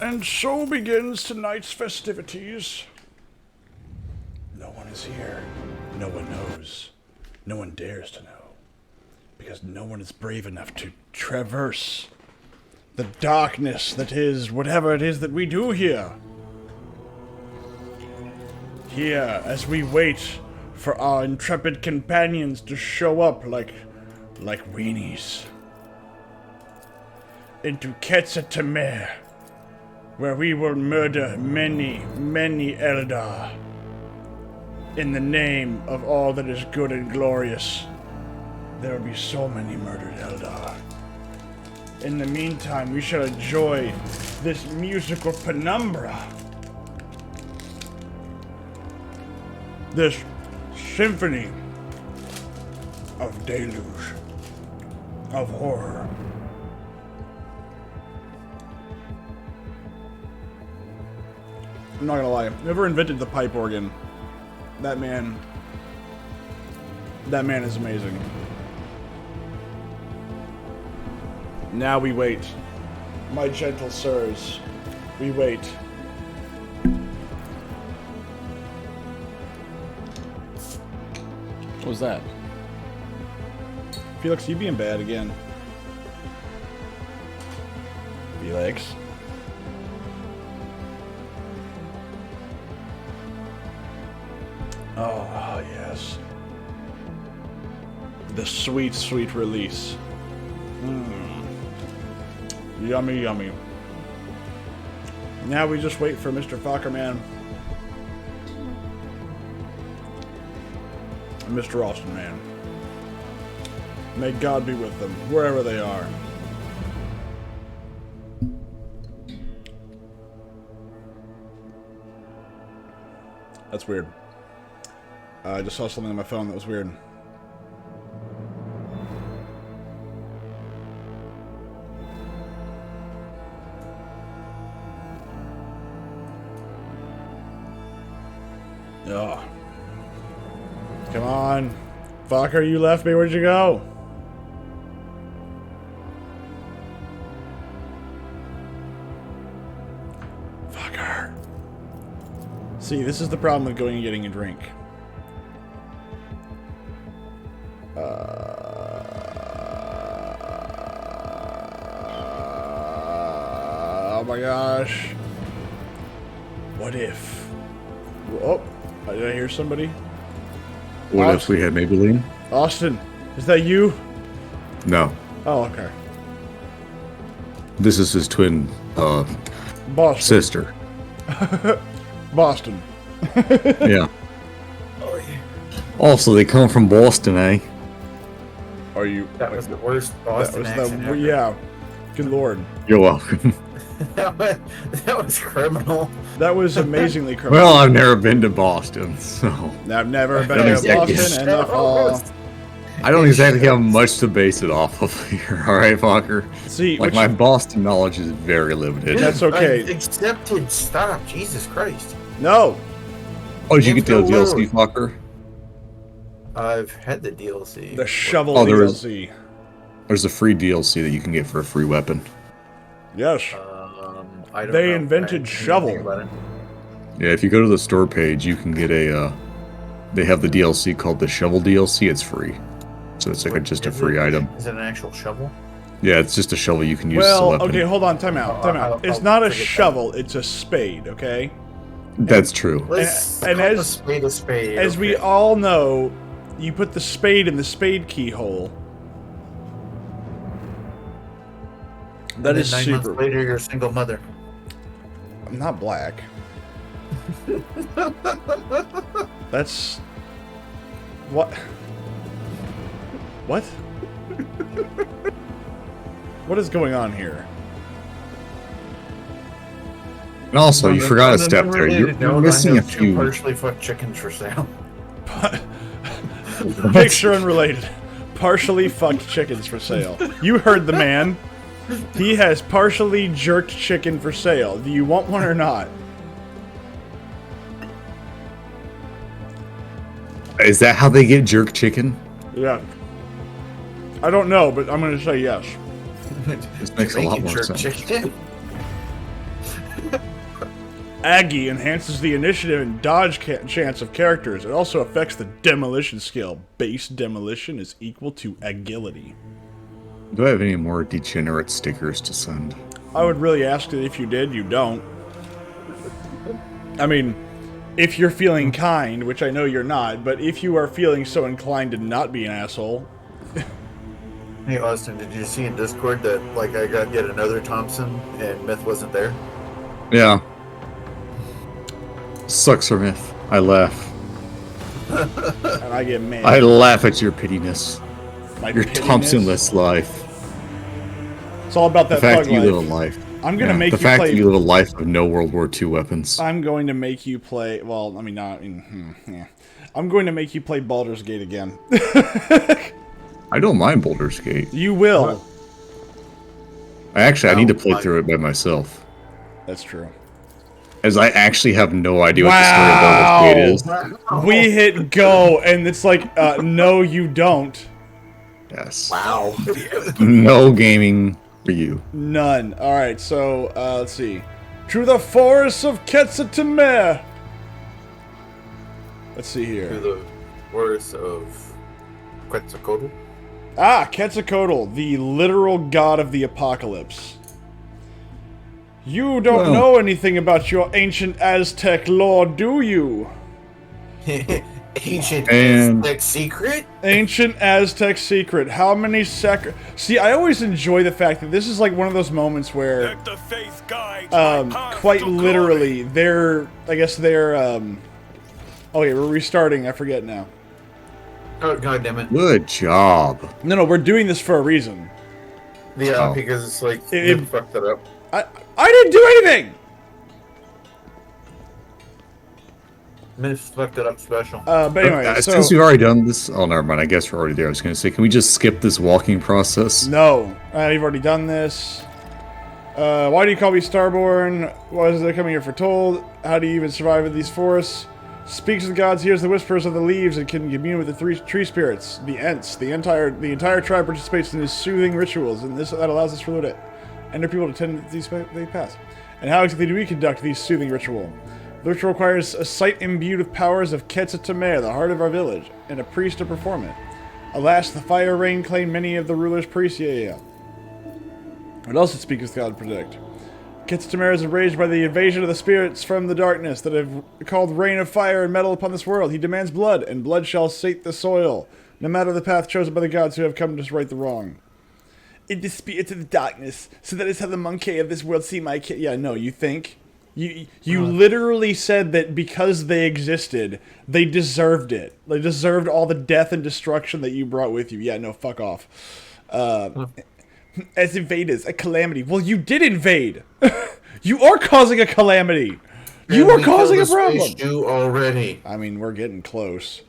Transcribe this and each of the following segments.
And so begins tonight's festivities. No one is here. No one knows. No one dares to know. Because no one is brave enough to traverse the darkness that is whatever it is that we do here. Here, as we wait for our intrepid companions to show up like weenies. Into Quetzal Temer, where we will murder many, many Eldar in the name of all that is good and glorious. There will be so many murdered Eldar. In the meantime, we shall enjoy this musical penumbra. This symphony of deluge, of horror. I'm not gonna lie, whoever invented the pipe organ, that man is amazing. Now we wait. My gentle sirs, we wait. What was that? Felix, you being bad again. Felix? Oh, yes. The sweet, sweet release. Yummy, yummy. Now we just wait for Mr. Fuckerman and Mr. Austin Man. May God be with them, wherever they are. That's weird. I just saw something on my phone that was weird. Oh. Come on. Fucker, you left me. Where'd you go? Fucker. See, this is the problem with going and getting a drink. Oh my gosh. What if? Oh, did I hear somebody? What if we had Maybelline? Austin, is that you? No. Oh, okay. This is his twin Boston. sister. Boston. Yeah. Also, they come from Boston, eh? Are you? That was the worst Boston accent ever. Yeah. Good lord. You're welcome. that was criminal. That was amazingly criminal. Well, I've never been to Boston, so I've never been Don't to exactly- Boston, and I don't exactly have much to base it off of here. All right, Fokker. see, Like which, my Boston knowledge is very limited. That's okay. I accepted. Stop. Jesus Christ. no. Oh, did you get the Into the DLC, world. Fokker? I've had the DLC. The shovel Oh, there is- DLC. There's a free DLC that you can get for a free weapon. Yes. I don't They know. invented I didn't shovel. think about it. Yeah, if you go to the store page, you can get a. They have the DLC called the Shovel DLC. It's free, so it's like just a Is free it- item. Is it an actual shovel? Yeah, it's just a shovel you can use as a Well, weapon. okay, hold on. Time out. Time out. I'll It's not a forget that. shovel. It's a spade. Okay. That's true. Let's And call as- a spade a spade. As we okay. all know, you put the spade in the spade keyhole. That And is then 9 super. months later, you're a single mother. I'm not black. That's what? What? What is going on here? And also, you forgot a step there. You're Note, missing I a have 2 few. partially fucked chickens for sale. Picture unrelated. Partially fucked chickens for sale. You heard the man. He has partially jerked chicken for sale. Do you want one or not? Is that how they get jerk chicken? Yeah. I don't know, but I'm going to say yes. This makes a lot Making more jerk sense. chicken. Aggie enhances the initiative and dodge chance of characters. It also affects the demolition skill. Base demolition is equal to agility. Do I have any more degenerate stickers to send? I would really ask that if you did, you don't. I mean, if you're feeling kind, which I know you're not, but if you are feeling so inclined to not be an asshole. Hey Austin, did you see in Discord that like I got yet another Thompson and Myth wasn't there? Yeah. Sucks for Myth. I laugh. And I get mad. I laugh at your pittiness. My Your pittiness. Thompson-less life. It's all about The that fact thug that you life. live a life. I'm gonna Yeah, make the you fact play. that you live a life of no World War II weapons. I'm going to make you play. Well, I mean, not. Yeah. I'm going to make you play Baldur's Gate again. I don't mind Baldur's Gate. You will. I need to play my- through it by myself, That's true. as I actually have no idea what the story of Baldur's Gate is. We hit go, and it's like, no, you don't. Yes. Wow. No gaming for you. None. All right, so let's see. To the forests of Quetzaltemare. Let's see To here. the words of Quetzalcoatl. Ah, Quetzalcoatl, the literal god of the apocalypse. You don't Well. know anything about your ancient Aztec lore, do you? Ancient And- Aztec secret? Ancient Aztec secret. How many See, I always enjoy the fact that this is like one of those moments where, Let the faith guide my path quite to glory. literally, okay, we're restarting. I forget now. Oh god damn it. Good job. No, we're doing this for a reason. Yeah, Oh. because it's like It- Myth fucked that up. I didn't do anything. Myth fucked it up special. But anyway, so Since we've already done this, oh, never mind. I guess we're already there. I was going to say, can we just skip this walking process? no, you've already done this. Why do you call me Starborn? Why is it coming here foretold? How do you even survive in these forests? Speaks to the gods, hears the whispers of the leaves, and can commune with the three tree spirits, the Ents. The entire tribe participates in his soothing rituals, and that allows us to rule it. And their people to tend to these they pass. And how exactly do we conduct these soothing ritual? The ritual requires a sight imbued with powers of Quetzaltemare, the heart of our village, and a priest to perform it. Alas, the fire rain claimed many of the ruler's priests. Yeah. What else did speakers God predict? Quetzaltemare is enraged by the invasion of the spirits from the darkness that have called rain of fire and metal upon this world. He demands blood, and blood shall sate the soil, no matter the path chosen by the gods who have come to right the wrong. In the spirits of the darkness, so that is how the monkey of this world see my kid. Yeah, no, you think? You literally said that because they existed, they deserved it. They deserved all the death and destruction that you brought with you. Yeah, no, fuck off. As invaders, a calamity. Well, you did invade. You are causing a calamity. You are causing a problem. You already. I mean, we're getting close.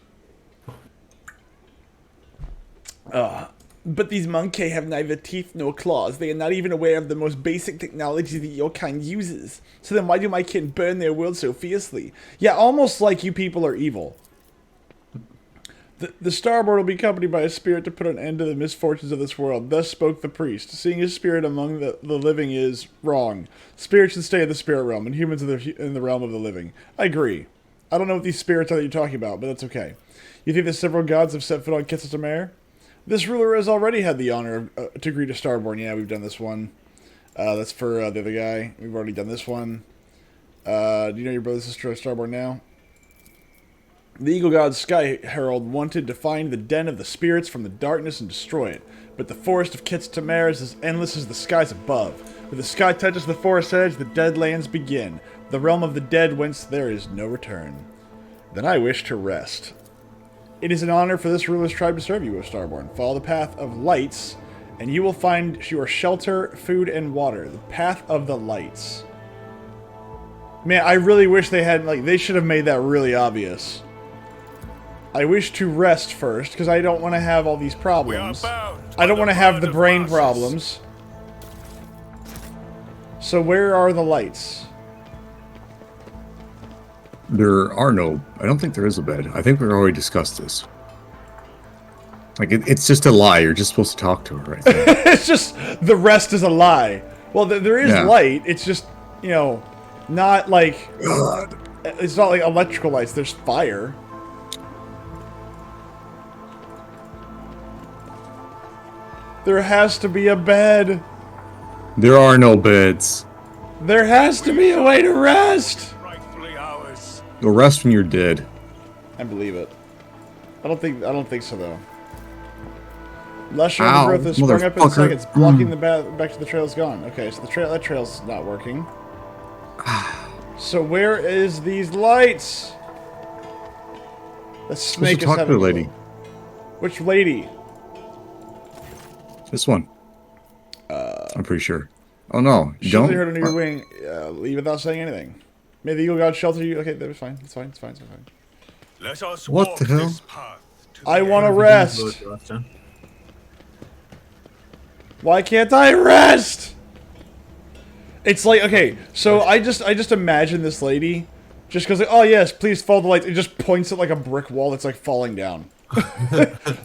But these monkey have neither teeth nor claws. They are not even aware of the most basic technology that your kind uses. So then why do my kin burn their world so fiercely? Yeah, almost like you people are evil. The Starboard will be accompanied by a spirit to put an end to the misfortunes of this world. Thus spoke the priest. Seeing his spirit among the living is wrong. Spirits should stay in the spirit realm, and humans in the realm of the living. I agree. I don't know what these spirits are that you're talking about, but that's okay. You think that several gods have set foot on Quetzaltemare? This ruler has already had the honor to greet a Starborn. Yeah, we've done this one. That's for the other guy. We've already done this one. Do you know your brother and sister are Starborn now? The Eagle God Sky Herald wanted to find the den of the spirits from the darkness and destroy it. But the forest of Quetzaltemare is as endless as the skies above. When the sky touches the forest edge, the dead lands begin. The realm of the dead whence there is no return. Then I wish to rest. It is an honor for this ruler's tribe to serve you, O Starborn. Follow the path of lights, and you will find your shelter, food, and water. The path of the lights. Man, I really wish they had, they should have made that really obvious. I wish to rest first, because I don't want to have all these problems. I don't want to have the brain problems. So where are the lights? There are no... I don't think there is a bed. I think we've already discussed this. It's just a lie. You're just supposed to talk to her right there. It's just, the rest is a lie. Well, there is Yeah. light. It's just, Not like... It's not like electrical lights, there's fire. There has to be a bed. There are no beds. There has to be a way to rest. Rightfully ours. Go rest when you're dead. I believe it. I don't think so though. Lush Ow, overgrowth has sprung up in motherfucker. seconds, blocking the back to the trail's gone. Okay, so that trail's not working. So where is these lights? The snake is talk to having the lady. Which lady? This one. I'm pretty sure. Oh no, you Shelter don't? heard under your wing. Leave without saying anything. May the eagle god shelter you. Okay, that's fine. It's fine. It's fine. It's fine. Let us What walk the hell? this path to I the want to end. rest. Why can't I rest? It's like, okay, so I just imagine this lady just goes like, oh yes, please follow the lights. It just points at like a brick wall that's like falling down.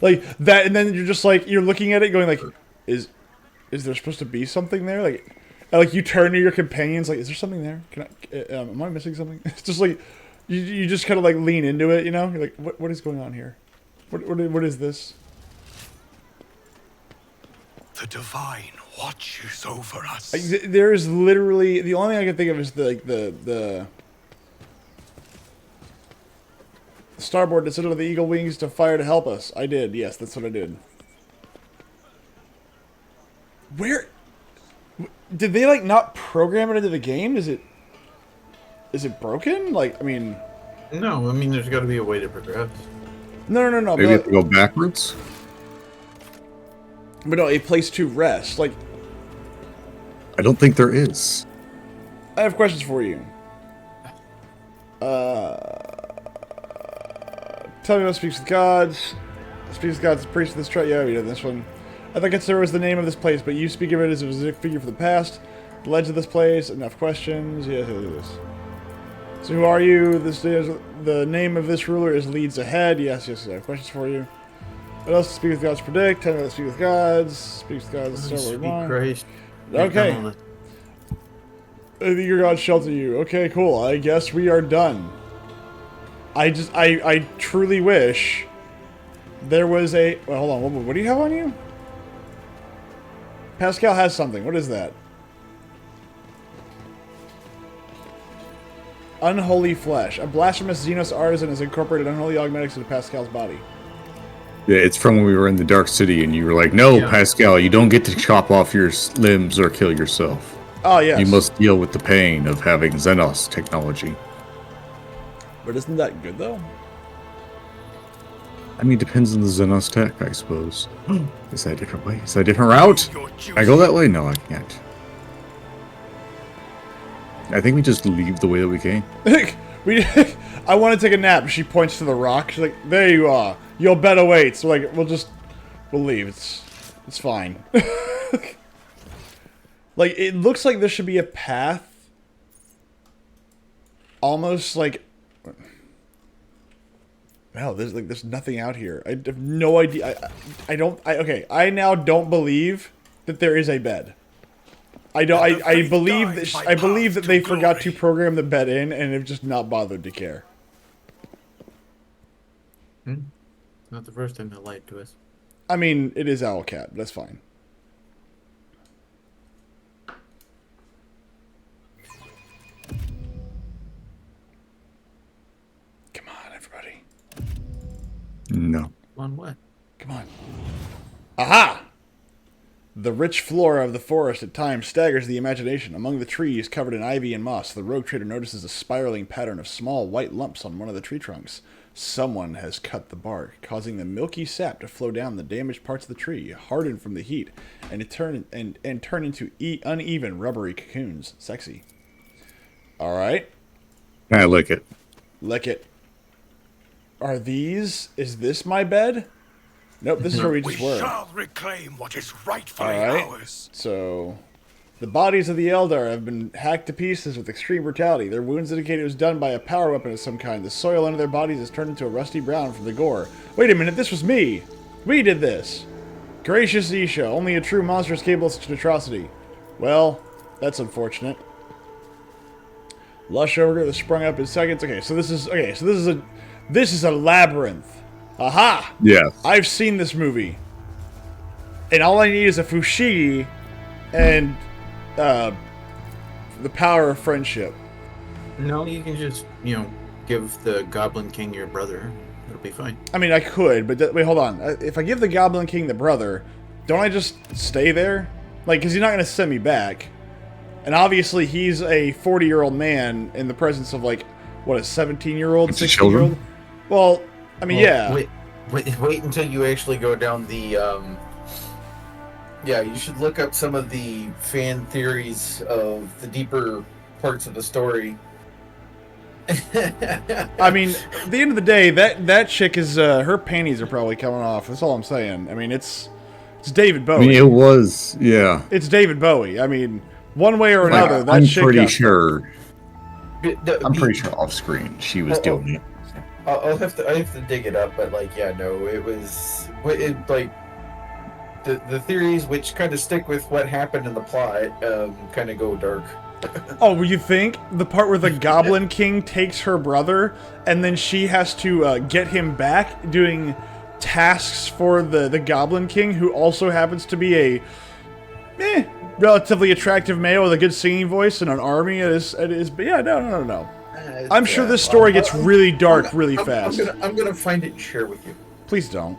Like that, and then you're just like, you're looking at it going like, is there supposed to be something there? Like you turn to your companions like, is there something there? Am I missing something? It's just like, you just kind of like lean into it, you know? You're like, what is going on here? What is this? The divine watches over us. There is literally the only thing I can think of is the starboard to sit on the eagle wings to fire to help us. I did, yes, that's what I did. Where did they like not program it into the game? Is it broken? Like, I mean, No, I mean there's got to be a way to progress. no. Maybe you have to go backwards? But no, a place to rest. Like, I don't think there is. I have questions for you. Tell me what speaks with gods. Speaks with gods, priest of this tribe. Yeah, we did this one. I think there was the name of this place, but you speak of it as a specific figure for the past. The legend of this place. Enough questions. Yes, yes. So who are you? The name of this ruler is leads ahead. Yes, I have questions for you. What else? Speak with gods predict. Tell me what speak with gods. Speaks with gods. Sweet Christ. Okay. Your god shelter you. Okay, cool. I guess we are done. I truly wish there was a... Well, hold on. What do you have on you? Pascal has something. What is that? Unholy flesh. A blasphemous Xenos artisan has incorporated unholy augmetics into Pascal's body. Yeah, it's from when we were in the Dark City and you were like, no, Yeah. Pascal, you don't get to chop off your limbs or kill yourself. Oh, yes. You must deal with the pain of having Xenos technology. But isn't that good, though? I mean, it depends on the Xenos tech, I suppose. Is that a different way? Is that a different route? Your Can I go that way? No, I can't. I think we just leave the way that we came. I want to take a nap. She points to the rock. She's like, there you are. Your bed awaits. So like, we'll leave. It's fine. Like, it looks like there should be a path. Almost like... Wow, there's nothing out here. I have no idea. Okay, I now don't believe that there is a bed. I believe that they forgot to program the bed in and have just not bothered to care. Not the first time they lied to us. I mean, it is Owlcat, but that's fine. Come on, everybody. No. On what? Come on. Aha! The rich flora of the forest at times staggers the imagination. Among the trees covered in ivy and moss, the rogue trader notices a spiraling pattern of small white lumps on one of the tree trunks. Someone has cut the bark, causing the milky sap to flow down the damaged parts of the tree, harden from the heat, and turn into uneven, rubbery cocoons. Sexy. All right, I lick it. lick it. Are these? Is this my bed? Nope. This is where we We just were. shall reclaim what is rightfully Alright. ours. So, the bodies of the Eldar have been hacked to pieces with extreme brutality. Their wounds indicate it was done by a power weapon of some kind. The soil under their bodies has turned into a rusty brown from the gore. Wait a minute, this was me! We did this! Gracious Isha, only a true monster is capable of such an atrocity. Well, that's unfortunate. Lush ogre that sprung up in seconds. Okay, so this is a labyrinth. Aha! Yeah. I've seen this movie. And all I need is a fushigi and the power of friendship. No, you can just, give the Goblin King your brother. It'll be fine. I mean, I could, but wait, hold on. If I give the Goblin King the brother, don't I just stay there? Like, because he's not going to send me back. And obviously, he's a 40-year-old man in the presence of, like, what, a 17-year-old, 16-year-old? Well, I mean, yeah. Wait until you actually go down the, Yeah, you should look up some of the fan theories of the deeper parts of the story. I mean, at the end of the day, that chick is, her panties are probably coming off. That's all I'm saying. I mean, it's David Bowie. I mean, it was, yeah. It's David Bowie. I mean, one way or another, that I'm chick pretty got- sure. I'm pretty sure off screen she was doing it. I have to dig it up, but like, yeah, no, it was like the theories which kind of stick with what happened in the plot kind of go dark. Oh, well, you think the part where the Goblin King takes her brother and then she has to get him back doing tasks for the Goblin King, who also happens to be a relatively attractive male with a good singing voice and an army at his but yeah, no. I'm sure this story gets really dark really fast. I'm gonna find it and share with you. Please don't.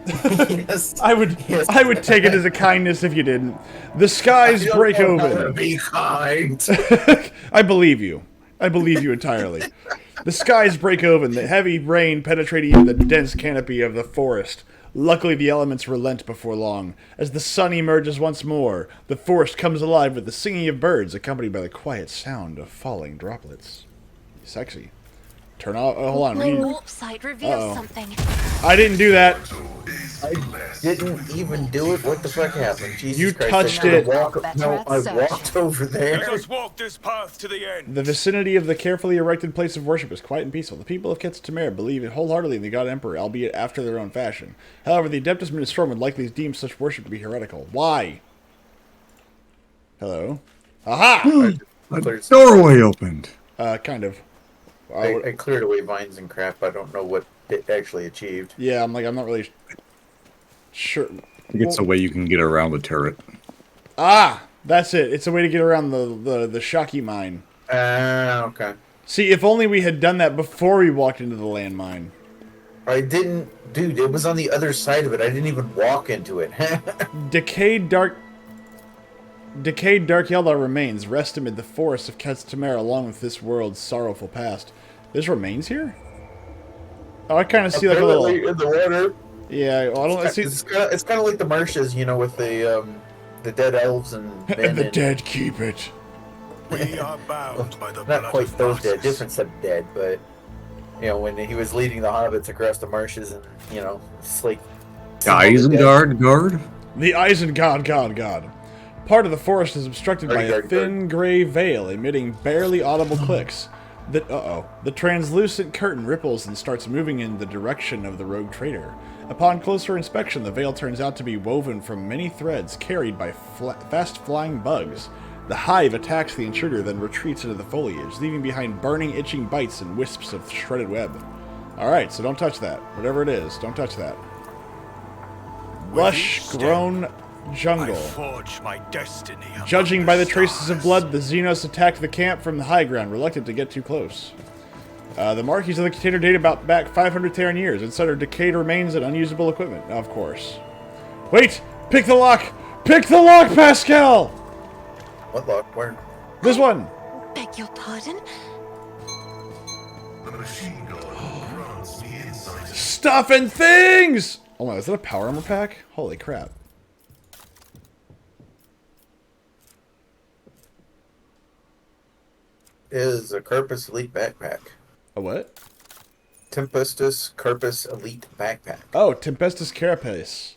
Yes. I would take it as a kindness if you didn't. The skies break open. Be kind. I believe you. I believe you entirely. The skies break open, the heavy rain penetrating into the dense canopy of the forest. Luckily, the elements relent before long. As the sun emerges once more, the forest comes alive with the singing of birds, accompanied by the quiet sound of falling droplets. Sexy. Turn off. Oh, hold on. The warp site reveals something. I didn't do that. I didn't even do it. What the fuck happened? Jesus You Christ, touched I it. walked over there. Let us walk this path to the end. The vicinity of the carefully erected place of worship is quiet and peaceful. The people of Ketz Tamar believe wholeheartedly in the God Emperor, albeit after their own fashion. However, the Adeptus Ministorum would likely deem such worship to be heretical. Why? Hello? Aha! A doorway opened. Kind of. I cleared away vines and crap. I don't know what it actually achieved. Yeah, I'm not really sure. I think it's a way you can get around the turret. Ah! That's it. It's a way to get around the Shocky mine. Okay. See, if only we had done that before we walked into the landmine. I didn't, dude. It was on the other side of it. I didn't even walk into it. Decayed Dark Eldar remains rest amid the forests of Ketz Tamar along with this world's sorrowful past. There's remains here? Oh, I kind of see like a little... in the water. Yeah, well, I don't see... It's kind of like the marshes, with the dead elves and men And the dead keep it. We are bound by the blood not quite of those dead, Narcissus. different set of dead, but when he was leading the hobbits across the marshes, and it's like Isengard guard? The Isengard God. Part of the forest is obstructed by a thin gray veil emitting barely audible clicks. The translucent curtain ripples and starts moving in the direction of the rogue trader. Upon closer inspection, the veil turns out to be woven from many threads carried by fast-flying bugs. The hive attacks the intruder, then retreats into the foliage, leaving behind burning, itching bites and wisps of shredded web. Alright, so don't touch that. Whatever it is, don't touch that. Lush-grown jungle. I forge my destiny. Judging among by the traces of stars. blood, the Xenos attacked the camp from the high ground, reluctant to get too close. The markings of the container date about back 500 Terran years. Inside are decayed remains and unusable equipment, of course. Wait! Pick the lock! Pick the lock, Pascal! what lock? Where? This one! Beg your pardon? Stuff and things! Oh my, is that a power armor pack? Holy crap. Is a Carpus Elite backpack. A what? Tempestus Carpus Elite backpack. Oh, Tempestus Carapace.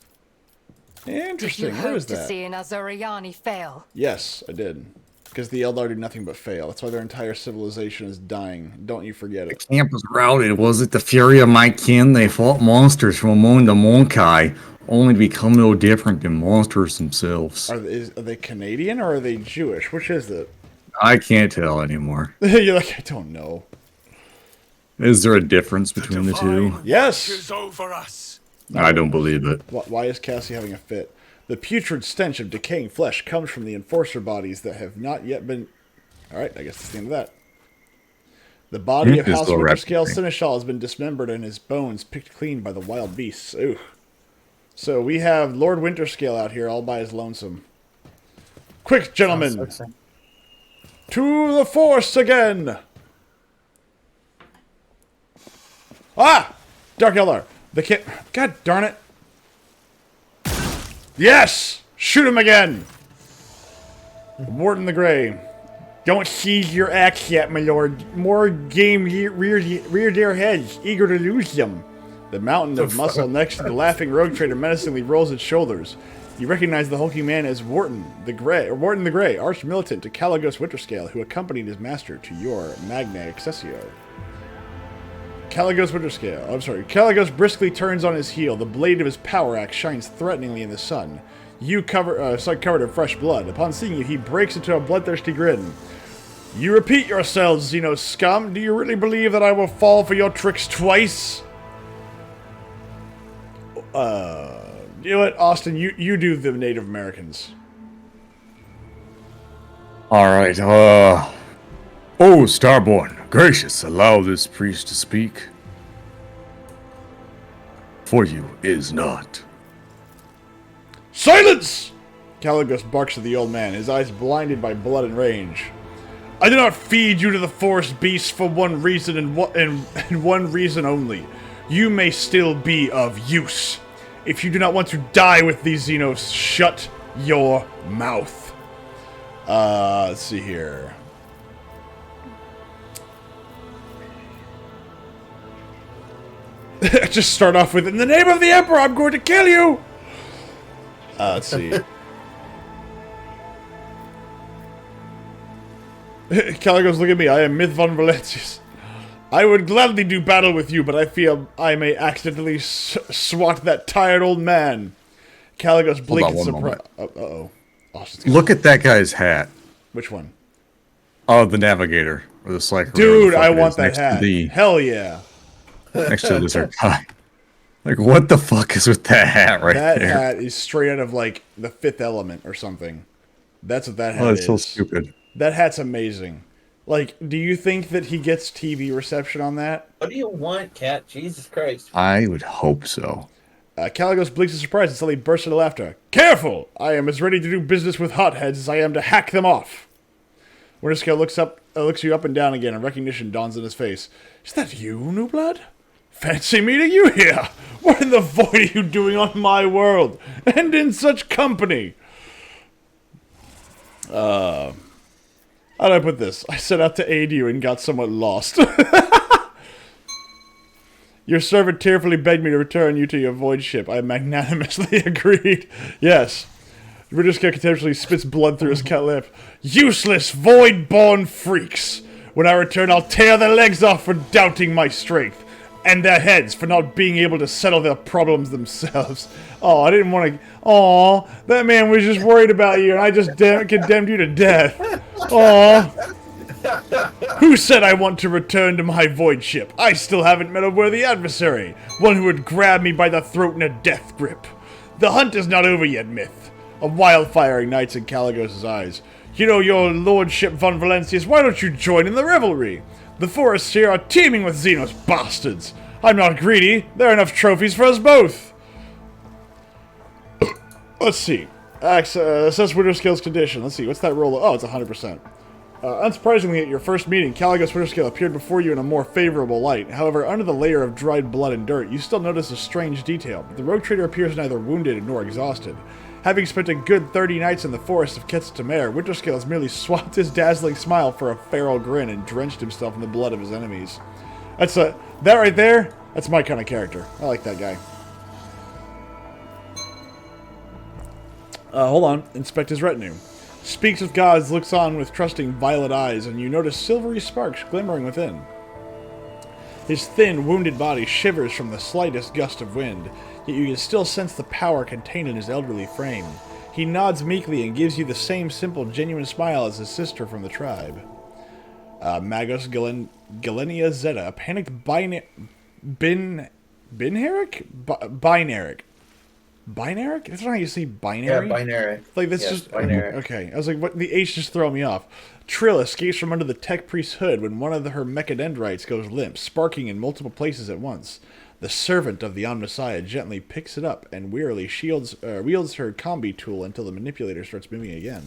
Did you Interesting. What hope is to that? see an Azoriani fail? Yes, I did. Because the Eldar do nothing but fail. That's why their entire civilization is dying. Don't you forget it. Camp was routed. Was it the fury of my kin? They fought monsters from among the Monkai, only to become no different than monsters themselves. Are they Canadian or are they Jewish? Which is it? I can't tell anymore. You're like, I don't know. Is there a difference between the two? divine Yes. watches over us. I don't believe it. Why is Cassie having a fit? The putrid stench of decaying flesh comes from the enforcer bodies that have not yet been... Alright, I guess that's the end of that. The body of This House little Winterscale rap- Seneschal has been dismembered and his bones picked clean by the wild beasts. Ooh. So we have Lord Winterscale out here all by his lonesome. Quick, gentlemen! To the force again! Ah! Dark Eldar! The kid... God darn it! Yes! Shoot him again! Warden the Grey. Don't seize your axe yet, my lord. More game rear their heads, eager to lose them. The mountain of muscle next to the laughing rogue trader menacingly rolls its shoulders. You recognize the hulking man as Wharton the Grey, arch-militant to Caligos Winterscale, who accompanied his master to your Magna Accessio. Caligos briskly turns on his heel. The blade of his power axe shines threateningly in the sun. Sun covered in fresh blood. Upon seeing you, he breaks into a bloodthirsty grin. You repeat yourselves, Xeno scum. Do you really believe that I will fall for your tricks twice? You know what, Austin? You do the Native Americans. Alright, Oh, Starborn, gracious, allow this priest to speak. For you is not. Silence! Caligos barks at the old man, his eyes blinded by blood and rage. I do not feed you to the forest beasts for one reason and one reason only. You may still be of use. If you do not want to die with these Xenos, shut your mouth. Let's see here. Just start off with, in the name of the Emperor, I'm going to kill you! Let's see. Caligos, look at me. I am Myth von Valentius. I would gladly do battle with you, but I fear I may accidentally swat that tired old man. Caligos blinked in surprise. Uh-oh. Look at that guy's hat. Which one? Oh, the Navigator. Or the Slacker. Dude, I want that hat. Hell yeah. Next to the Zerkai. Like, what the fuck is with that hat right there? there? That hat is straight out of, like, the Fifth Element or something. That's what that hat is. Oh, that's so stupid. That hat's amazing. Like, do you think that he gets TV reception on that? What do you want, Cat? Jesus Christ. I would hope so. Caligos blinks in surprise and suddenly bursts into laughter. Careful! I am as ready to do business with hotheads as I am to hack them off. Winterscale looks you up and down again, and recognition dawns on his face. Is that you, New Blood? Fancy meeting you here! What in the void are you doing on my world? And in such company? How do I put this? I set out to aid you and got somewhat lost. Your servant tearfully begged me to return you to your void ship. I magnanimously agreed. Yes. Winterscale contemptuously spits blood through his cut lip. Useless, void-born freaks! When I return, I'll tear their legs off for doubting my strength. And their heads for not being able to settle their problems themselves. Oh, I didn't want to... Aw, that man was just worried about you, and I just condemned you to death. Aw. Who said I want to return to my void ship? I still haven't met a worthy adversary. One who would grab me by the throat in a death grip. The hunt is not over yet, Myth. A wildfire ignites in Caligos' eyes. You know, your lordship von Valentius, why don't you join in the revelry? The forests here are teeming with Xenos bastards. I'm not greedy. There are enough trophies for us both. Let's see. Assess Winterscale's condition. Let's see. What's that roll? Oh, it's 100%. Unsurprisingly, at your first meeting, Caligos Winterscale appeared before you in a more favorable light. However, under the layer of dried blood and dirt, you still notice a strange detail. The rogue trader appears neither wounded nor exhausted. Having spent a good 30 nights in the forest of Ketz-Tamer, Winterscale has merely swapped his dazzling smile for a feral grin and drenched himself in the blood of his enemies. That right there, that's my kind of character. I like that guy. Hold on. Inspect his retinue. Speaks with gods, looks on with trusting violet eyes, and you notice silvery sparks glimmering within. His thin, wounded body shivers from the slightest gust of wind, yet you can still sense the power contained in his elderly frame. He nods meekly and gives you the same simple, genuine smile as his sister from the tribe. Magos Galenia Zeta, a panicked Binaric? Binaric? That's not how you say binary? Yeah, binary. Like, that's Yes, just... binary. Okay, I was like, what? The H just throw me off. Trill escapes from under the tech priest's hood when one of her mechadendrites goes limp, sparking in multiple places at once. The servant of the Omnissiah gently picks it up and wearily wields her combi tool until the manipulator starts moving again.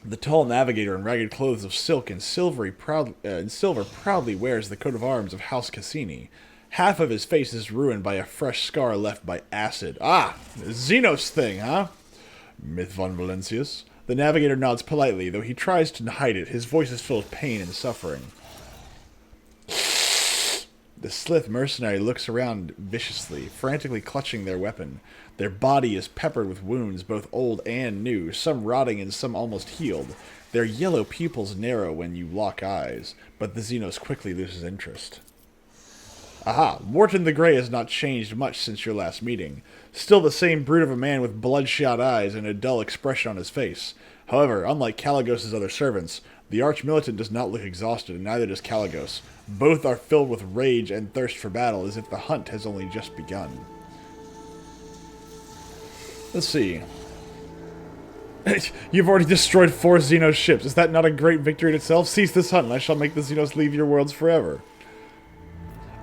The tall navigator in ragged clothes of silk and silver proudly wears the coat of arms of House Cassini. Half of his face is ruined by a fresh scar left by acid. Ah, the Xenos thing, huh? Myth von Valencius. The navigator nods politely, though he tries to hide it. His voice is full of pain and suffering. The Slith mercenary looks around viciously, frantically clutching their weapon. Their body is peppered with wounds, both old and new, some rotting and some almost healed. Their yellow pupils narrow when you lock eyes, but the Xenos quickly loses interest. Aha! Morton the Grey has not changed much since your last meeting. Still the same brute of a man with bloodshot eyes and a dull expression on his face. However, unlike Caligos' other servants, the Arch-Militant does not look exhausted, and neither does Caligos. Both are filled with rage and thirst for battle, as if the hunt has only just begun. Let's see. You've already destroyed 4 Xenos ships. Is that not a great victory in itself? Cease this hunt, and I shall make the Xenos leave your worlds forever.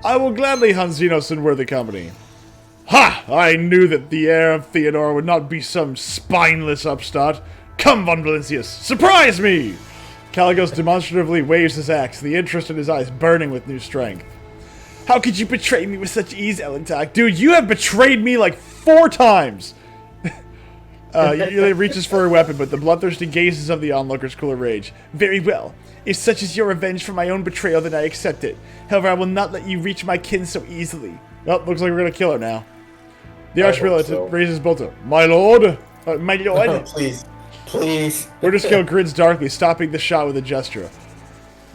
I will gladly hunt Xenos in worthy company. Ha! I knew that the heir of Theodore would not be some spineless upstart. Come, Von Valencius, surprise me! Caligos demonstratively waves his axe, the interest in his eyes burning with new strength. How could you betray me with such ease, Elentak? Dude, you have betrayed me like 4 times! He reaches for her weapon, but the bloodthirsty gazes of the onlookers cool her rage. Very well. If such is your revenge for my own betrayal, then I accept it. However, I will not let you reach my kin so easily. Well, looks like we're gonna kill her now. The Arch-Militant raises bolter. My lord? My lord? Please. Please. Winterskill grins darkly, stopping the shot with a gesture.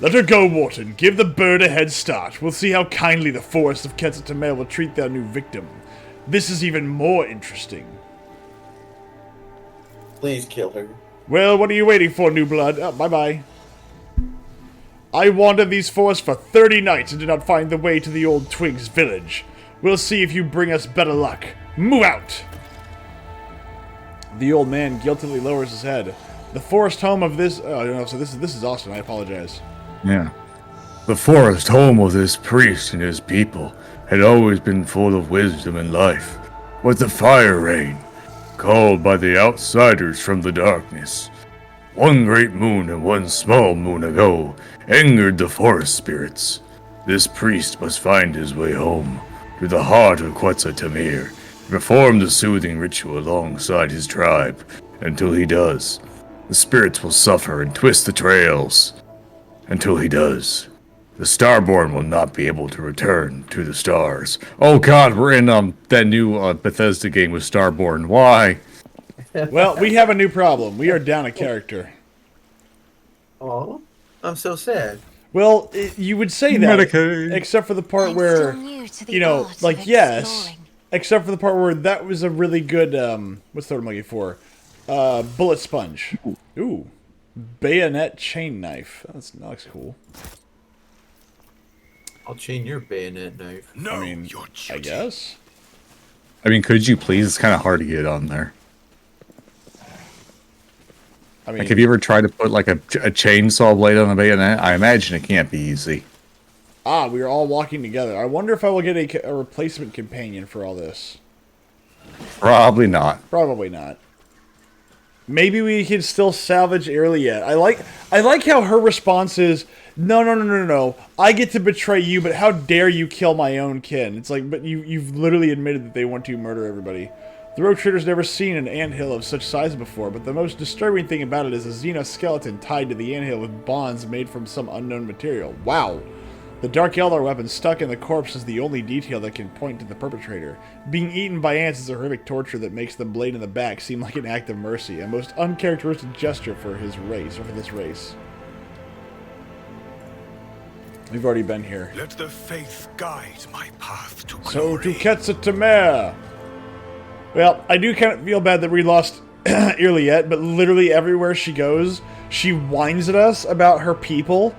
Let her go, Morton. Give the bird a head start. We'll see how kindly the forest of Quetzalcoatl will treat their new victim. This is even more interesting. Please kill her. Well, what are you waiting for, new blood? Oh, bye-bye. I wandered these forests for 30 nights and did not find the way to the old Twigs village. We'll see if you bring us better luck. Move out! The old man guiltily lowers his head. The forest home of this... Oh, no, so this is Austin. I apologize. Yeah. The forest home of this priest and his people had always been full of wisdom and life. But the fire rain, called by the outsiders from the darkness, one great moon and one small moon ago, angered the forest spirits. This priest must find his way home to the heart of Quetzaltamir, perform the soothing ritual alongside his tribe. Until he does, the spirits will suffer and twist the trails. Until he does, the Starborn will not be able to return to the stars. Oh god, we're in that new Bethesda game with Starborn. Why? Well, we have a new problem. We are down a character. Oh, I'm so sad. Well, you would say that, Medicaid. except for the part I'm where, still new to the you know, art like, of yes, exploring. except for the part where that was a really good, what's the word I'm looking for? Bullet sponge. Ooh. Bayonet chain knife. That looks cool. I'll chain your bayonet knife. No, I mean, your duty. I guess. I mean, could you please? It's kind of hard to get on there. I mean, Like, have you ever tried to put, like, a chainsaw blade on a bayonet? I imagine it can't be easy. we are all walking together. I wonder if I will get a replacement companion for all this. Probably not. Probably not. Maybe we can still salvage Irelia. I like how her response is, no. I get to betray you, but how dare you kill my own kin? It's like, but you've literally admitted that they want to murder everybody. The Rogue Trader's never seen an anthill of such size before, but the most disturbing thing about it is a Xenos skeleton tied to the anthill with bonds made from some unknown material. Wow! The Dark Eldar weapon stuck in the corpse is the only detail that can point to the perpetrator. Being eaten by ants is a horrific torture that makes the blade in the back seem like an act of mercy, a most uncharacteristic gesture for his race, or for this race. We've already been here. Let the faith guide my path to So glory. to Quetzaltamir! Well, I do kind of feel bad that we lost Irliet, but literally everywhere she goes, she whines at us about her people,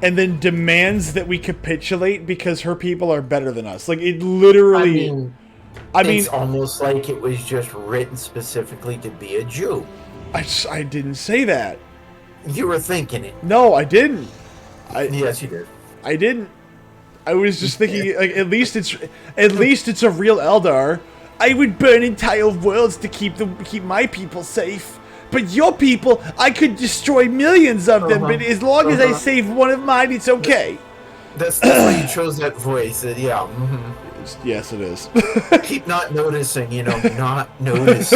and then demands that we capitulate because her people are better than us. Like, it literally... I mean, it's almost like it was just written specifically to be a Jew. I didn't say that. You were thinking it. No, I didn't. Yes, you did. I didn't. I was just thinking, like, at least it's a real Eldar. I would burn entire worlds to keep my people safe. But your people, I could destroy millions of them. But as long as I save one of mine, it's okay. That's why you chose that voice. Yeah. Yes, it is. Keep not noticing. Not notice.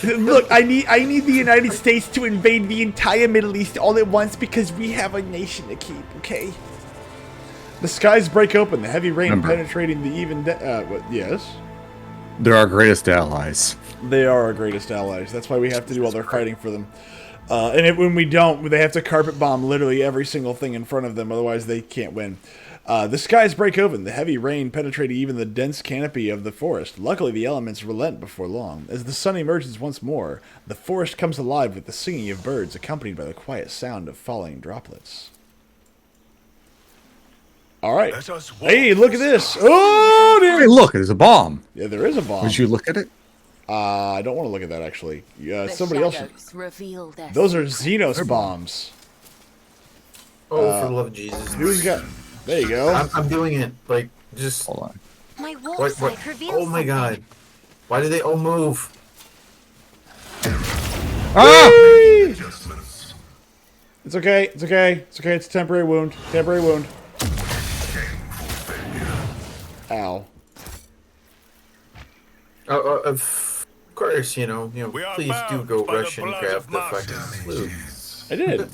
Look, I need the United States to invade the entire Middle East all at once because we have a nation to keep. Okay. The skies break open, the heavy rain penetrating the even... yes? They're our greatest allies. They are our greatest allies. That's why we have to do all their fighting for them. When we don't, they have to carpet bomb literally every single thing in front of them, otherwise they can't win. The skies break open, the heavy rain penetrating even the dense canopy of the forest. Luckily, the elements relent before long. As the sun emerges once more, the forest comes alive with the singing of birds, accompanied by the quiet sound of falling droplets. All right. Hey, look at this. Oh, dear. Hey, look, there's a bomb. Yeah, there is a bomb. Would you look at it? I don't want to look at that, actually. Somebody else. Those are Xenos bombs. Oh, for the love of Jesus. Who's got... There you go. I'm doing it. Like, just... Hold on. My wolf sight reveals Oh my god. Why do they all move? Ah! It's okay. It's okay. It's okay. It's a temporary wound. Temporary wound. Ow. Of course, please do go rush and grab the fucking flute. I did.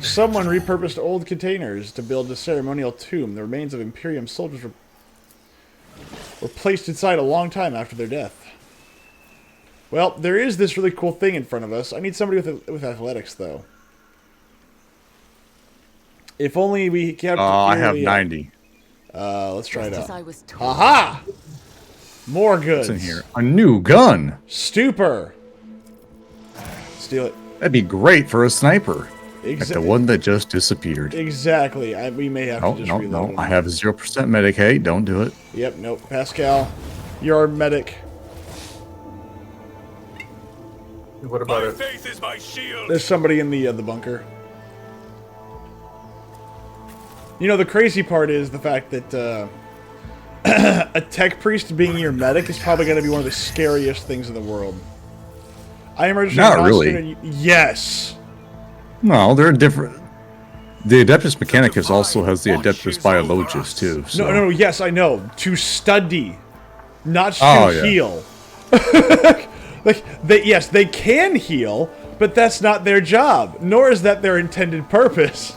Someone repurposed old containers to build a ceremonial tomb. The remains of Imperium soldiers were placed inside a long time after their death. Well, there is this really cool thing in front of us. I need somebody with athletics, though. If only we kept... I have 90. Let's try it out. I was told. Aha! More goods. What's in here? A new gun. Stupor. Steal it. That'd be great for a sniper. Like the one that just disappeared. Exactly. We may have to just reload No. I have 0% Medicaid. Don't do it. Yep, nope. Pascal, you're our medic. What about it? Faith is my shield. There's somebody in the bunker. The crazy part is the fact that a tech priest being your medic is probably going to be one of the scariest things in the world. I am registering. Not really. Yes. No, they're different. The Adeptus Mechanicus also has the Adeptus Biologus too. So. No, yes, I know. To study, not to heal. Yes, they can heal, but that's not their job, nor is that their intended purpose.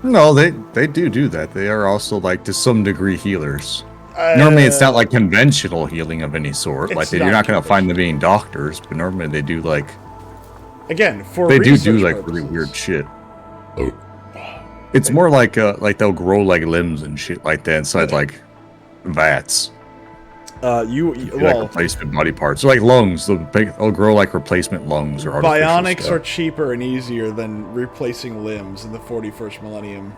No, they do that. They are also, like, to some degree, healers. Normally, it's not, like, conventional healing of any sort. Like, you're not going to find them being doctors, but normally they do, like... Again, for they do like, purposes. Really weird shit. It's more like they'll grow, like, limbs and shit like that inside, like, vats. Like replacement body parts. So, like, lungs. They'll grow, like, replacement lungs or artificial bionics stuff. are cheaper and easier than replacing limbs in the 41st millennium.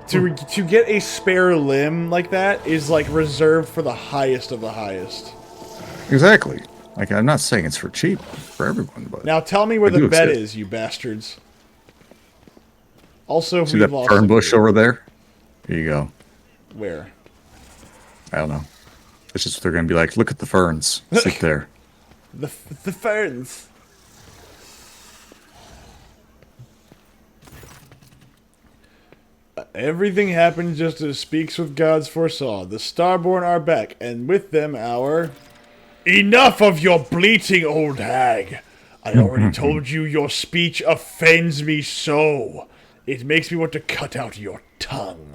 To get a spare limb like that is, like, reserved for the highest of the highest. Exactly. Like, I'm not saying it's for cheap for everyone, but... Now tell me where the bed is, you bastards. Also, see that fern bush over there? Here you go. Where? I don't know. It's just they're going to be like, look at the ferns. Sit there. The ferns. Everything happened just as Speaks with Gods foresaw. The Starborn are back, and with them our... Enough of your bleating, old hag! I already told you your speech offends me so. It makes me want to cut out your tongue.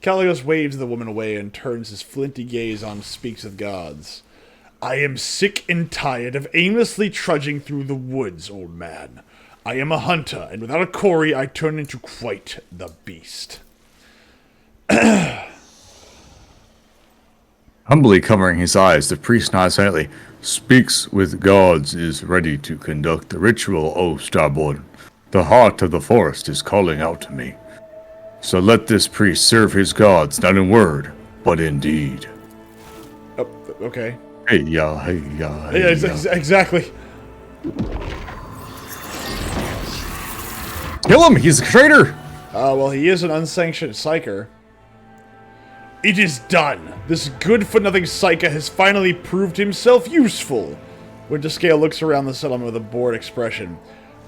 Kalecgos waves the woman away and turns his flinty gaze on Speaks with Gods. I am sick and tired of aimlessly trudging through the woods, old man. I am a hunter, and without a quarry I turn into quite the beast. Humbly covering his eyes, the priest nods slightly. Speaks with gods is ready to conduct the ritual, O Starborn. The heart of the forest is calling out to me. So let this priest serve his gods, not in word, but in deed. Oh, okay. Hey ya, hey ya, hey Yeah, ya. exactly. Kill him! He's a traitor! Well, he is an unsanctioned psyker. It is done. This good-for-nothing psyker has finally proved himself useful. Winterscale looks around the settlement with a bored expression.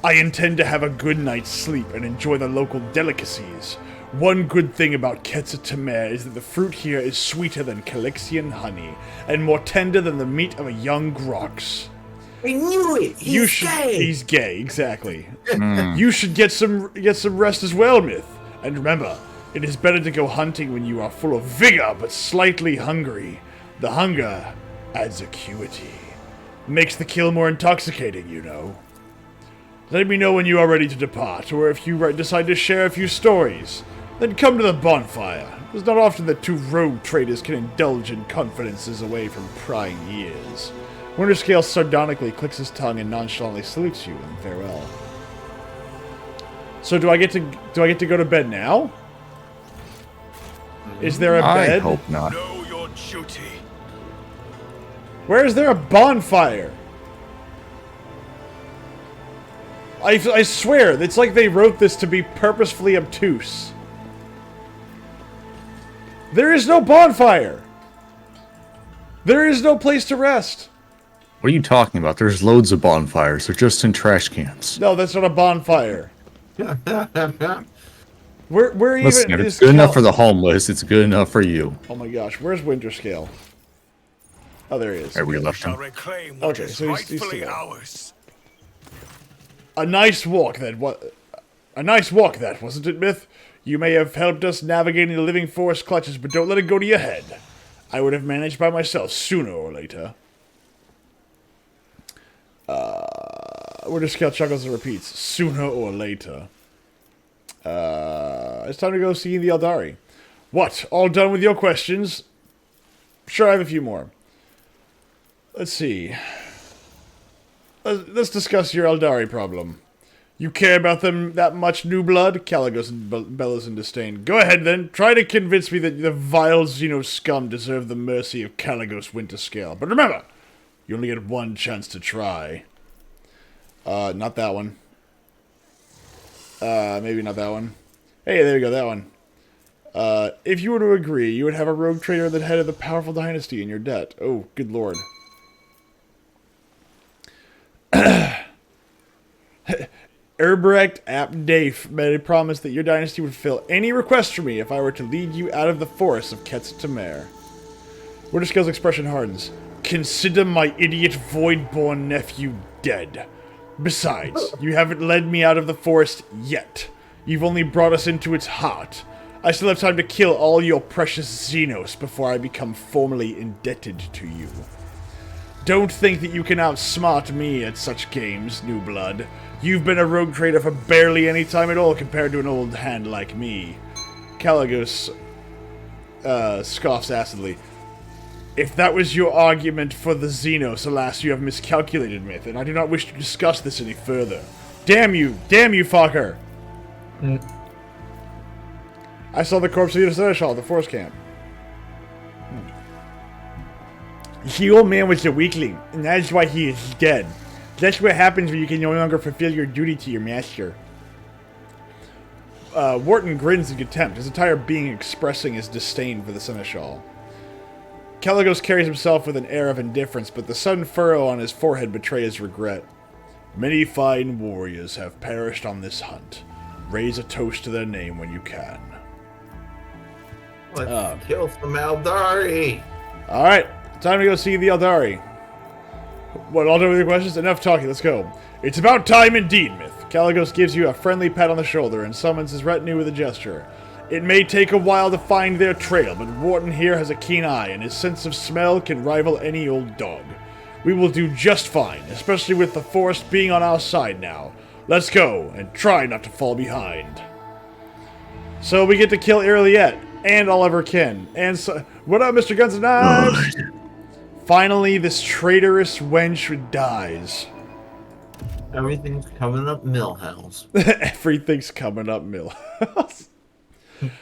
I intend to have a good night's sleep and enjoy the local delicacies. One good thing about Quetzal Temer is that the fruit here is sweeter than Calixian honey, and more tender than the meat of a young grox. I knew it. He's gay, exactly. You should get some rest as well, Myth. And remember, it is better to go hunting when you are full of vigor but slightly hungry. The hunger adds acuity. Makes the kill more intoxicating, you know. Let me know when you are ready to depart, or if you decide to share a few stories. Then come to the bonfire. It's not often that two rogue traders can indulge in confidences away from prying ears. Winterscale sardonically clicks his tongue and nonchalantly salutes you in farewell. So do I get to go to bed now? Is there a I bed? hope not. Know your duty. Where is there a bonfire? I swear, it's like they wrote this to be purposefully obtuse. There is no bonfire. There is no place to rest. What are you talking about? There's loads of bonfires. They're just in trash cans. No, that's not a bonfire. Where Listen, even if is it's good enough for the homeless, it's good enough for you. Oh my gosh, where's Winterscale? Oh, there he is. There we left Shall him. reclaim what Okay, is so he's rightfully still there. ours. A nice walk that wasn't it, Myth? You may have helped us navigating the living forest clutches, but don't let it go to your head. I would have managed by myself sooner or later. Winterscale chuckles and repeats, sooner or later. It's time to go see the Eldari. What? All done with your questions? Sure, I have a few more. Let's see. Let's discuss your Eldari problem. You care about them that much, new blood? Caligos bellows in disdain. Go ahead, then. Try to convince me that the vile Xeno scum deserve the mercy of Caligos Winterscale. But remember, you only get one chance to try. Not that one. Maybe not that one. Hey, there we go, that one. If you were to agree, you would have a rogue trader at the head of the powerful dynasty in your debt. Oh, good lord. Erbrecht ap Dafe made a promise that your dynasty would fulfill any request from me if I were to lead you out of the forests of Quetzal Temer. Winterscale's expression hardens. Consider my idiot void-born nephew dead. Besides, you haven't led me out of the forest yet. You've only brought us into its heart. I still have time to kill all your precious Xenos before I become formally indebted to you. Don't think that you can outsmart me at such games, new blood. You've been a rogue trader for barely any time at all compared to an old hand like me. Caligos scoffs acidly. If that was your argument for the Xenos, alas, you have miscalculated, Myth, and I do not wish to discuss this any further. Damn you, fucker! I saw the corpse of the Seneschal at the forest camp. The old man was a weakling, and that is why he is dead. That's what happens when you can no longer fulfill your duty to your master. Wharton grins in contempt, his entire being expressing his disdain for the Seneschal. Caligos carries himself with an air of indifference, but the sudden furrow on his forehead betrays his regret. Many fine warriors have perished on this hunt. Raise a toast to their name when you can. Let's kill some Eldari. Alright, time to go see the Eldari. What, all done with your questions? Enough talking, let's go. It's about time indeed, Myth. Caligos gives you a friendly pat on the shoulder and summons his retinue with a gesture. It may take a while to find their trail, but Wharton here has a keen eye, and his sense of smell can rival any old dog. We will do just fine, especially with the forest being on our side now. Let's go, and try not to fall behind. So we get to kill Irliet, and all of her kin. And so, what up, Mr. Guns and Knives? Finally, this traitorous wench dies. Everything's coming up Millhouse. Everything's coming up, Millhouse.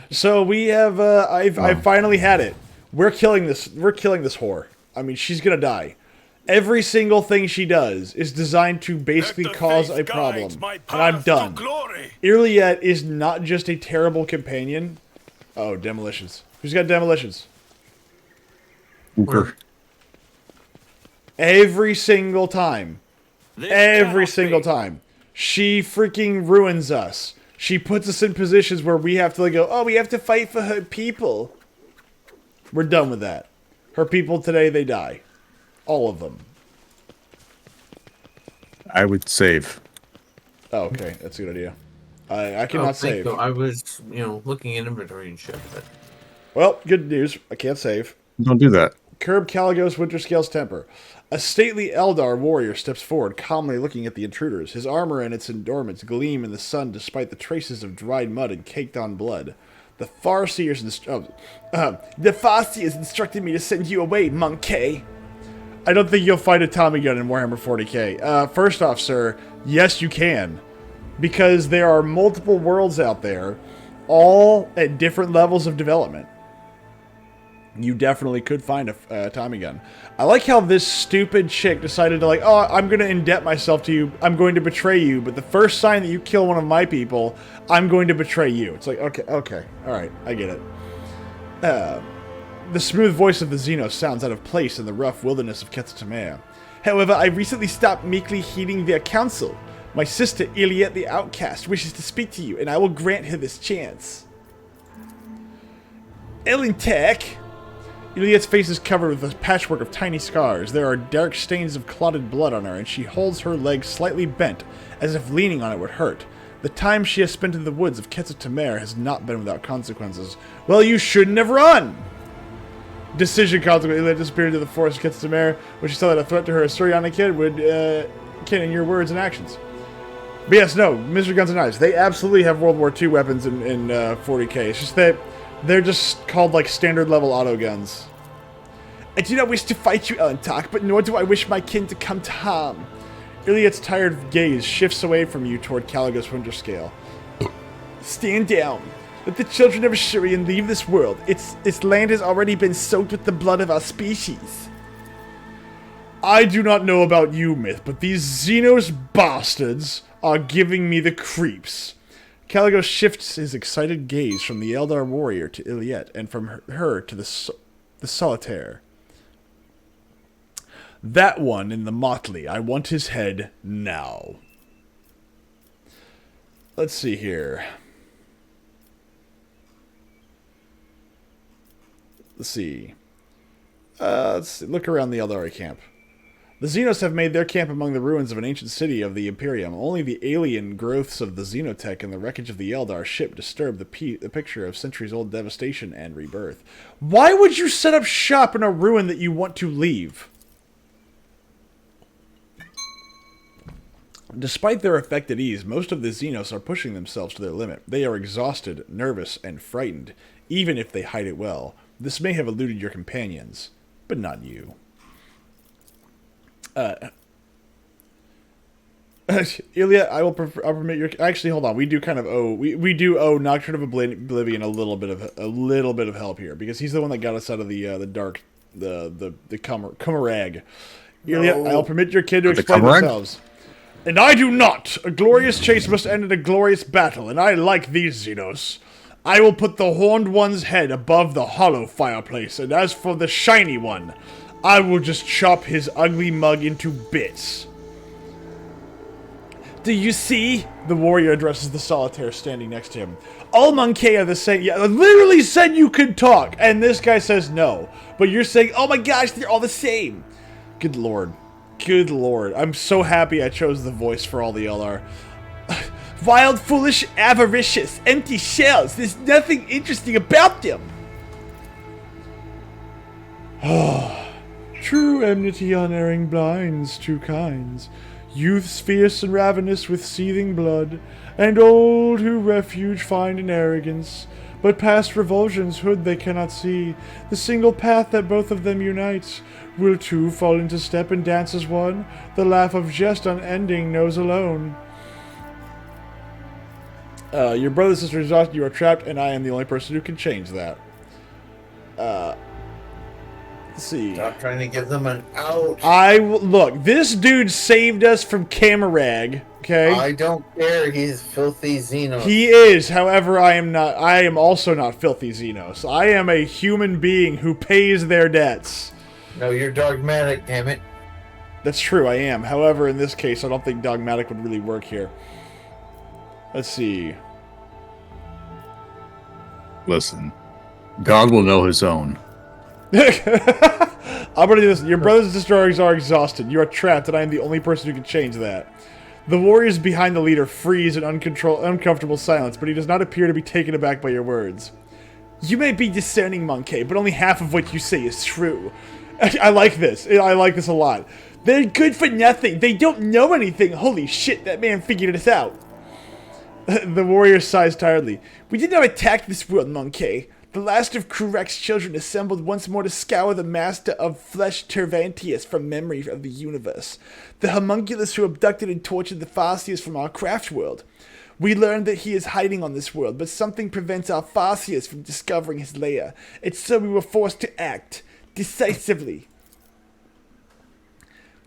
So we have, I've finally had it. We're killing this whore. I mean, she's gonna die. Every single thing she does is designed to basically cause a problem. And I'm done. Irliet is not just a terrible companion. Oh, demolitions. Who's got demolitions? Cooper. Every single time. Every single time. She freaking ruins us. She puts us in positions where we have to like go, oh, we have to fight for her people. We're done with that. Her people today, they die. All of them. I would save. Oh, okay. That's a good idea. I cannot save. I was, looking at inventory and shit. But... Well, good news. I can't save. Don't do that. Curb Caligos Winterscale's temper. A stately Eldar warrior steps forward, calmly looking at the intruders. His armor and its endowments gleam in the sun despite the traces of dried mud and caked-on blood. The Farseers instructed me to send you away, monkey. I don't think you'll find a Tommy gun in Warhammer 40k. First off, sir, yes you can. Because there are multiple worlds out there, all at different levels of development. You definitely could find a Tommy gun. I like how this stupid chick decided to oh, I'm going to indebt myself to you. I'm going to betray you. But the first sign that you kill one of my people, I'm going to betray you. It's like, okay. All right, I get it. The smooth voice of the Xenos sounds out of place in the rough wilderness of Ketztamea. However, I recently stopped meekly heeding their counsel. My sister, Iliet the Outcast, wishes to speak to you, and I will grant her this chance. Elintek! Iliet's face is covered with a patchwork of tiny scars. There are dark stains of clotted blood on her, and she holds her leg slightly bent, as if leaning on it would hurt. The time she has spent in the woods of Ketztamea has not been without consequences. Well, you shouldn't have run! Decision consequently, Iliet disappeared into the forest of Ketztamea, when she saw that a threat to her Asturiana kid would kin in your words and actions. But yes, no, Mr. Guns and Knives, they absolutely have World War II weapons in 40k. It's just that they're just called standard level auto guns. I do not wish to fight you, Elentak, but nor do I wish my kin to come to harm. Iliet's tired gaze shifts away from you toward Caligos Winterscale. Stand down. Let the children of Ashurian leave this world. Its land has already been soaked with the blood of our species. I do not know about you, Myth, but these Xenos bastards are giving me the creeps. Caligos shifts his excited gaze from the Eldar warrior to Iliet, and from her to the Solitaire. That one in the motley. I want his head now. Let's see here. Let's see. Look around the Eldari camp. The Xenos have made their camp among the ruins of an ancient city of the Imperium. Only the alien growths of the Xenotech and the wreckage of the Eldar ship disturb the picture of centuries-old devastation and rebirth. Why would you set up shop in a ruin that you want to leave? Despite their affected ease, most of the Xenos are pushing themselves to their limit. They are exhausted, nervous, and frightened, even if they hide it well. This may have eluded your companions, but not you. Iliet, I'll permit your. Actually, hold on. We do kind of owe. We do owe Nocturne of Oblivion a little bit of help here, because he's the one that got us out of the dark, the Kumarag. Iliet, I'll permit your kid to explain themselves. And I do not. A glorious chase must end in a glorious battle, and I like these Xenos. I will put the horned one's head above the hollow fireplace, and as for the shiny one, I will just chop his ugly mug into bits. Do you see? The warrior addresses the Solitaire standing next to him. All Monkey are the same. Yeah, I literally said you could talk, and this guy says no. But you're saying, oh my gosh, they're all the same. Good lord. Good lord. I'm so happy I chose the voice for all the Eldar. Wild, foolish, avaricious, empty shells. There's nothing interesting about them. True enmity unerring blinds two kinds. Youths fierce and ravenous with seething blood, and old who refuge find in arrogance. but past revulsions hood they cannot see. The single path that both of them unites. Will two fall into step and dance as one? The laugh of jest unending knows alone. Your brother and sister exhausted, you are trapped, and I am the only person who can change that. Let's see. Stop trying to give them an out. Look, this dude saved us from Camarag, okay? I don't care. He's filthy Xenos. He is, however, I am not. I am also not filthy Xenos. I am a human being who pays their debts. No, you're dogmatic, damn it. That's true, I am. However, in this case, I don't think dogmatic would really work here. Let's see. Listen, God will know his own. I'm gonna do this. Your brothers and sisters are exhausted. You are trapped, and I am the only person who can change that. The warriors behind the leader freeze in uncomfortable silence, but he does not appear to be taken aback by your words. You may be discerning, Monkey, but only half of what you say is true. I like this. I like this a lot. They're good for nothing. They don't know anything. Holy shit, that man figured this out. The warrior sighs tiredly. We did not attack this world, Monkey. The last of Kurek's children assembled once more to scour the master of flesh Tervantius from memory of the universe. The homunculus who abducted and tortured the Farseers from our craft world. We learned that he is hiding on this world, but something prevents our Farseers from discovering his lair. And so we were forced to act. Decisively.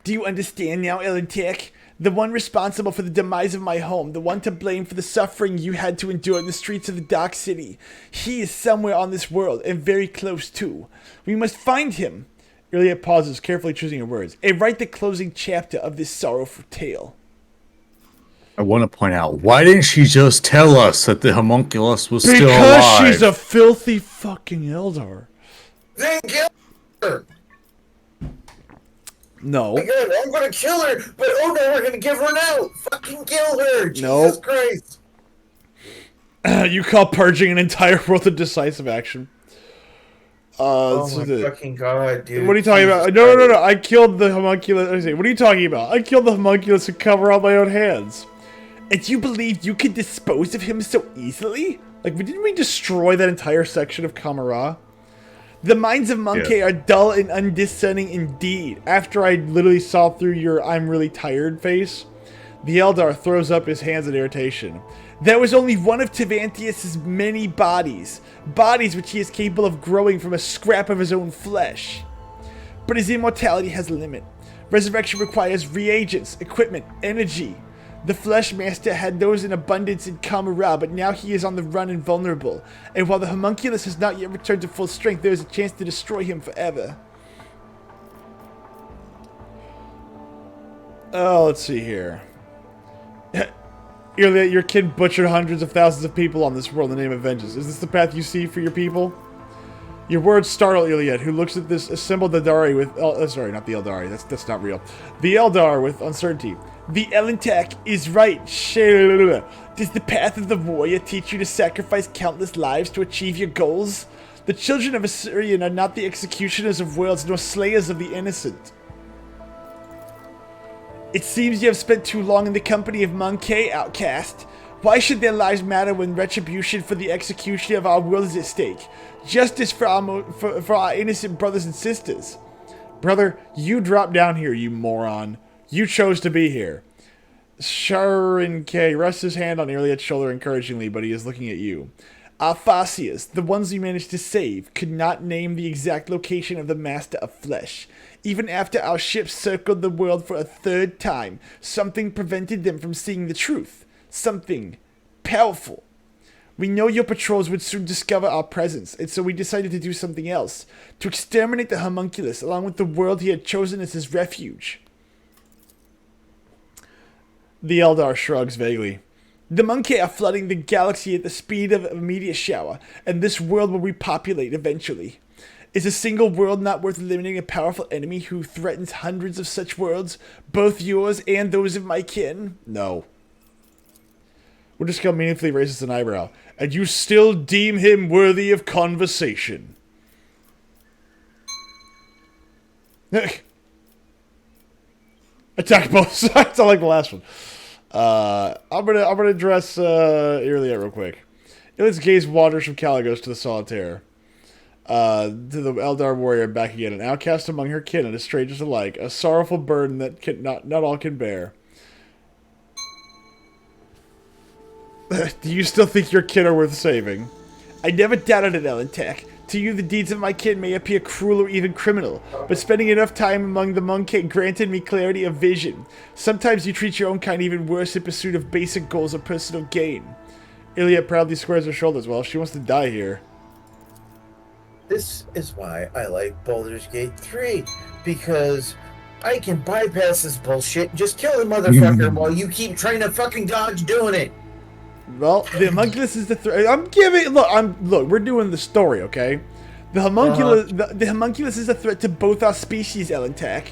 Do you understand now, Elentek? The one responsible for the demise of my home, the one to blame for the suffering you had to endure in the streets of the Dark City. He is somewhere on this world, and very close too. We must find him. Iliad pauses, carefully choosing her words, and write the closing chapter of this sorrowful tale. I want to point out, why didn't she just tell us that the homunculus was still alive? Because she's a filthy fucking Eldar. Then kill her. No. Oh my God, I'm gonna kill her, but oh no, we're gonna give her an out. Fucking kill her. Jesus Nope. Christ. You call purging an entire world of decisive action. Oh my fucking God, dude. What are you talking about? No. I killed the homunculus. What are you talking about? I killed the homunculus to cover up my own hands. And you believed you could dispose of him so easily? Like, didn't we destroy that entire section of Kamara? The minds of Monkey are dull and undiscerning indeed. After I literally saw through your I'm really tired face, the Eldar throws up his hands in irritation. There was only one of Tervantius' many bodies. Bodies which he is capable of growing from a scrap of his own flesh. But his immortality has a limit. Resurrection requires reagents, equipment, energy. The Flesh Master had those in abundance in Kamara, but now he is on the run and vulnerable. And while the homunculus has not yet returned to full strength, there is a chance to destroy him forever. Oh, let's see here. Your kid butchered hundreds of thousands of people on this world in the name of vengeance. Is this the path you see for your people? Your words startle Iliad, who looks at this assembled Eldari with... sorry, not the Eldari. That's not real. The Eldar with uncertainty. The Elentek is right. Does the path of the warrior teach you to sacrifice countless lives to achieve your goals? The children of Assyrian are not the executioners of worlds, nor slayers of the innocent. It seems you have spent too long in the company of Monkey, outcast. Why should their lives matter when retribution for the execution of our world is at stake? Justice for our innocent brothers and sisters. Brother, you dropped down here, you moron. You chose to be here. Sharon K. rests his hand on Iliad's shoulder encouragingly, but he is looking at you. Our Farseers, the ones we managed to save, could not name the exact location of the Master of Flesh. Even after our ships circled the world for a third time, something prevented them from seeing the truth. Something powerful. We know your patrols would soon discover our presence, and so we decided to do something else. To exterminate the homunculus along with the world he had chosen as his refuge. The Eldar shrugs vaguely. The Monkey are flooding the galaxy at the speed of a meteor shower, and this world will repopulate eventually. Is a single world not worth eliminating a powerful enemy who threatens hundreds of such worlds, both yours and those of my kin? No. Winterscale meaningfully raises an eyebrow. And you still deem him worthy of conversation. Attack both sides. I like the last one. I'm gonna address Iliad real quick. Its gaze wanders from Caligos to the solitaire. To the Eldar warrior back again, an outcast among her kin and as strangers alike, a sorrowful burden that not all can bear. Do you still think your kin are worth saving? I never doubted it, Elentek. To you, the deeds of my kin may appear cruel or even criminal, but spending enough time among the Monkey granted me clarity of vision. Sometimes you treat your own kind even worse in pursuit of basic goals of personal gain. Ilia proudly squares her shoulders. Well, she wants to die here. This is why I like Baldur's Gate 3, because I can bypass this bullshit and just kill the motherfucker while you keep trying to fucking dodge doing it. Well, the homunculus is the look, we're doing the story, okay? The homunculus, the homunculus is a threat to both our species, Elentek.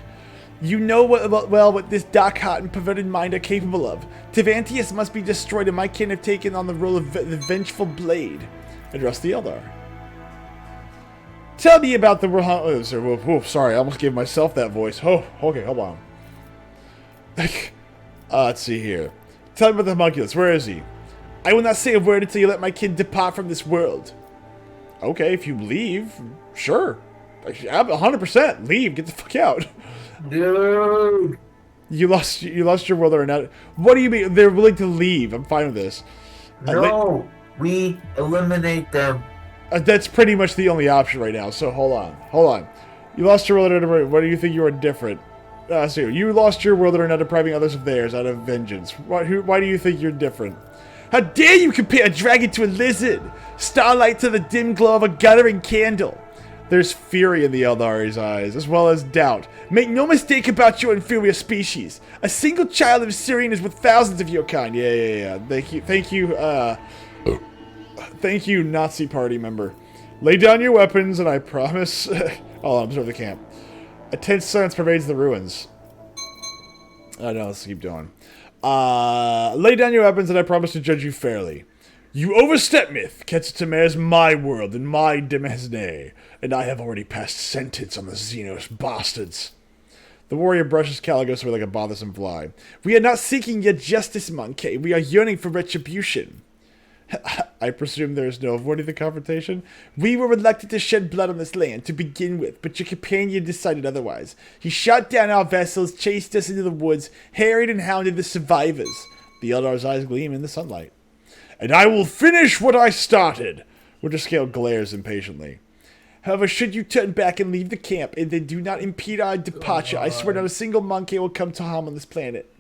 You know what this dark heart and perverted mind are capable of. Tivantius must be destroyed, and my kin have taken on the role of the vengeful blade. Address the Eldar. Tell me about the sorry, I almost gave myself that voice. Oh, okay, hold on. Let's see here. Tell me about the homunculus. Where is he? I will not say a word until you let my kin depart from this world. Okay, if you leave, sure. 100%. Leave. Get the fuck out. Dude. You lost your world or not. What do you mean? They're willing to leave. I'm fine with this. No, we eliminate them. That's pretty much the only option right now. So hold on. You lost your world or what do you think you are different? So you lost your world and are now depriving others of theirs out of vengeance. Why do you think you're different? How dare you compare a dragon to a lizard? Starlight to the dim glow of a guttering candle. There's fury in the Eldari's eyes, as well as doubt. Make no mistake about your inferior species. A single child of Syrian is with thousands of your kind. Yeah. Thank you, Nazi party member. Lay down your weapons, and I promise... I'll observe the camp. A tense silence pervades the ruins. Oh no, let's keep going. Lay down your weapons, and I promise to judge you fairly. You overstep, Myth. Ketsutamare is my world and my Demesne, and I have already passed sentence on the Xenos bastards. The warrior brushes Caligos away like a bothersome fly. We are not seeking your justice, Monkey. We are yearning for retribution. I presume there is no avoiding the confrontation? We were reluctant to shed blood on this land to begin with, but your companion decided otherwise. He shot down our vessels, chased us into the woods, harried and hounded the survivors. The Eldar's eyes gleam in the sunlight. And I will finish what I started! Winterscale glares impatiently. However, should you turn back and leave the camp, and then do not impede our departure, I swear not a single monkey will come to harm on this planet.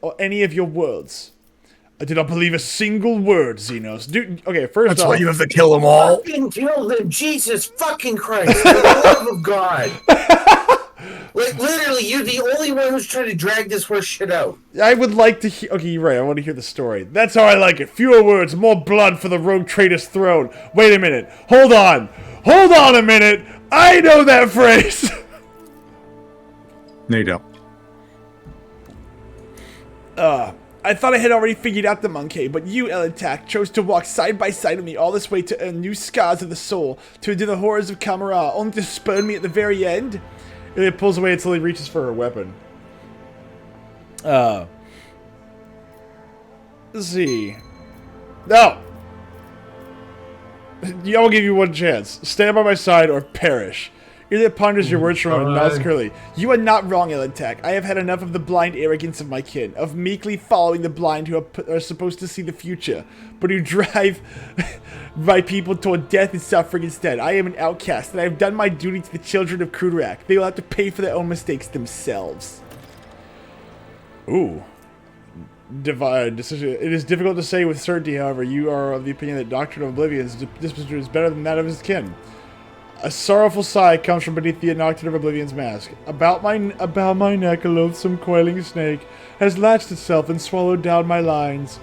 Or any of your worlds. I do not believe a single word, Xenos. Dude, okay, first That's off... why you have to kill them all? Fucking kill them, Jesus fucking Christ, for the love of God. Like, literally, you're the only one who's trying to drag this horse shit out. I would like to hear... Okay, you're right, I want to hear the story. That's how I like it. Fewer words, more blood for the rogue traitor's throne. Wait a minute. Hold on. Hold on a minute. I know that phrase. No, you don't. I thought I had already figured out the monkey, but you, Elentak, chose to walk side by side with me all this way to earn new scars of the soul, to endure the horrors of Kamara, only to spurn me at the very end? It pulls away until he reaches for her weapon. Let's see. No! I will give you one chance. Stand by my side or perish. Ilya ponders your words from him and nods curly. You are not wrong, Elentak. I have had enough of the blind arrogance of my kin, of meekly following the blind who are supposed to see the future, but who drive my people toward death and suffering instead. I am an outcast, and I have done my duty to the children of Krudarak. They will have to pay for their own mistakes themselves. Ooh. Divine decision. It is difficult to say with certainty, however. You are of the opinion that Doctrine of Oblivion's disposition is better than that of his kin. A sorrowful sigh comes from beneath the Nocturne of Oblivion's mask. About my neck, a loathsome coiling snake has latched itself and swallowed down my lines.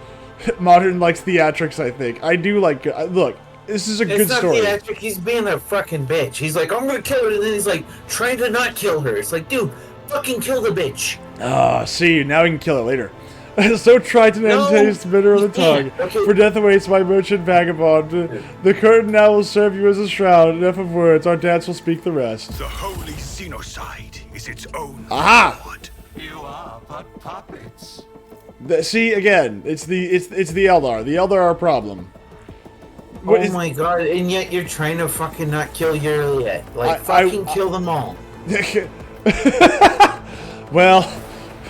Modern likes theatrics, I think. I do like... Look, this is a good story. It's not theatric, he's being a fucking bitch. He's like, I'm gonna kill her, and then he's like, trying to not kill her. It's like, dude, fucking kill the bitch. Ah, see, now we can kill it later. So trite and taste bitter on the tongue. Okay. For death awaits my merchant vagabond. The curtain now will serve you as a shroud. Enough of words. Our dance will speak the rest. The holy Xenocide is its own Aha! God. You are but puppets. See, again, it's the Eldar. The Eldar are a problem. What Oh is- my god, and yet you're trying to fucking not kill your yet. Like, I- fucking kill them all. Well,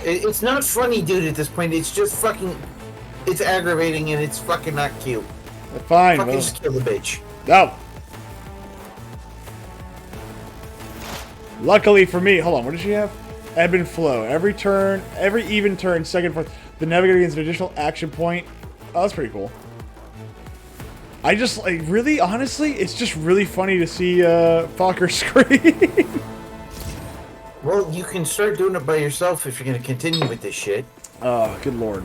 It's not funny, dude, at this point. It's just fucking... It's aggravating and it's fucking not cute. fine. Fucking Well, just kill the bitch. no. Luckily for me, hold on, what does she have? Ebb and flow. Every turn, every even turn, second, fourth, the navigator gains an additional action point. Oh, that's pretty cool. I just, like, really, honestly, it's just really funny to see Falker scream. Well, you can start doing it by yourself if you're gonna continue with this shit. Oh, good lord.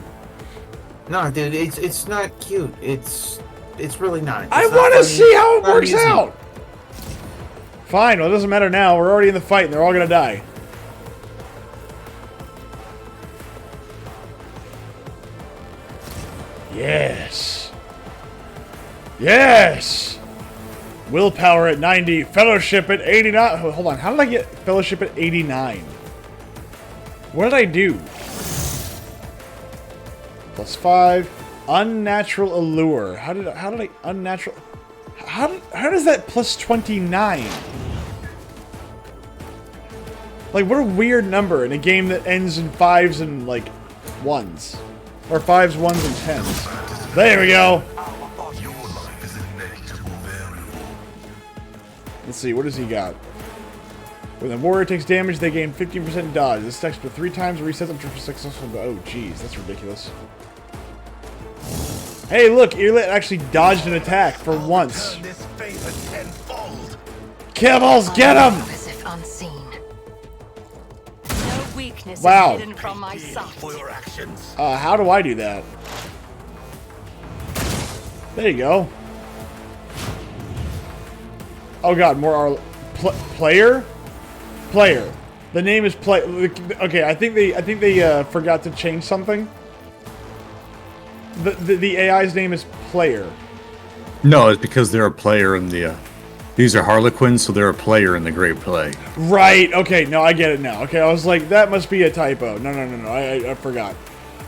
No, dude, it's not cute. It's really not. I It's not want to funny. see how it It's not works amusing. out. Fine, well, it doesn't matter now. We're already in the fight, and they're all gonna die. Yes. Yes. Willpower at 90. Fellowship at 89. Hold on. How did I get fellowship at 89? What did I do? +5. Unnatural allure. How did I unnatural? How does that +29? Like, what a weird number in a game that ends in 5s and like 1s, or 5s, 1s, and 10s. There we go. Your life is inevitable variable. Let's see, what does he got? When the warrior takes damage, they gain 15% dodge. This stacks for 3 times and resets them for successful. Oh, jeez, that's ridiculous. Hey, look, Earlet actually dodged an attack for once. Turn this favor tenfold. Kibbles, get him! As if unseen. No weakness Wow. is hidden from my sight. For your actions. How do I do that? There you go. Oh god, more player? Player. The name is play. Okay, I think they forgot to change something. The AI's name is Player. No, it's because they're a player in the. These are Harlequins, so they're a player in the Great Play. Right. Okay. No, I get it now. Okay, I was like, that must be a typo. No. I forgot.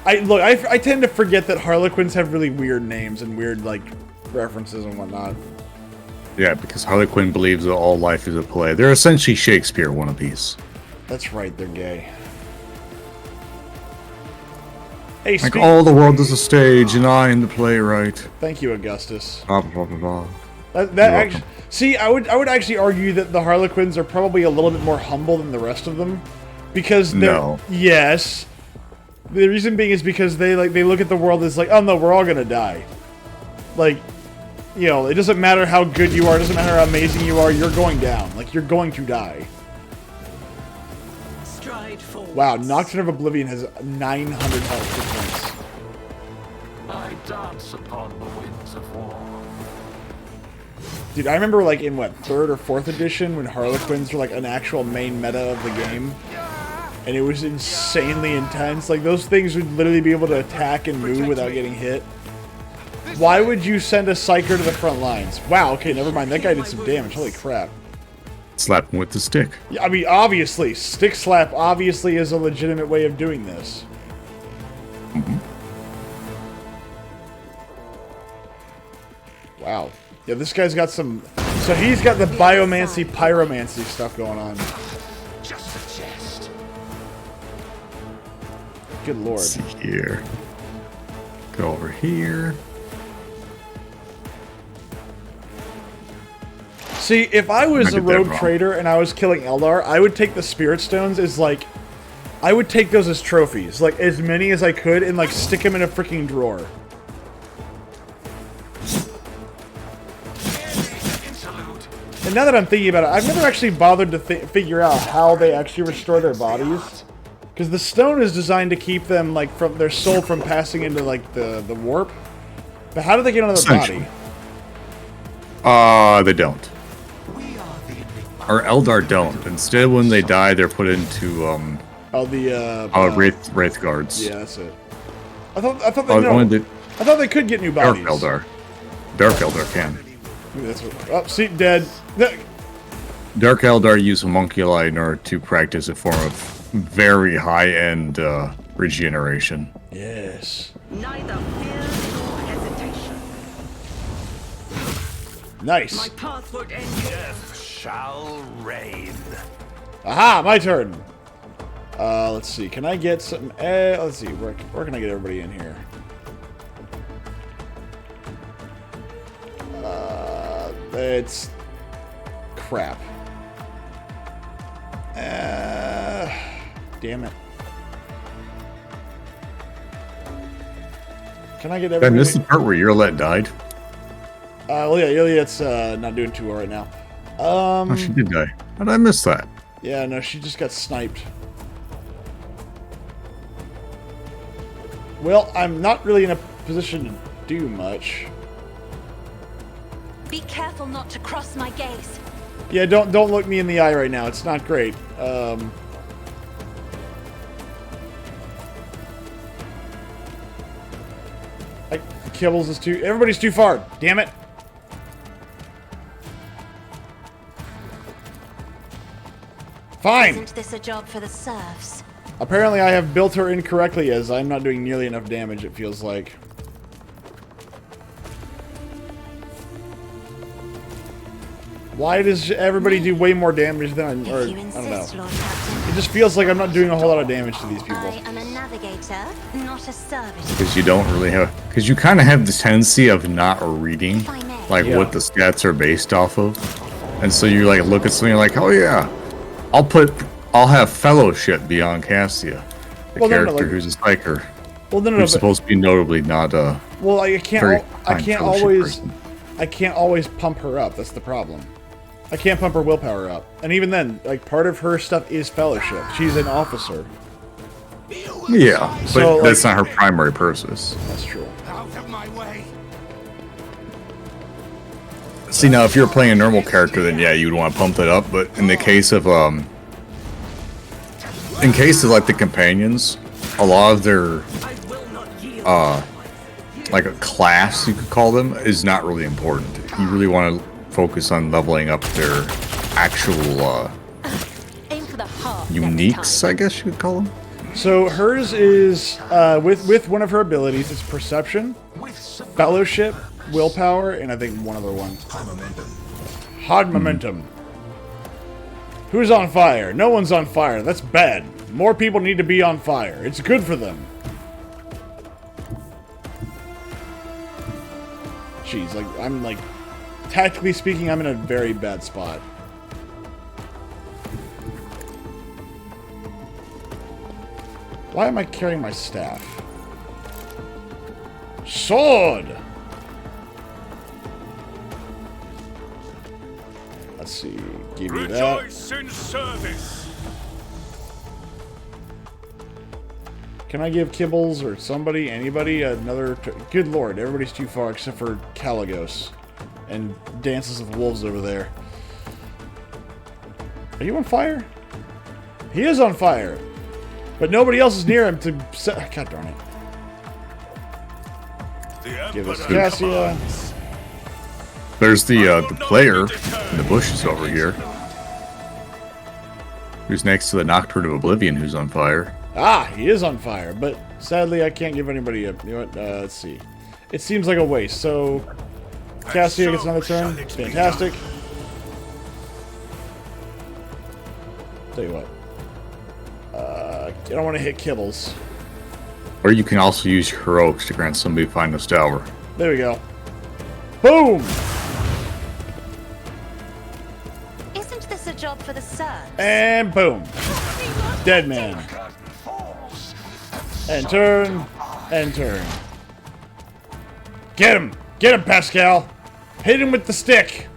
I tend to forget that Harlequins have really weird names and weird like references and whatnot. Yeah, because Harlequin believes that all life is a play. They're essentially Shakespeare wannabes. That's right. They're gay. Hey, Like, all the world is a stage, and I am the playwright. Thank you, Augustus. Blah, blah, blah, blah. That You're actually, welcome. see, I would actually argue that the Harlequins are probably a little bit more humble than the rest of them, because they're, No. yes, the reason being is because they look at the world as like, oh no, we're all gonna die. Like, you know, it doesn't matter how good you are, it doesn't matter how amazing you are, you're going down. Like, you're going to die. Stride forward. Wow, Nocturne of Oblivion has 900 health difference. I dance upon the winds of war. Dude, I remember like in what, 3rd or 4th edition when Harlequins were like an actual main meta of the game. And it was insanely intense. Like those things would literally be able to attack and move without getting hit. Why would you send a Psyker to the front lines? Wow, okay, never mind. That guy did some damage. Holy crap. Slap him with the stick. Yeah, I mean, obviously, Stick Slap obviously is a legitimate way of doing this. Wow. Yeah, this guy's got some... So he's got the biomancy, pyromancy stuff going on. Just a jest. Good lord. Let's see here. Go over here. See, if I was I a did that rogue wrong. trader and I was killing Eldar, I would take the Spirit Stones as, like... I would take those as trophies. Like, as many as I could and, like, stick them in a freaking drawer. Interlude. And now that I'm thinking about it, I've never actually bothered to figure out how they actually restore their bodies. Because the stone is designed to keep them, like, from their soul from passing into, like, the warp. But how do they get another body? They don't. Or Eldar don't. Instead, when they die, they're put into, Oh, the, Wraith Guards. yeah, that's it. I thought they, Oh, no, only the I thought they could get new Dark bodies. Eldar. Dark Eldar can. Maybe that's what, oh, see, dead. Dark Eldar use homunculi in order to practice a form of very high-end regeneration. Yes. Neither fear nor hesitation. Nice. path won't end here. Death shall reign. Aha, my turn. Let's see. Can I get some? Let's see. Where can I get everybody in here? It's crap. Damn it. Can I get Did I everybody? miss the part where Ireland died? Well, yeah, Iliad's not doing too well right now. Oh, she did die. How did I miss that? Yeah, no, she just got sniped. Well, I'm not really in a position to do much. Be careful not to cross my gaze. Yeah, don't look me in the eye right now. It's not great. Kibbles is too. Everybody's too far. Damn it. Fine. Isn't this a job for the serfs? Apparently, I have built her incorrectly, as I'm not doing nearly enough damage. It feels like. Why does everybody do way more damage than or If you I don't insist, know? Lord Captain. It just feels like I'm not doing a whole lot of damage to these people. I am a navigator, not a servitor. Because you don't really have... Because you kind of have the tendency of not reading, If I may. like, Yeah. what the stats are based off of. And so you, like, look at something you're like, oh, yeah. I'll have Fellowship be on Cassia. The Well, no, no, character like- who's a spiker. Well, no, Who's but, supposed to be notably not a... well, I can't. very I fine can't Fellowship always. person. I can't always pump her up. That's the problem. I can't pump her willpower up, and even then, like part of her stuff is fellowship. She's an officer. Yeah, but So, that's like- not her primary purpose. That's true. Out of my way. See, now, if you're playing a normal character, then yeah, you'd want to pump that up. But in the case of, like, the companions, a lot of their, like a class, you could call them, is not really important. You really want to focus on leveling up their actual, Aim for the heart next uniques, time. I guess you could call them. So hers is with one of her abilities. It's perception, fellowship, willpower, and I think one other one. Hard momentum. Who's on fire? No one's on fire. That's bad. More people need to be on fire. It's good for them. Jeez, like I'm like tactically speaking, I'm in a very bad spot. Why am I carrying my staff? Sword! Let's see. Give you that. Rejoice in service. Can I give Kibbles or somebody, anybody, another... Good lord, everybody's too far except for Caligos. And Dances with Wolves over there. Are you on fire? He is on fire. But nobody else is near him to set... God darn it. The Give us Emperor Cassia. commands. There's the player in the bushes over here, who's next to the Nocturne of Oblivion, who's on fire. Ah, he is on fire, but sadly I can't give anybody a... You know what? Let's see. It seems like a waste, so... Cassia gets another turn. Fantastic. Tell you what. I don't want to hit Kibbles. Or you can also use heroics to grant somebody Finest Hour. There we go. Boom! Isn't this a job for the serfs? And boom. Dead man. And turn. And turn. Get him! Get him, Pascal! Hit him with the stick!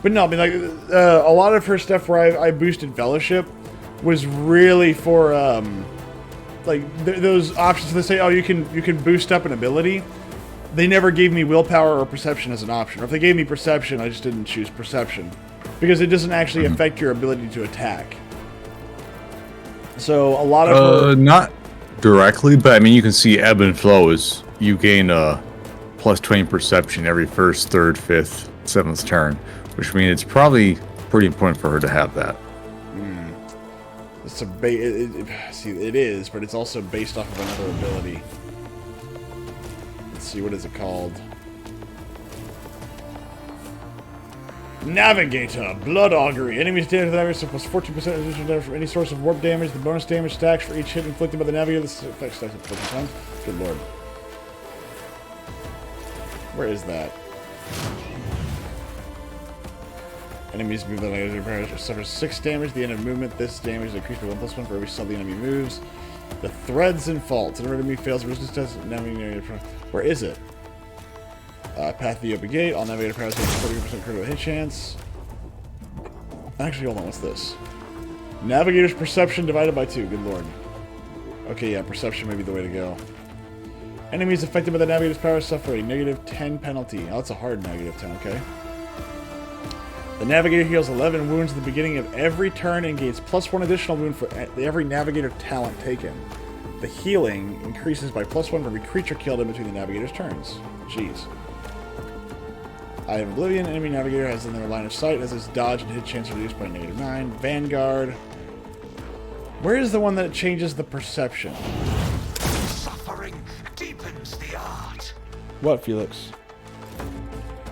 But no, I mean, like, a lot of her stuff where I boosted Fellowship was really for, like, those options. They say, oh, you can boost up an ability. They never gave me willpower or perception as an option. Or if they gave me perception, I just didn't choose perception. Because it doesn't actually affect your ability to attack. So, a lot of her... Not directly, but I mean, you can see ebb and flow is you gain a plus 20 perception every first, third, fifth, seventh turn, which means it's probably pretty important for her to have that. It's see, it is, but it's also based off of another ability. Let's let's see, what is it called? Navigator, Blood Augury. Enemies damage the navigator plus 14% additional damage from any source of warp damage. The bonus damage stacks for each hit inflicted by the navigator. This effect stacks at 14 times. Good lord. Where is that? Enemies move the navigator suffers 6 damage. The end of movement. This damage is increased by 1+1 for every cell the enemy moves. The threads and faults. An enemy fails resistance test. Navigator. Where is it? Path to the open gate. All navigator powers have 40% critical hit chance. Actually, hold on. What's this? Navigator's perception divided by 2. Good lord. Okay, yeah, perception may be the way to go. Enemies affected by the navigator's power suffer a -10 penalty. Oh, that's a hard -10, okay. The navigator heals 11 wounds at the beginning of every turn and gains +1 additional wound for every navigator talent taken. The healing increases by +1 for every creature killed in between the navigator's turns. Jeez. Eye of Oblivion. Enemy navigator has in their line of sight as its dodge and hit chance reduced by -9. Vanguard. Where is the one that changes the perception? Suffering deepens the art. What, Felix?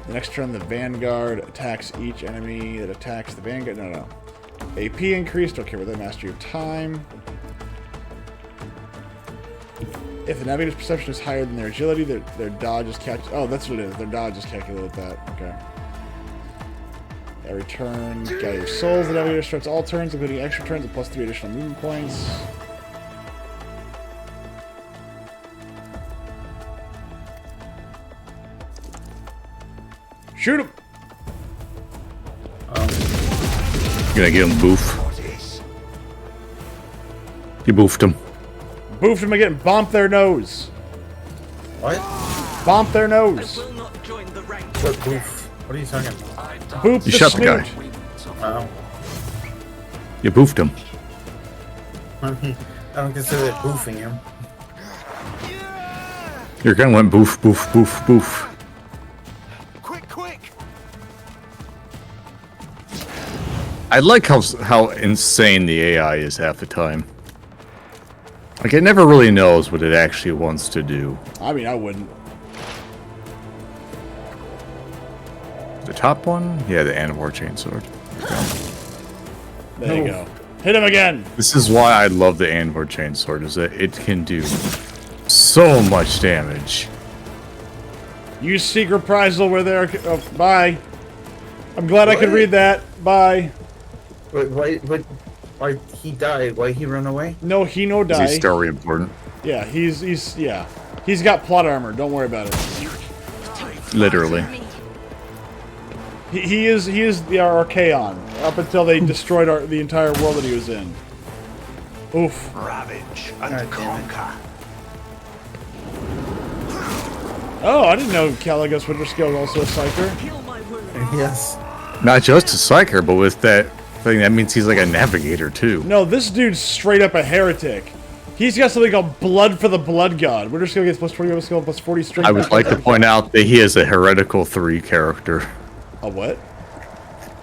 The next turn, the Vanguard attacks each enemy that attacks the Vanguard. No. AP increased. Don't care about that. Mastery of Time. If the navigator's perception is higher than their agility, their dodge is calculated. Oh, that's what it is. Their dodge is calculated with that. Okay. Every turn, gather your souls. The navigator starts all turns, including extra turns, with +3 additional movement points. Shoot him! Gonna give him boof. You boofed him. Boofed him again. Bomp their nose. What? Bomp their nose. What boof? What are you talking about? Boop You the shot the guy. snoot. Oh. You boofed him. I don't consider it boofing him. Your gun went boof, boof, boof, boof. Quick! I like how insane the AI is half the time. Like, it never really knows what it actually wants to do. I mean, I wouldn't. The top one? Yeah, the Animor Chainsword. There you go. Hit him again! This is why I love the Animor Chainsword, is that it can do so much damage. Use secret prize over there. Oh, bye. I'm glad I could What? read that. Bye. Why he died? Why he run away? No, he no 'Cause die. he's story important. Yeah, he's got plot armor. Don't worry about it. Literally. He is the Archaon up until they destroyed the entire world that he was in. Oof. Ravage and God damn it. conquer. Oh, I didn't know Caligus Winterscale was also a psyker. Yes. Not just a psyker, but with that thing, that means he's like a navigator too. No, this dude's straight up a heretic. He's got something called Blood for the Blood God. Winterscale gets +20 skill, +40 strength. I would like to point out that he is a Heretical 3 character. A what?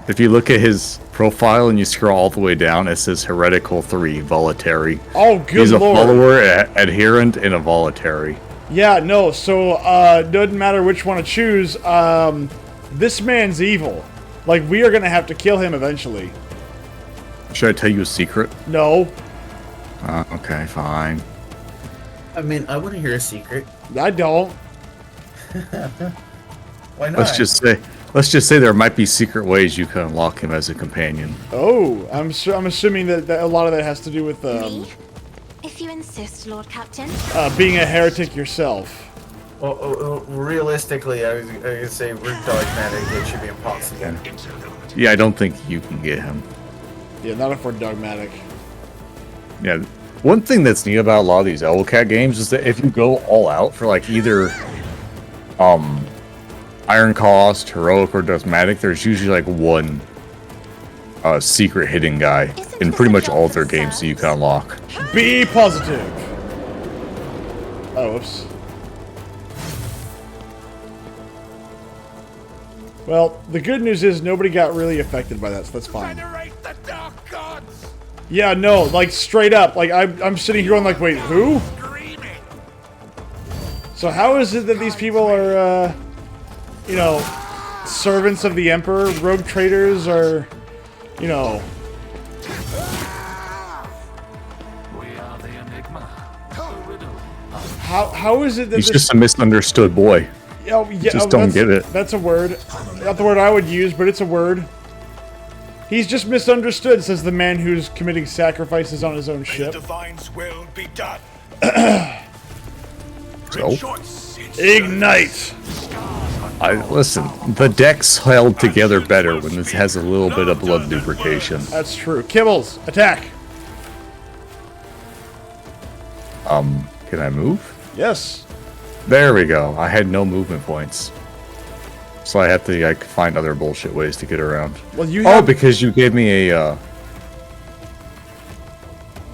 If you look at his profile and you scroll all the way down, it says Heretical 3, Voluntary. Oh, good He's a lord. follower, adherent, and a voluntary. Yeah, no, so, doesn't matter which one to choose, this man's evil. Like, we are gonna have to kill him eventually. Should I tell you a secret? No, Okay, fine. I mean, I want to hear a secret. I don't. Why not? Let's just say there might be secret ways you can unlock him as a companion. Oh, I'm assuming that a lot of that has to do with, Me? If you insist, Lord Captain. being a heretic yourself. Realistically, I was gonna say we're dogmatic. It should be impossible. Yeah, I don't think you can get him. Yeah, not if we're dogmatic. Yeah, one thing that's neat about a lot of these Owlcat games is that if you go all out for like either Iron Cost, Heroic, or Dogmatic, there's usually like one secret hidden guy in pretty much all of their games that you can unlock. Be positive. Oh, whoops. Well, the good news is nobody got really affected by that, so that's fine. Venerate the dark gods. Yeah, no, like straight up, like I'm sitting here going like, wait, who? Screaming. So how is it that these people are, you know, servants of the Emperor? Rogue traders are, you know... We are the enigma. The riddle. How is it that He's this... just a misunderstood boy. Oh, yeah, just don't that's- get it. That's a word. Not the word I would use, but it's a word. He's just misunderstood, says the man who's committing sacrifices on his own May the ship. divine's will be done. So? Rejoice in Ignite! Listen, the deck's held together better when this has a little bit of blood lubrication. That's true. Kibbles, attack! Can I move? Yes. There we go. I had no movement points. So I have to like find other bullshit ways to get around. Well, you Oh, have... because you gave me a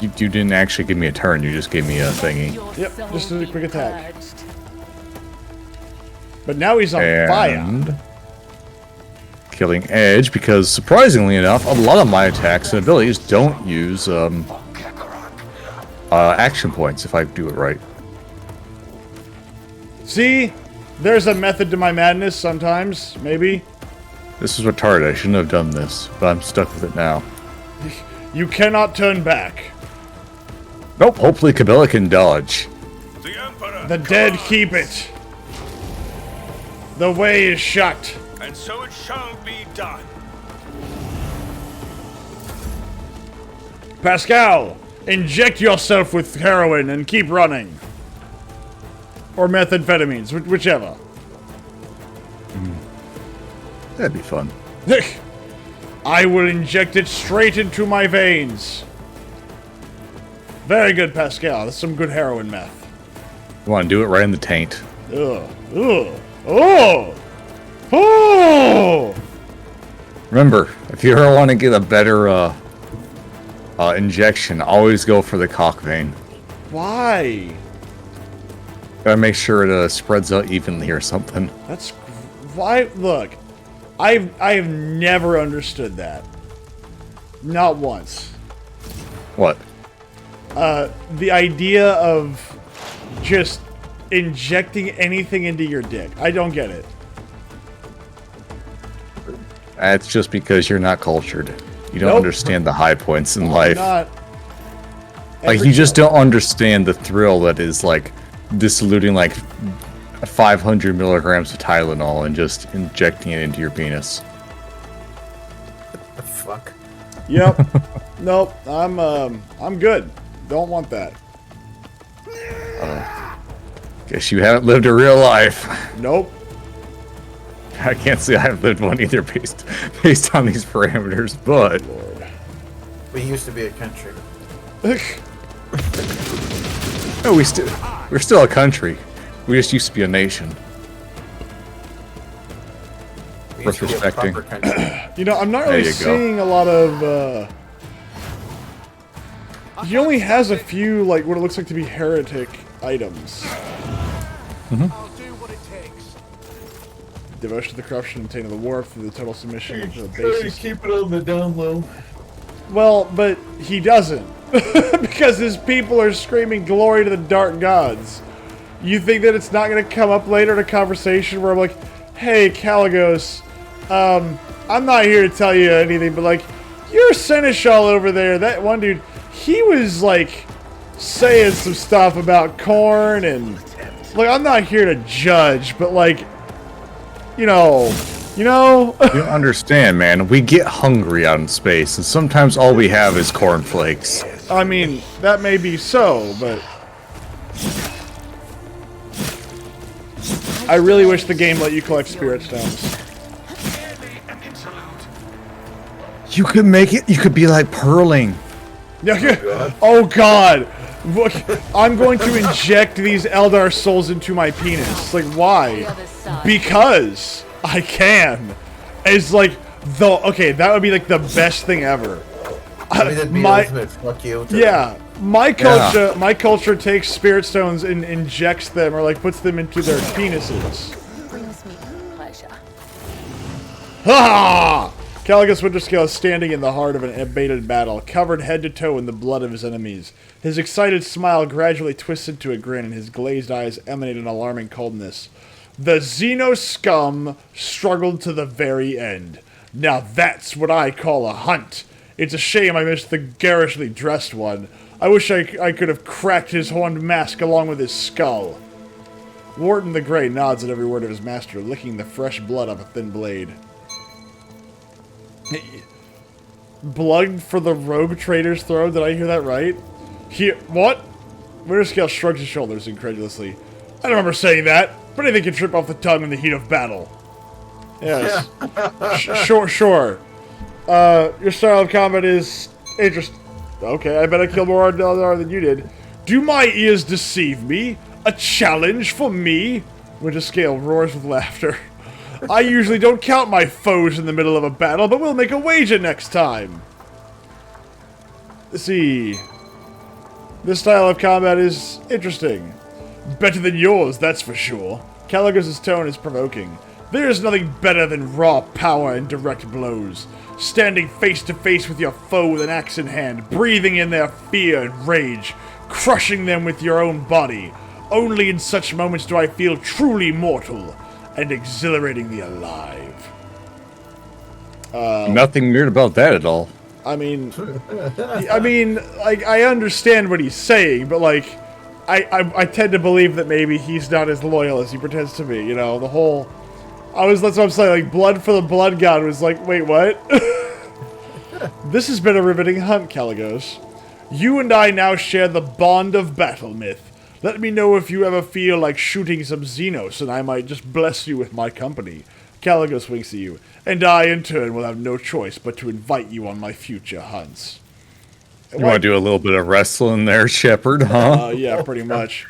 you didn't actually give me a turn, you just gave me a thingy. Yep, just a quick attack. But now he's on fire. And killing Edge, because surprisingly enough, a lot of my attacks and abilities don't use action points if I do it right. See? There's a method to my madness sometimes, maybe. This is retarded. I shouldn't have done this, but I'm stuck with it now. You cannot turn back. Nope. Hopefully Cabela can dodge. the Emperor. The dead keep it. The way is shut. And so it shall be done. Pascal, inject yourself with heroin and keep running. Or methamphetamines, whichever. That'd be fun. I will inject it straight into my veins. Very good, Pascal. That's some good heroin meth. You want to do it right in the taint. Ugh. Ugh. Oh! Oh! Remember, if you ever want to get a better injection, always go for the cock vein. Why? Gotta make sure it spreads out evenly or something. That's why. Look, I have never understood that. Not once. What? The idea of just injecting anything into your dick. I don't get it. That's just because you're not cultured. You don't Nope. understand the high points in life. Not. Like, you just don't understand the thrill that is, like, diluting, like, 500 milligrams of Tylenol and just injecting it into your penis. The fuck? Yep. Nope. I'm good. Don't want that. Guess you haven't lived a real life. Nope. I can't say I've lived one either based on these parameters, but Lord. We used to be a country. no, we're still a country. We just used to be a nation. We Worth used to be a respecting. proper country. You know, I'm not There really you go. seeing a lot of. He only has a few, like, what it looks like to be heretic items. I'll do what it takes. Devotion to the corruption, obtain of the war through the total submission of the Try to basis. keep it on the down low. Well, but he doesn't. Because his people are screaming glory to the dark gods. You think that it's not going to come up later in a conversation where I'm like, hey, Caligos, I'm not here to tell you anything, but, like, your seneschal over there, that one dude, he was, like, saying some stuff about corn and, like, I'm not here to judge, but, like, you know, you don't understand, man. We get hungry out in space, and sometimes all we have is cornflakes. I mean, that may be so, but I really wish the game let you collect spirit stones. An interlude. You could make it. You could be like Perling. Oh god! Look, I'm going to inject these Eldar souls into my penis. Like, why? Because I can. It's like, okay, that would be like the best thing ever. I mean, that'd be ultimate fuck you. to Yeah, my culture takes spirit stones and injects them, or like puts them into their penises. Brings me pleasure. Ha! Caligus Winterscale is standing in the heart of an abated battle, covered head to toe in the blood of his enemies. His excited smile gradually twists into a grin, and his glazed eyes emanate an alarming coldness. The Xeno scum struggled to the very end. Now that's what I call a hunt. It's a shame I missed the garishly dressed one. I wish I could have cracked his horned mask along with his skull. Wharton the Grey nods at every word of his master, licking the fresh blood off a thin blade. Blood for the rogue trader's throne? Did I hear that right? Here, what? Winterscale shrugs his shoulders incredulously. I don't remember saying that, but anything can trip off the tongue in the heat of battle. Yes. Sure. Your style of combat is interesting. Okay, I bet I killed more Eldar than you did. Do my ears deceive me? A challenge for me? Winterscale roars with laughter. I usually don't count my foes in the middle of a battle, but we'll make a wager next time. Let's see. This style of combat is interesting. Better than yours, that's for sure. Caligus's tone is provoking. There is nothing better than raw power and direct blows. Standing face to face with your foe with an axe in hand, breathing in their fear and rage, crushing them with your own body. Only in such moments do I feel truly mortal and exhilaratingly alive. Nothing weird about that at all. I mean, like, I understand what he's saying, but, like, I tend to believe that maybe he's not as loyal as he pretends to be, you know, the whole... that's what I'm saying, like, blood for the blood god was like, wait, what? This has been a riveting hunt, Caligos. You and I now share the bond of battle myth. Let me know if you ever feel like shooting some Xenos, and I might just bless you with my company. Caligos winks at you, and I, in turn, will have no choice but to invite you on my future hunts. You want to do a little bit of wrestling there, Shepard, huh? Yeah, pretty much.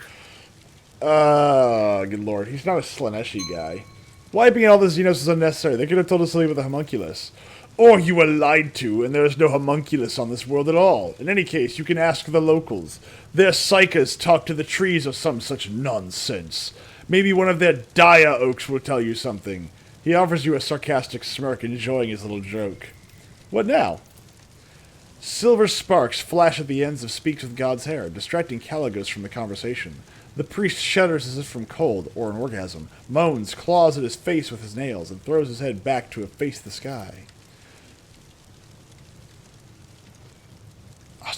Good lord. He's not a Slaneshi guy. Wiping out all the Xenos is unnecessary. They could have told us to leave with a homunculus. Or you were lied to, and there is no homunculus on this world at all. In any case, you can ask the locals. Their psychers talk to the trees or some such nonsense. Maybe one of their dire oaks will tell you something. He offers you a sarcastic smirk, enjoying his little joke. What now? Silver sparks flash at the ends of Speaks with God's hair, distracting Caligos from the conversation. The priest shudders as if from cold or an orgasm, moans, claws at his face with his nails, and throws his head back to face the sky.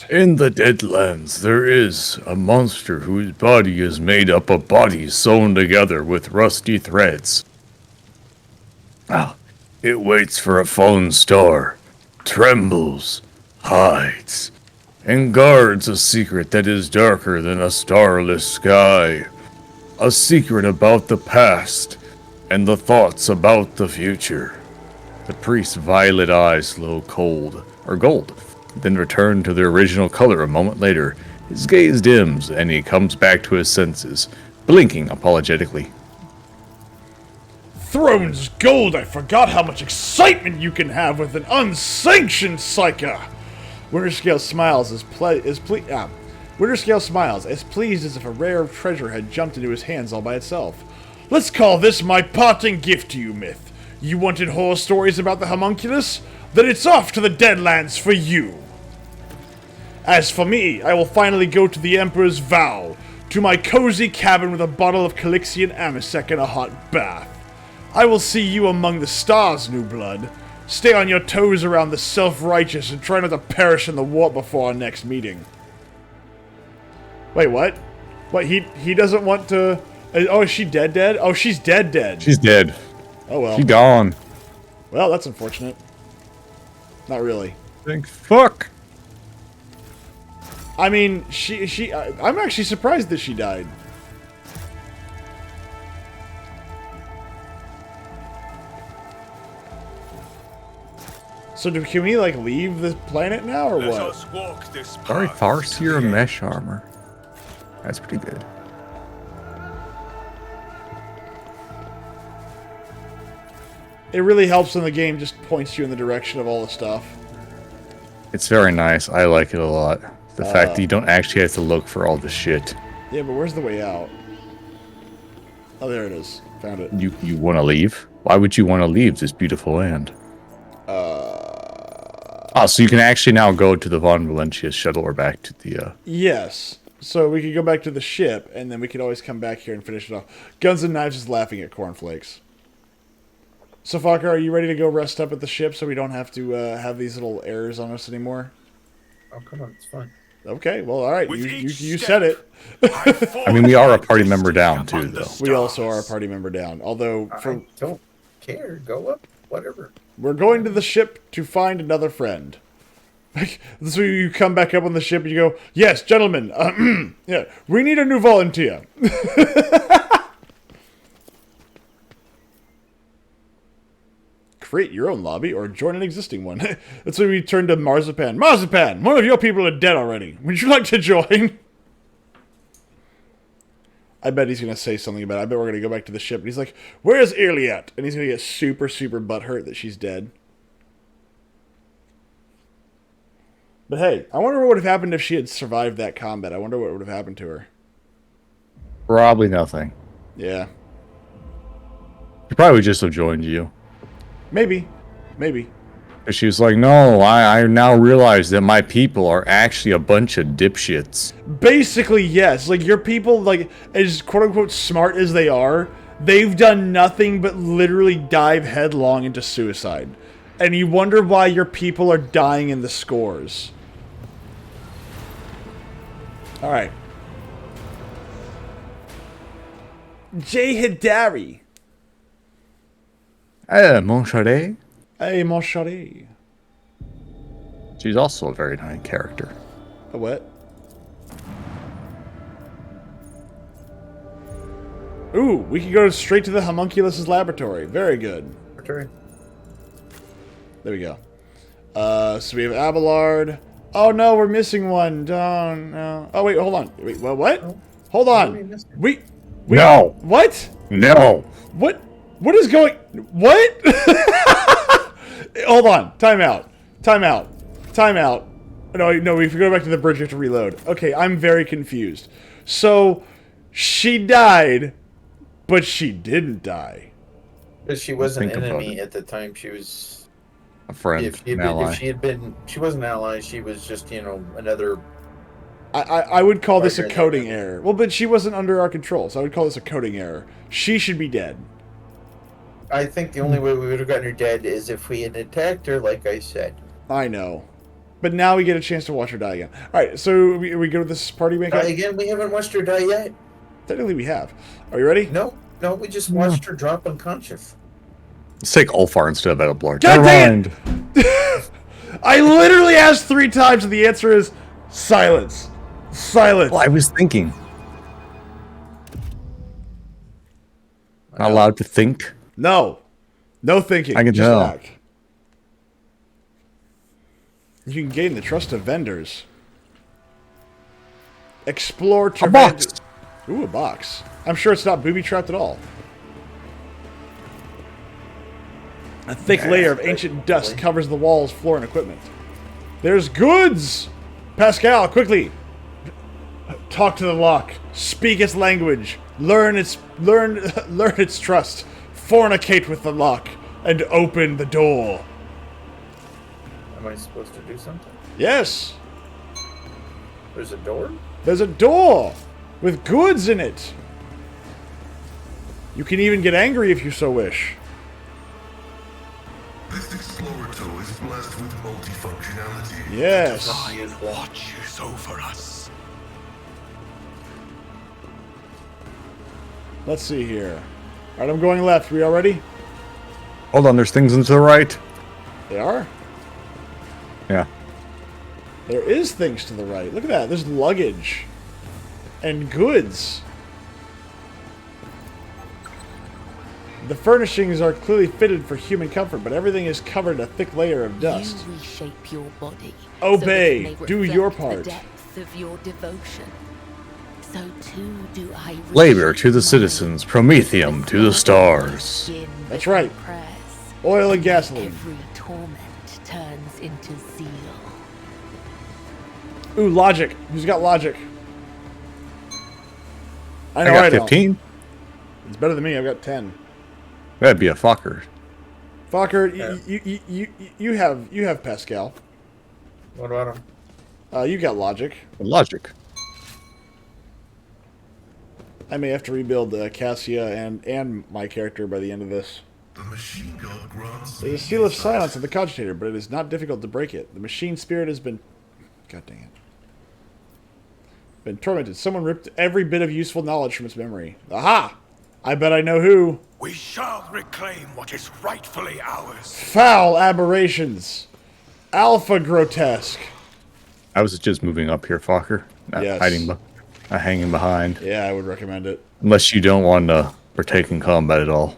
In the Deadlands, there is a monster whose body is made up of bodies sewn together with rusty threads. It waits for a fallen star, trembles, hides, and guards a secret that is darker than a starless sky. A secret about the past and the thoughts about the future. The priest's violet eyes glow cold, or gold, then return to their original color a moment later. His gaze dims, and he comes back to his senses, blinking apologetically. Throne's gold! I forgot how much excitement you can have with an unsanctioned psyker! Winterscale smiles Winterscale smiles, as pleased as if a rare treasure had jumped into his hands all by itself. Let's call this my parting gift to you, Myth. You wanted horror stories about the homunculus? Then it's off to the Deadlands for you. As for me, I will finally go to the Emperor's Vow, to my cozy cabin with a bottle of Calixian Amasec and a hot bath. I will see you among the stars, New Blood. Stay on your toes around the self-righteous and try not to perish in the warp before our next meeting. Wait, what? What, he doesn't want to... Oh, is she dead? Oh, she's dead. She's dead. Oh, well. She gone. Well, that's unfortunate. Not really. Thank fuck. I mean, I'm actually surprised that she died. So can we, like, leave the planet now, or Let what? us walk this Sorry, path Farseer together. mesh armor. That's pretty good. It really helps when the game just points you in the direction of all the stuff. It's very nice. I like it a lot. The fact that you don't actually have to look for all the shit. Yeah, but where's the way out? Oh, there it is. Found it. You want to leave? Why would you want to leave this beautiful land? Oh, so you can actually now go to the Von Valencia shuttle or back to the. Yes. So we could go back to the ship, and then we could always come back here and finish it off. Guns and Knives is laughing at cornflakes. So, Fokker, are you ready to go rest up at the ship so we don't have to have these little errors on us anymore? Oh, come on, it's fine. Okay, well, all right. With You each said it. I mean, we are a party member down, too, though. We also are a party member down. Although, I don't care. Go up, whatever. we're going to the ship to find another friend. So you come back up on the ship and you go, yes, gentlemen, yeah, we need a new volunteer. Create your own lobby or join an existing one. That's when we turn to Marzipan. Marzipan, one of your people are dead already. Would you like to join? I bet he's going to say something about it. I bet we're going to go back to the ship. And he's like, where's Iliat? And he's going to get super, super butthurt that she's dead. But hey, I wonder what would have happened if she had survived that combat. I wonder what would have happened to her. Probably nothing. Yeah. She probably just have joined you. Maybe. Maybe. But she was like, no, I now realize that my people are actually a bunch of dipshits. Basically, yes. Like, your people, like, as quote-unquote smart as they are, they've done nothing but literally dive headlong into suicide. And you wonder why your people are dying in the scores. Alright. Jay Hidari. Mon chéri. Hey, mon chéri. She's also a very nice character. A what? Ooh, we can go straight to the homunculus' laboratory. Very good. Return. There we go. So we have Abelard. Oh no, we're missing one. Don't no. Oh wait, hold on. Wait, what? Oh. Hold What are we on. missing? We No. What? No. What? What is going? What? Hold on. Time out. Time out. Time out. No, if you go back to the bridge, you have to reload. Okay, I'm very confused. So, she died, but she didn't die. Because she was an Think about enemy it. at the time. She was. A friend, If she, an had been, ally. if she had been, she was an ally. She was just, another. I would call this a Partner. coding error. Well, but she wasn't under our control, so I would call this a coding error. She should be dead. I think the only way we would have gotten her dead is if we had attacked her, like I said. I know. But now we get a chance to watch her die again. Alright, so we go to this party makeup? Again, we haven't watched her die yet. Technically we have. Are you ready? No, we just watched her drop unconscious. Let's take Ulfar instead of Edelblard. God Never dang mind. I literally asked 3 times and the answer is silence. Silence. Well, I was thinking. Not allowed to think. No. No thinking. I can Just tell. act. You can gain the trust of vendors. Explore A Trevand- box. Ooh, a box. I'm sure it's not booby-trapped at all. A thick layer of ancient dust covers the walls, floor, and equipment. There's goods! Pascal, quickly! Talk to the lock. Speak its language. Learn its trust. Fornicate with the lock. And open the door. Am I supposed to do something? Yes! There's a door? There's a door! With goods in it! You can even get angry if you so wish. This Explorator is blessed with multifunctionality. Yes. Divine watches over us. Let's see here. Alright, I'm going left. We all ready? Hold on, there's things to the right. They are? Yeah. There is things to the right. Look at that. There's luggage. And goods. The furnishings are clearly fitted for human comfort, but everything is covered in a thick layer of dust. You reshape your body. Obey. So it may Do reflect your part. The depth of your devotion. So too do I. Labor to the reshape citizens, mine. Prometheum to the stars. Skin That's that right. compress. Oil and gasoline. Every torment turns into zeal. Ooh, logic. Who's got logic? I know got don't. 15. It's better than me. I've got 10. That'd be a fucker. Fokker, you have Pascal. What about him? You got logic. Logic. I may have to rebuild Cassia and my character by the end of this. The machine gun grunts. There's a seal of silence of the cogitator, but it is not difficult to break it. The machine spirit has been... God dang it. Been tormented. Someone ripped every bit of useful knowledge from its memory. Aha! I bet I know who. We shall reclaim what is rightfully ours. Foul aberrations. Alpha grotesque. I was just moving up here, Fokker. Not Yes. hanging behind. Yeah, I would recommend it. Unless you don't want to partake in combat at all.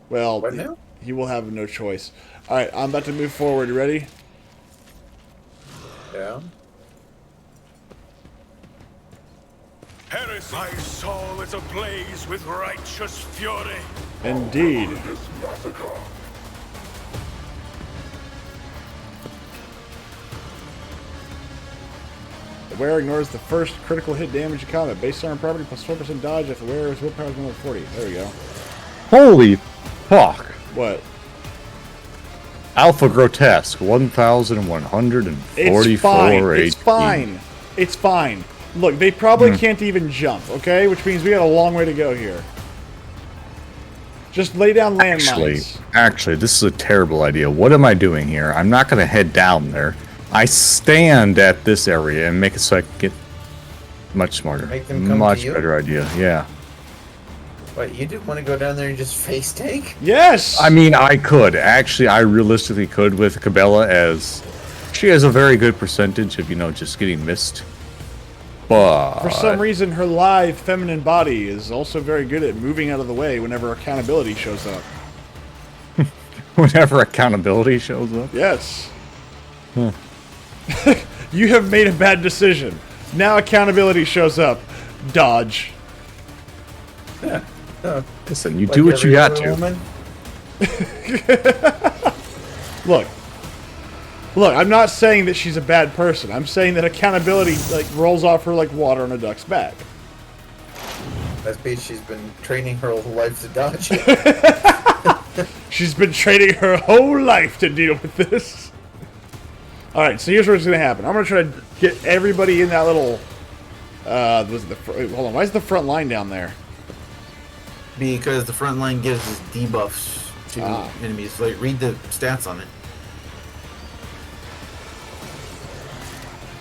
Well, What now? he will have no choice. Alright, I'm about to move forward. You ready? Yeah. Heresy. My soul is ablaze with righteous fury. Indeed. The wearer ignores the first critical hit damage to combat. Base armor property plus 4% dodge if the wearer's willpower is 140. There we go. Holy fuck. What? Alpha Grotesque, 1,144 It's fine. It's HP. fine. It's fine. Look, they probably can't even jump, okay? Which means we got a long way to go here. Just lay down landmines. Actually, this is a terrible idea. What am I doing here? I'm not going to head down there. I stand at this area and make it so I can get much smarter. Make them come to much you? better idea, yeah. What, you didn't want to go down there and just face tank? Yes! I mean, I could. Actually, I realistically could with Cabela, as she has a very good percentage of, just getting missed. But For some reason, her lithe, feminine body is also very good at moving out of the way whenever accountability shows up. whenever accountability shows up. Yes. You have made a bad decision. Now accountability shows up. Dodge. Listen, you do what you got to. Woman? Look, I'm not saying that she's a bad person. I'm saying that accountability rolls off her like water on a duck's back. That's because she's been training her whole life to dodge it. She's been training her whole life to deal with this. Alright, so here's what's going to happen. I'm going to try to get everybody in that little... hold on, why is the front line down there? Because the front line gives us debuffs to enemies. Like, read the stats on it.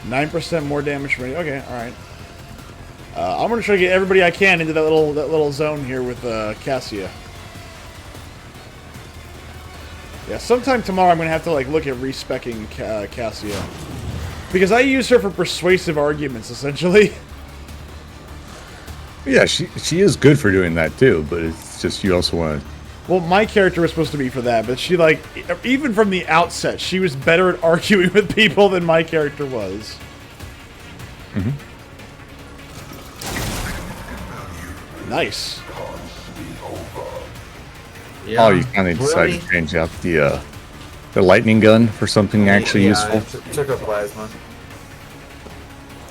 9% more damage from me. Okay, alright. I'm going to try to get everybody I can into that little zone here with Cassia. Yeah, sometime tomorrow I'm going to have to look at respecking Cassia. Because I use her for persuasive arguments, essentially. Yeah, she is good for doing that too, but it's just you also want to... Well, my character was supposed to be for that, but she, even from the outset, she was better at arguing with people than my character was. Mm-hmm. Nice. Yeah. Oh, you kind of decided to change out the lightning gun for something actually useful. I took a plasma.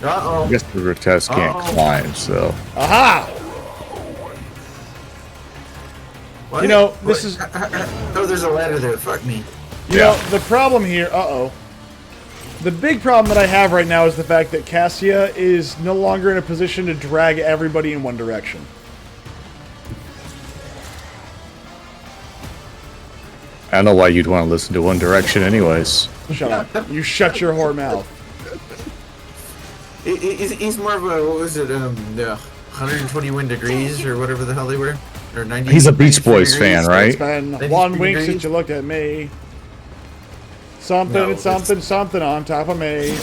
Uh-oh. I guess the grotesque can't climb, so... Aha! What? You know, this is... Oh, there's a ladder there. Fuck me. You know, the problem here... Uh-oh. The big problem that I have right now is the fact that Cassia is no longer in a position to drag everybody in one direction. I don't know why you'd want to listen to One Direction anyways. Shut up. You shut your whore mouth. He's more of a, what was it, 121 degrees or whatever the hell they were? Or 90. He's a Beach Boys fan, right? It's been one week since you looked at me. Something on top of me.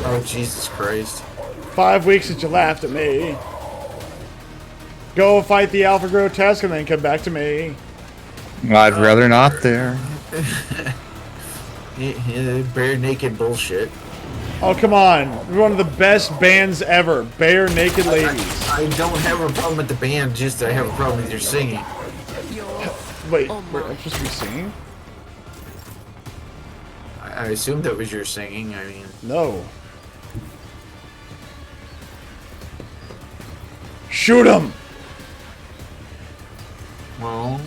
Oh, Jesus Christ. 5 weeks since you laughed at me. Go fight the Alpha Grotesque and then come back to me. I'd rather not there. Bare naked bullshit. Oh, come on. We're one of the best bands ever. Bare Naked Ladies. I don't have a problem with the band, just I have a problem with your singing. Wait, I'm supposed to be singing? I assumed that was your singing, I mean... No. Shoot him! Well...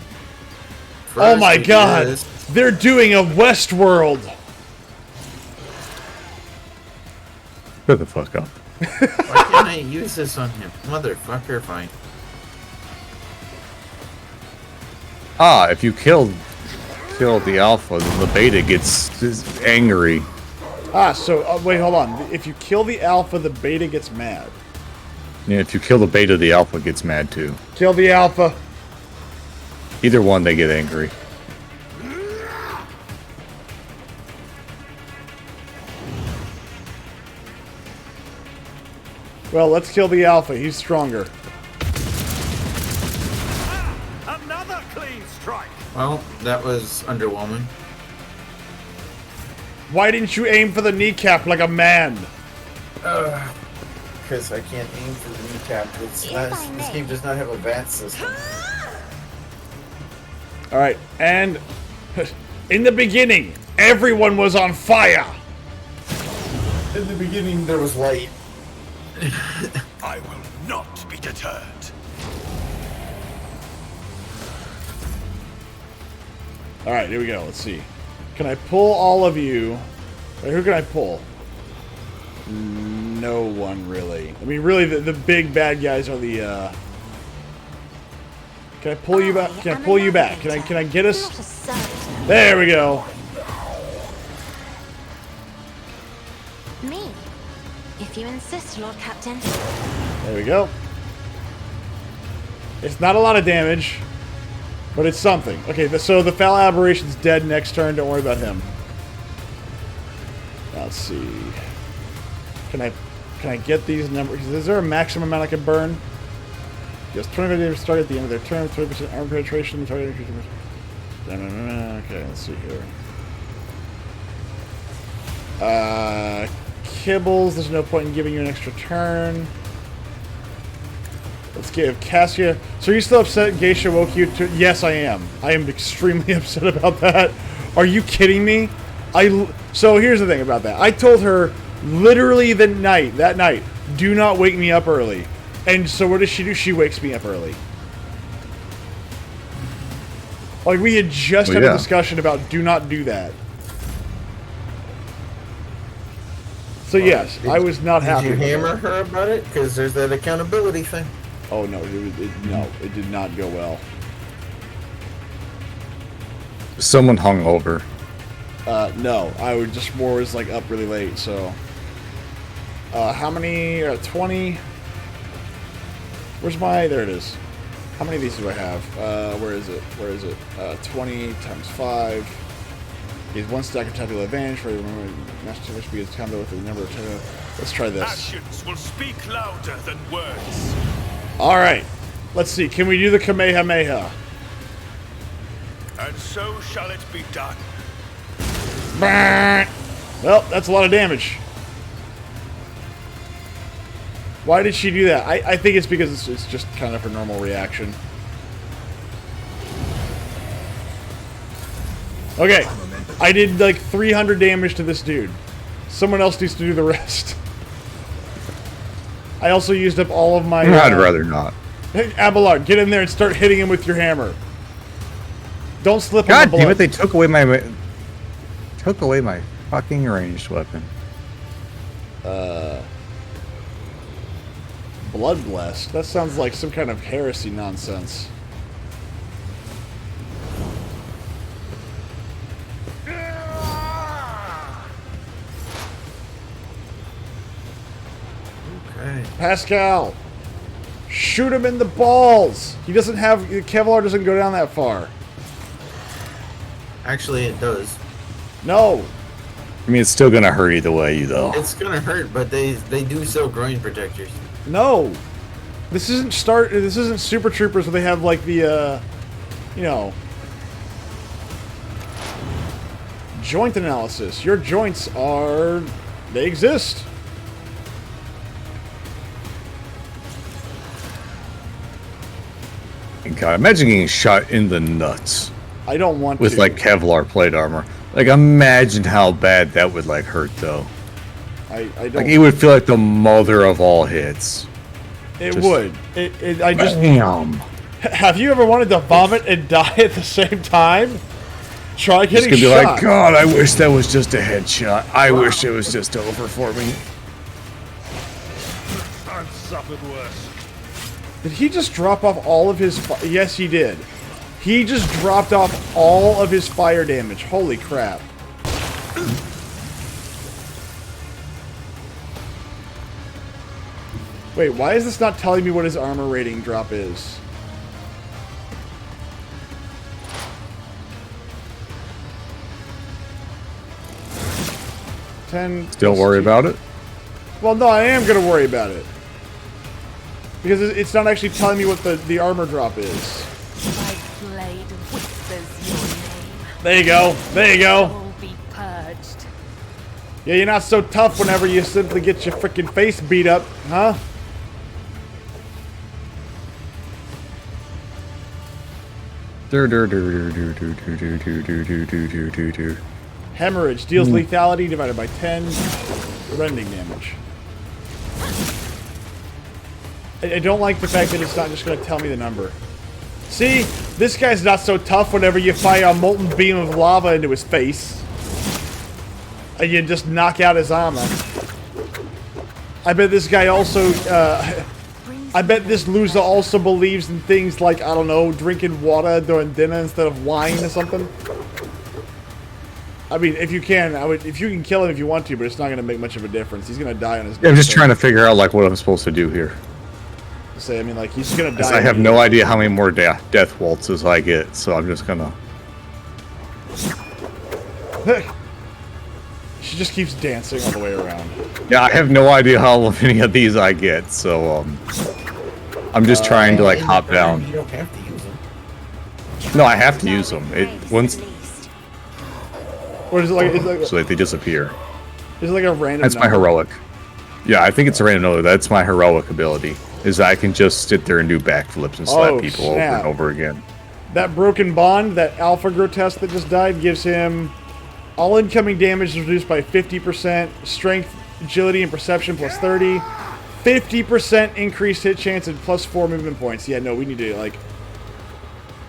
Oh my god! They're doing a Westworld! Shut the fuck up. Why can't I use this on him? Motherfucker, fine. Ah, if you kill the alpha, then the beta gets angry. Ah, so wait, hold on. If you kill the alpha, the beta gets mad. Yeah, if you kill the beta, the alpha gets mad too. Kill the alpha. Either one, they get angry. Well, let's kill the alpha. He's stronger. Another clean strike. Well, that was underwhelming. Why didn't you aim for the kneecap like a man? Because I can't aim for the kneecap. This game does not have a VAT system. Alright, and in the beginning, everyone was on fire! In the beginning, there was light. I will not be deterred. Alright, here we go. Let's see. Can I pull all of you? Wait, who can I pull? No one, really. I mean, really, the big bad guys are the, Can I pull you back? Can I pull you back? Can I get us? There we go. Me, if you insist, Lord Captain. There we go. It's not a lot of damage, but it's something. Okay, so the foul aberration's dead next turn. Don't worry about him. Let's see. Can I get these numbers? Is there a maximum amount I can burn? Yes, 25 damage start at the end of their turn. 30% armor penetration. Target. Okay, let's see here. Kibbles. There's no point in giving you an extra turn. Let's give Cassia. So are you still upset Geisha woke you to? Yes, I am. I am extremely upset about that. Are you kidding me? So here's the thing about that. I told her literally that night, do not wake me up early. And so what does she do? She wakes me up early. Like, we had just had a discussion about do not do that. So yes, I was not happy. Did you hammer her about it? Because there's that accountability thing. Oh no, it did not go well. Someone hung over. No, I would just more was like up really late. So, how many? 20. Where's my? There it is. How many of these do I have? Where is it? 20 times 5. Is one stack of tactical advantage for master wish begins combo with the number of. Let's try this. Actions will speak louder than words. All right, let's see. Can we do the Kamehameha? And so shall it be done. Well, that's a lot of damage. Why did she do that? I think it's because it's just kind of her normal reaction. Okay, I did like 300 damage to this dude. Someone else needs to do the rest. I also used up all of my... I'd rather not. Hey, Abelard, get in there and start hitting him with your hammer. Don't slip on God the blood. damn it, they took away my fucking ranged weapon. Blood Blessed? That sounds like some kind of heresy nonsense. Okay. Pascal! Shoot him in the balls! He doesn't have... Kevlar doesn't go down that far. Actually, it does. No! I mean, it's still gonna hurt either way, though. It's gonna hurt, but they do sell groin protectors. No! This isn't Super Troopers where they have like the, you know... joint analysis. Your joints are... they exist. God, imagine getting shot in the nuts. I don't want with to. like Kevlar plate armor. Like, imagine how bad that would like hurt, though. I don't. Like, it would feel like the mother of all hits. It would. I just. Bam. Have you ever wanted to vomit and die at the same time? Try getting It's gonna be shot. like, God, I wish that was just a headshot. I wish it was just over for me. suffered worse. Did he just drop off all of his... Yes, he did. He just dropped off all of his fire damage. Holy crap. Wait, why is this not telling me what his armor rating drop is? Still worry about it? Well, no, I am going to worry about it. Because it's not actually telling me what the armor drop is. My blade whispers your name. There you go. There you go. All be purged. Yeah, you're not so tough whenever you simply get your freaking face beat up, huh? Hemorrhage deals lethality divided by 10 rending damage. I don't like the fact that it's not just going to tell me the number. See? This guy's not so tough whenever you fire a molten beam of lava into his face. And you just knock out his armor. I bet this guy also, I bet this loser also believes in things like, I don't know, drinking water during dinner instead of wine or something. I mean, if you can, if you can kill him if you want to, but it's not going to make much of a difference. He's going to die on his... Yeah, I'm just trying to figure out, like, what I'm supposed to do here. Say, I mean, like, he's going to die. I have no idea how many more death waltzes I get, so I'm just going to... She just keeps dancing all the way around. Yeah, I have no idea how many of these I get, so, I'm just trying to, like, hop down. You don't have to use them. No, I have to use them. Once... Or is it like... So that they disappear. Is it like a random That's my number? heroic. Yeah, I think it's a random number. That's my heroic ability. Is I can just sit there and do backflips and slap people over and over again. That broken bond, that alpha grotesque that just died, gives him all incoming damage reduced by 50%, strength, agility, and perception plus 30, 50% increased hit chance, and plus 4 movement points. Yeah, no, we need to, like...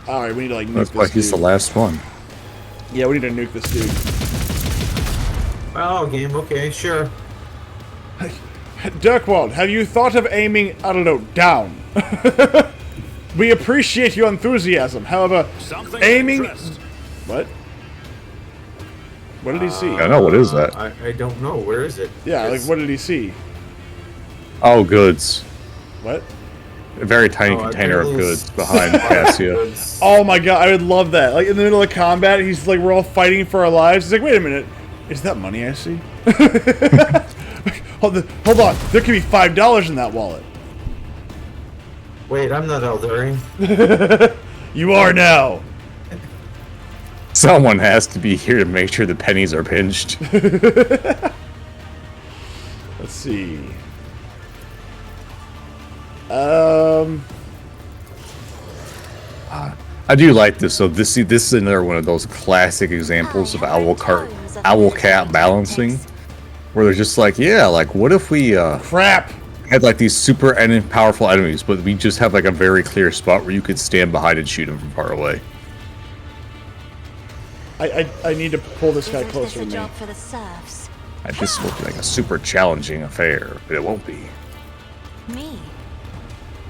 Alright, we need to, like, nuke That's this why he's the dude. last one. Yeah, we need to nuke this dude. Oh, game. Okay, sure. Dirkwald, have you thought of aiming, I don't know, down? We appreciate your enthusiasm. However, aiming... What? What did he see? I know, what is that? I don't know. Where is it? Yeah, like, what did he see? Oh, goods. What? A very tiny container of goods behind Cassia. Oh my god, I would love that. Like, in the middle of combat, he's like, we're all fighting for our lives. He's like, wait a minute. Is that money I see? Hold on. There could be $5 in that wallet. Wait, I'm not Eldari. You are now. Someone has to be here to make sure the pennies are pinched. Let's see. I do like this. So this is another one of those classic examples of owl cat balancing, where they're just like, yeah, like what if we crap had like these super powerful enemies, but we just have like a very clear spot where you could stand behind and shoot them from far away. I need to pull this guy closer to me. Job for the serfs. This will be like a super challenging affair, but it won't be. Me.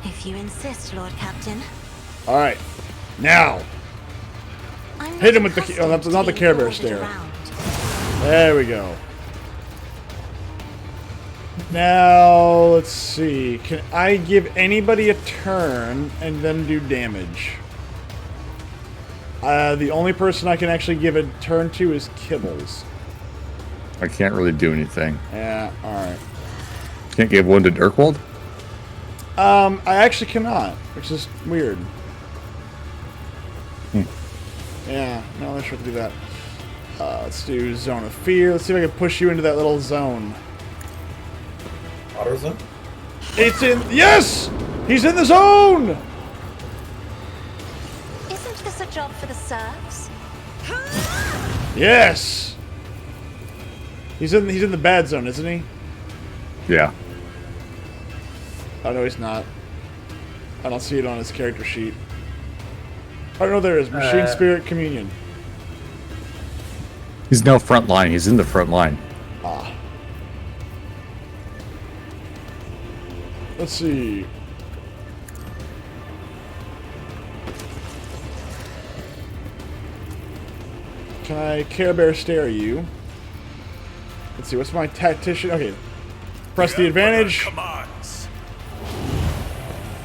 If you insist, Lord Captain. All right, now I'm hit him with the accustomed not to the being Care Bear ordered stare. around. There we go. Now let's see. Can I give anybody a turn and then do damage? The only person I can actually give a turn to is Kibbles. I can't really do anything. Yeah, alright. Can't give one to Dirkwald? I actually cannot, which is weird. Yeah, no, let's try to do that. Let's do Zone of Fear. Let's see if I can push you into that little zone. Auto zone? It's in... Yes! He's in the zone! Isn't this a job for the serfs? Yes! He's in the bad zone, isn't he? Yeah. Oh, no, he's not. I don't see it on his character sheet. Oh, no, there is. Machine Spirit Communion. He's no front line. He's in the front line. Ah. Let's see. Can I Care Bear stare you? Let's see, what's my tactician? Okay. Press the advantage. Commands.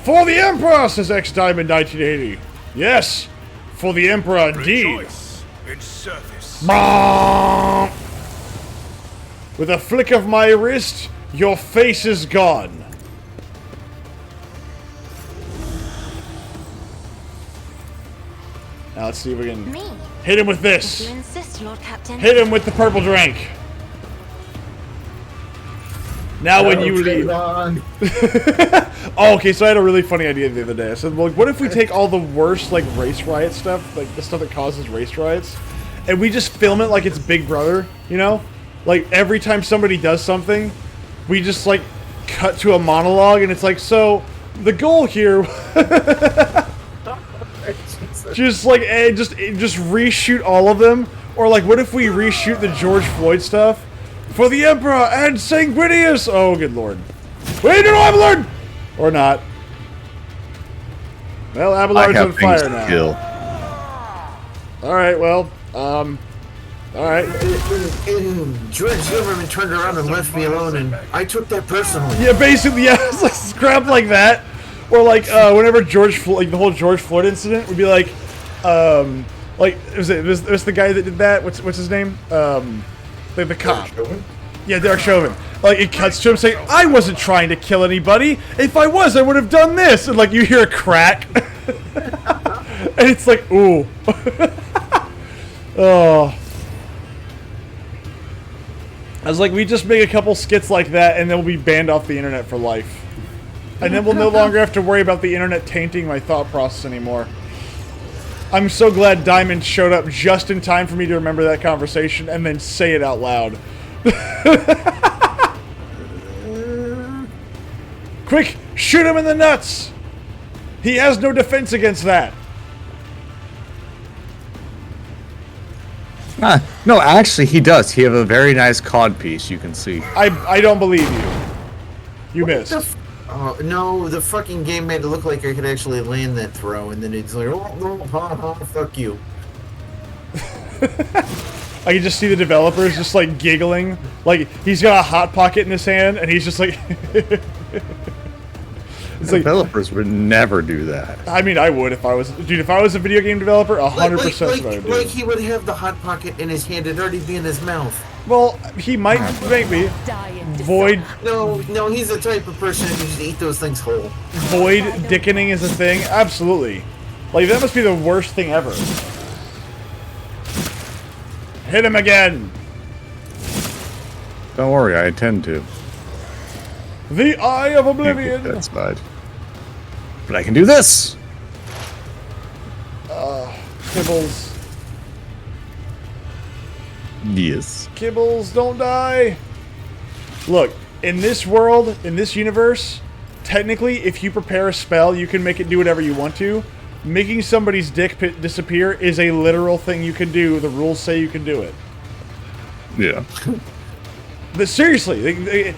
For the Emperor, says X Diamond 1980. Yes, for the Emperor indeed. Rejoice in service. Bonk. With a flick of my wrist, your face is gone. Now let's see if we can Me. hit him with If this. you insist, Lord Captain. Hit him with the purple drink. Now when you leave. Oh, okay, so I had a really funny idea the other day. I said, well, what if we take all the worst, like, race riot stuff, like the stuff that causes race riots, and we just film it like it's Big Brother, you know? Like, every time somebody does something, we just, like, cut to a monologue, and it's like, so, the goal here... just, like, just reshoot all of them, or, like, what if we reshoot the George Floyd stuff? For the Emperor and Sanguinius! Oh, good lord. Wait, no, Abelard! Or not. Well, Abelard's on fire now. Kill. Alright, well, alright. George Zimmerman turned around and left me alone, and I took that personally. Yeah, basically, yeah, it's like crap like that. Or like, whenever George Floyd, like the whole George Floyd incident would be like, it was the guy that did that, what's his name? The cop. Yeah, Derek Chauvin. Like, it cuts to him saying, I wasn't trying to kill anybody. If I was, I would have done this. And, like, you hear a crack. And it's like, ooh. Oh. I was like, we just make a couple skits like that, and then we'll be banned off the internet for life. And then we'll no longer have to worry about the internet tainting my thought process anymore. I'm so glad Diamond showed up just in time for me to remember that conversation and then say it out loud. Quick, shoot him in the nuts! He has no defense against that. No, actually, he does. He have a very nice cod piece, you can see. I don't believe you. You missed. Oh, no, the fucking game made it look like I could actually land that throw, and then it's like, oh, no, ha, ha, fuck you. I can just see the developers just like giggling. Like, he's got a hot pocket in his hand, and he's just like... It's like, developers would never do that. I mean, I would if I was... Dude, if I was a video game developer, 100% what I would do. Like he would have the hot pocket in his hand, it'd already be in his mouth. Well, he might, maybe. Void... No, he's the type of person who can just eat those things whole. Void dickening is a thing? Absolutely. Like, that must be the worst thing ever. Hit him again! Don't worry, I intend to. The Eye of Oblivion! That's bad. But I can do this! Kibbles. Yes. Kibbles, don't die! Look, in this world, in this universe, technically, if you prepare a spell, you can make it do whatever you want to. Making somebody's dick disappear is a literal thing you can do. The rules say you can do it. Yeah. But seriously,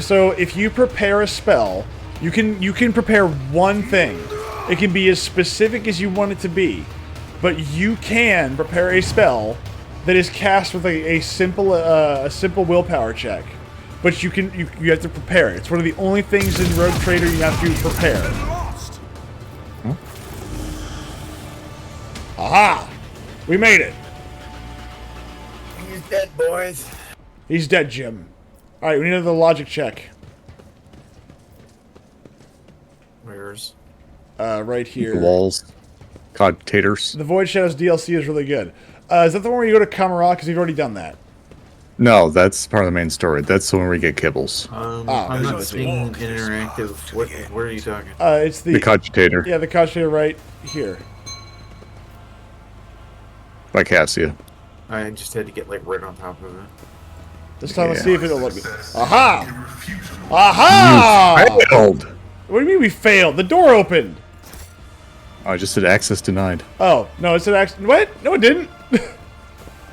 so if you prepare a spell, you can prepare one thing. It can be as specific as you want it to be, but you can prepare a spell that is cast with a simple willpower check. But you have to prepare it. It's one of the only things in Rogue Trader you have to prepare. Aha! We made it. He's dead, boys. He's dead, Jim. Alright, we need another logic check. Where's? Right here. The walls. Cod taters. The Void Shadows DLC is really good. Is that the one where you go to Kamara? Because you've already done that. No, that's part of the main story. That's the one where we get kibbles. I'm not seeing interactive. What are you talking? It's the cogitator. Yeah, the cogitator right here. By Cassia. I just had to get like right on top of it. This time, let's see if it'll look good. Aha! Aha! You failed! What do you mean we failed? The door opened! I just said access denied. Oh, no, it said what? No, it didn't!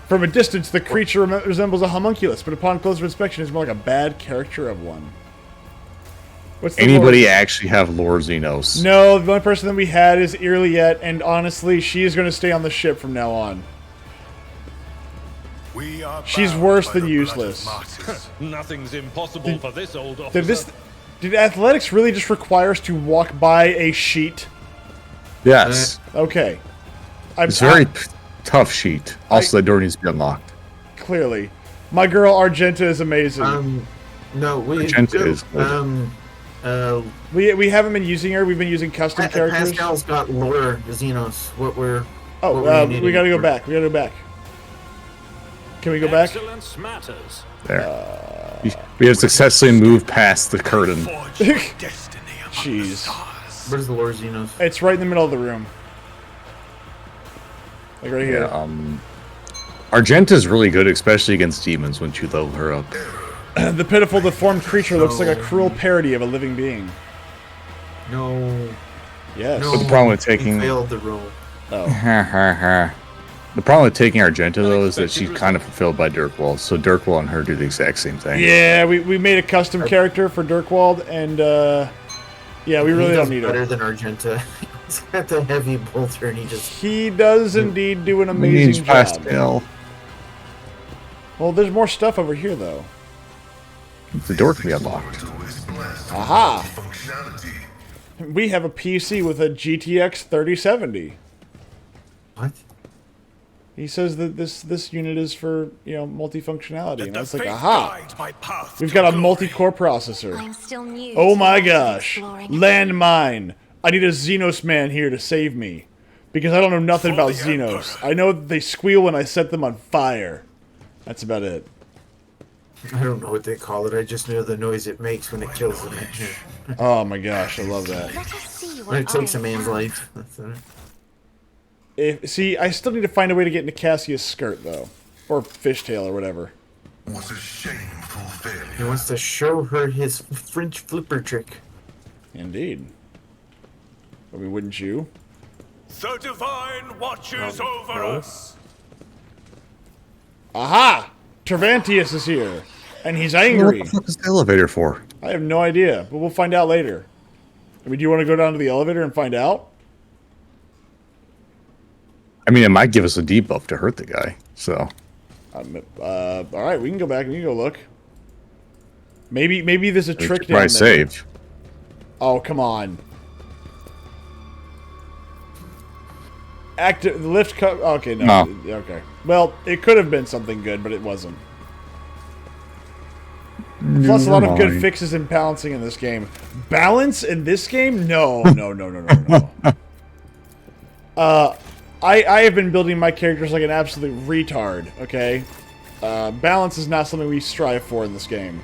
From a distance, the creature resembles a homunculus, but upon closer inspection, it's more like a bad caricature of one. What's the Anybody Lord? actually have Lord Xenos? No, the only person that we had is Irliet, and honestly, she is going to stay on the ship from now on. We are She's bound worse by than the blood of useless. martyrs. Nothing's impossible for this old officer. Did athletics really just require us to walk by a sheet? Yes. Okay. It's a very tough sheet. Also, that door needs to be unlocked. Clearly. My girl Argenta is amazing. No, we Argenta is good. We haven't been using her. We've been using custom characters. Pascal's got lore Xenos. What we're we gotta go back. We gotta go back. Can we go back? Excellence matters. There. We have successfully moved past the curtain. Jeez. Where's the lore Xenos? It's right in the middle of the room. Like right here. Argenta's really good, especially against demons when you level her up. The pitiful deformed creature looks like a cruel parody of a living being. No. Yes. No, But the problem with he taking failed the role. Oh. The problem with taking Argenta though is that she's kind of fulfilled by Dirkwall, so Dirkwall and her do the exact same thing. Yeah, we made a custom character for Dirkwald, and yeah, we really don't need better her. than Argenta. He's got the heavy bolter, and He does indeed do an He needs amazing job. Pascal. Well, there's more stuff over here, though. The door can be unlocked. Aha! We have a PC with a GTX 3070. What? He says that this unit is for, multifunctionality, and I was like, aha! We've got a multi-core processor. I'm still new Oh to my this gosh! exploring. Landmine! I need a Xenos man here to save me. Because I don't know nothing about Xenos. I know that they squeal when I set them on fire. That's about it. I don't know what they call it. I just know the noise it makes when it kills them. Oh my gosh, I love that. Let us see When what it takes a I man's found. life. That's it. See, I still need to find a way to get into Cassia's skirt, though. Or fishtail, or whatever. What a shameful failure. He wants to show her his French flipper trick. Indeed. I mean, wouldn't you? The divine watches over us. Aha! Tervantius is here. And he's What angry. the fuck is the elevator for? I have no idea, but we'll find out later. I mean, do you want to go down to the elevator and find out? I mean, it might give us a debuff to hurt the guy, so. Alright, we can go back and we can go look. Maybe there's a trick down Probably there. save. Oh, come on. Active lift okay, no. Okay. Well, it could have been something good, but it wasn't. Plus a lot of good fixes and balancing in this game. Balance in this game? No. I have been building my characters like an absolute retard, okay? Balance is not something we strive for in this game.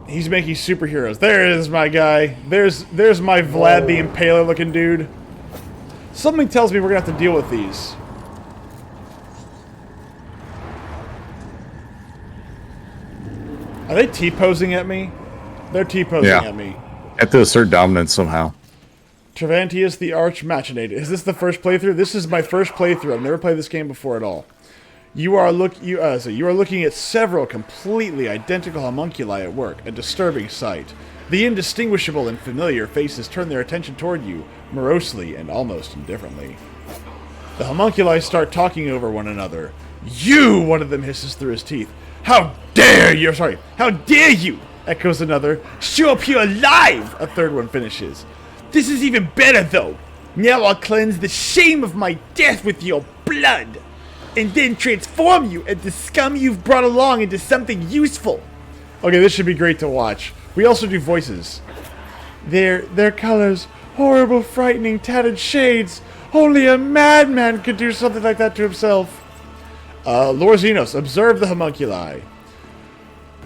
He's making superheroes. There is my guy. There's my Vlad the Impaler looking dude. Something tells me we're gonna have to deal with these. Are they T-posing at me? They're T-posing at me. Have to assert dominance somehow. Tervantius the Arch Machinator. Is this the first playthrough? This is my first playthrough. I've never played this game before at all. You are looking at several completely identical homunculi at work, a disturbing sight. The indistinguishable and familiar faces turn their attention toward you, morosely and almost indifferently. The homunculi start talking over one another. You! One of them hisses through his teeth. How dare you! How dare you! Echoes another. Show up here alive! A third one finishes. This is even better, though. Now I'll cleanse the shame of my death with your blood, and then transform you and the scum you've brought along into something useful. Okay, this should be great to watch. We also do voices. Their colors, horrible, frightening, tattered shades. Only a madman could do something like that to himself. Lord Xenos, observe the homunculi.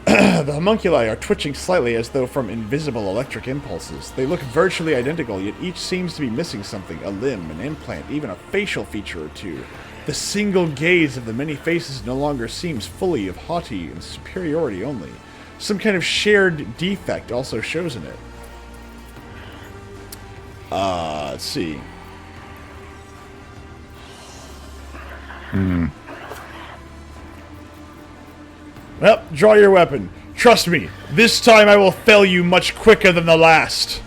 The homunculi are twitching slightly as though from invisible electric impulses. They look virtually identical, yet each seems to be missing something, a limb, an implant, even a facial feature or two. The single gaze of the many faces no longer seems fully of haughty and superiority only. Some kind of shared defect also shows in it. Let's see. Well, draw your weapon. Trust me, this time I will fell you much quicker than the last.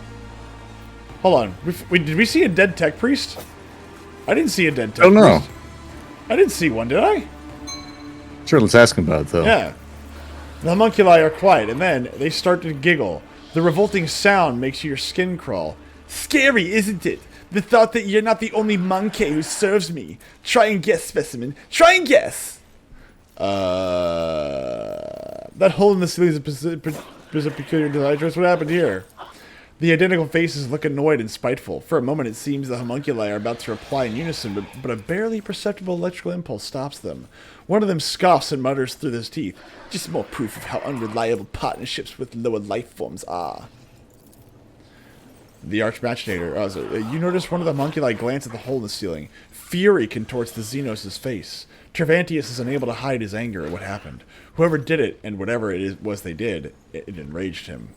Hold on. Did we see a dead tech priest? I didn't see a dead tech priest. No. I didn't see one, did I? Sure, let's ask him about it, though. Yeah. The homunculi are quiet, and then they start to giggle. The revolting sound makes your skin crawl. Scary, isn't it? The thought that you're not the only monkey who serves me. Try and guess, specimen. Try and guess! That hole in the ceiling is a peculiar design choice. What happened here? The identical faces look annoyed and spiteful. For a moment, it seems the homunculi are about to reply in unison, but a barely perceptible electrical impulse stops them. One of them scoffs and mutters through his teeth. Just more proof of how unreliable partnerships with lower life forms are. The Archmachinator. You notice one of the homunculi glance at the hole in the ceiling. Fury contorts the Xenos' face. Tervantius is unable to hide his anger at what happened. Whoever did it, and whatever it was they did, it enraged him.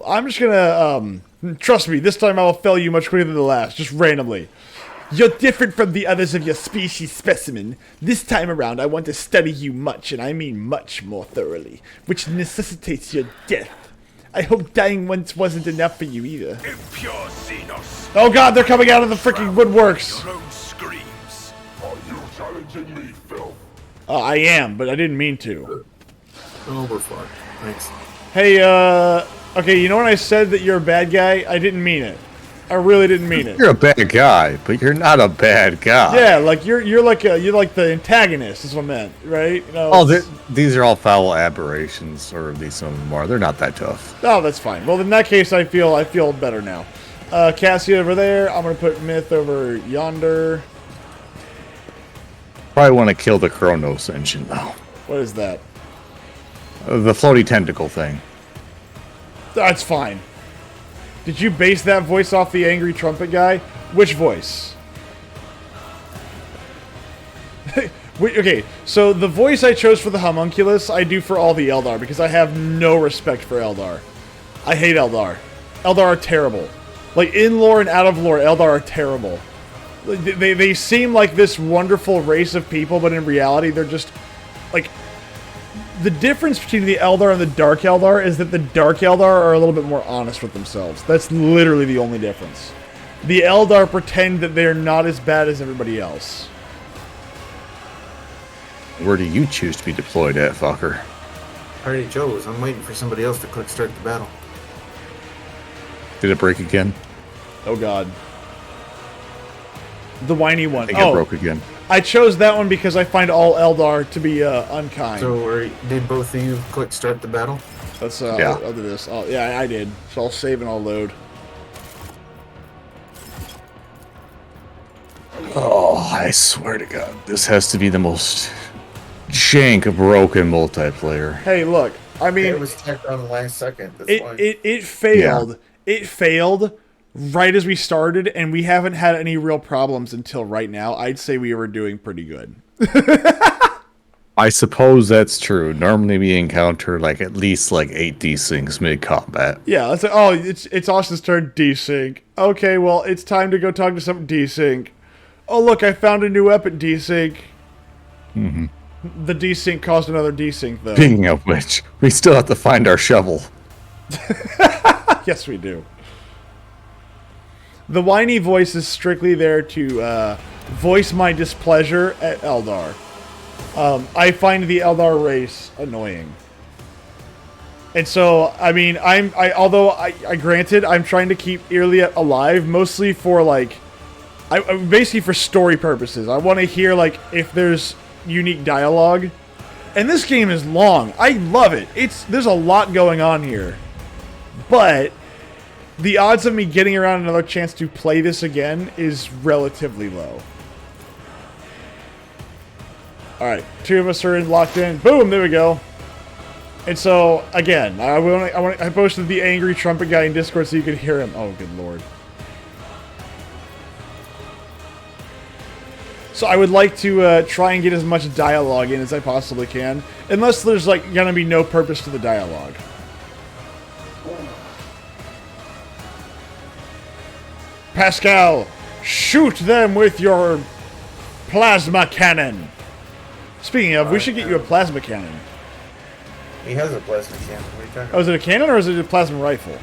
I'm just gonna, trust me, this time I will fell you much quicker than the last, just randomly. You're different from the others of your species, specimen. This time around, I want to study you much, and I mean much more thoroughly, which necessitates your death. I hope dying once wasn't enough for you either. Impure Xenos. Oh god, they're coming out of the freaking woodworks! Your own screams. Are you challenging me, Phil? I am, but I didn't mean to. Oh, we're fucked. Thanks. Hey, okay, you know when I said that you're a bad guy? I didn't mean it. I really didn't mean it. You're a bad guy, but you're not a bad guy. Yeah, like you're like the antagonist is what I meant, right? You know, these are all foul aberrations, or at least some of them are. They're not that tough. Oh, that's fine. Well, in that case, I feel better now. Cassie over there. I'm gonna put Myth over yonder. Probably want to kill the Kronos engine, though. What is that? The floaty tentacle thing. That's fine. Did you base that voice off the angry trumpet guy? Which voice? Okay, so the voice I chose for the homunculus, I do for all the Eldar, because I have no respect for Eldar. I hate Eldar. Eldar are terrible. Like, in lore and out of lore, Eldar are terrible. They seem like this wonderful race of people, but in reality, they're just, like... The difference between the Eldar and the Dark Eldar is that the Dark Eldar are a little bit more honest with themselves. That's literally the only difference. The Eldar pretend that they're not as bad as everybody else. Where do you choose to be deployed at, fucker? I already chose. I'm waiting for somebody else to click start the battle. Did it break again? Oh god. The whiny one. I think it broke again. I chose that one because I find all Eldar to be unkind. So, did both of you click start the battle? Let's yeah. I'll do this. Yeah, I did. So I'll save and I'll load. Oh, I swear to God, this has to be the most jank broken multiplayer. Hey, look. I mean, it was tacked on the last second. That's it failed. Yeah. It failed right as we started, and we haven't had any real problems until right now. I'd say we were doing pretty good. I suppose that's true. Normally we encounter at least 8 desyncs mid-combat. Yeah, let's say, oh, it's Austin's turn, desync. Okay, well, it's time to go talk to some desync. Oh, look, I found a new weapon, desync. Mm-hmm. The desync caused another desync, though. Speaking of which, we still have to find our shovel. Yes, we do. The whiny voice is strictly there to voice my displeasure at Eldar. I find the Eldar race annoying. And so, I mean, although granted, I'm trying to keep Irliet alive, mostly for, basically for story purposes. I want to hear, if there's unique dialogue. And this game is long. I love it. There's a lot going on here. But the odds of me getting around another chance to play this again is relatively low. Alright, 2 of us are locked in. Boom, there we go. And so, again, I posted the angry trumpet guy in Discord so you could hear him. Oh, good lord. So I would like to try and get as much dialogue in as I possibly can. Unless there's, gonna be no purpose to the dialogue. Pascal, shoot them with your plasma cannon. Speaking of, we should get you a plasma cannon. He has a plasma cannon. What are you talking about? Oh, is it a cannon or is it a plasma rifle?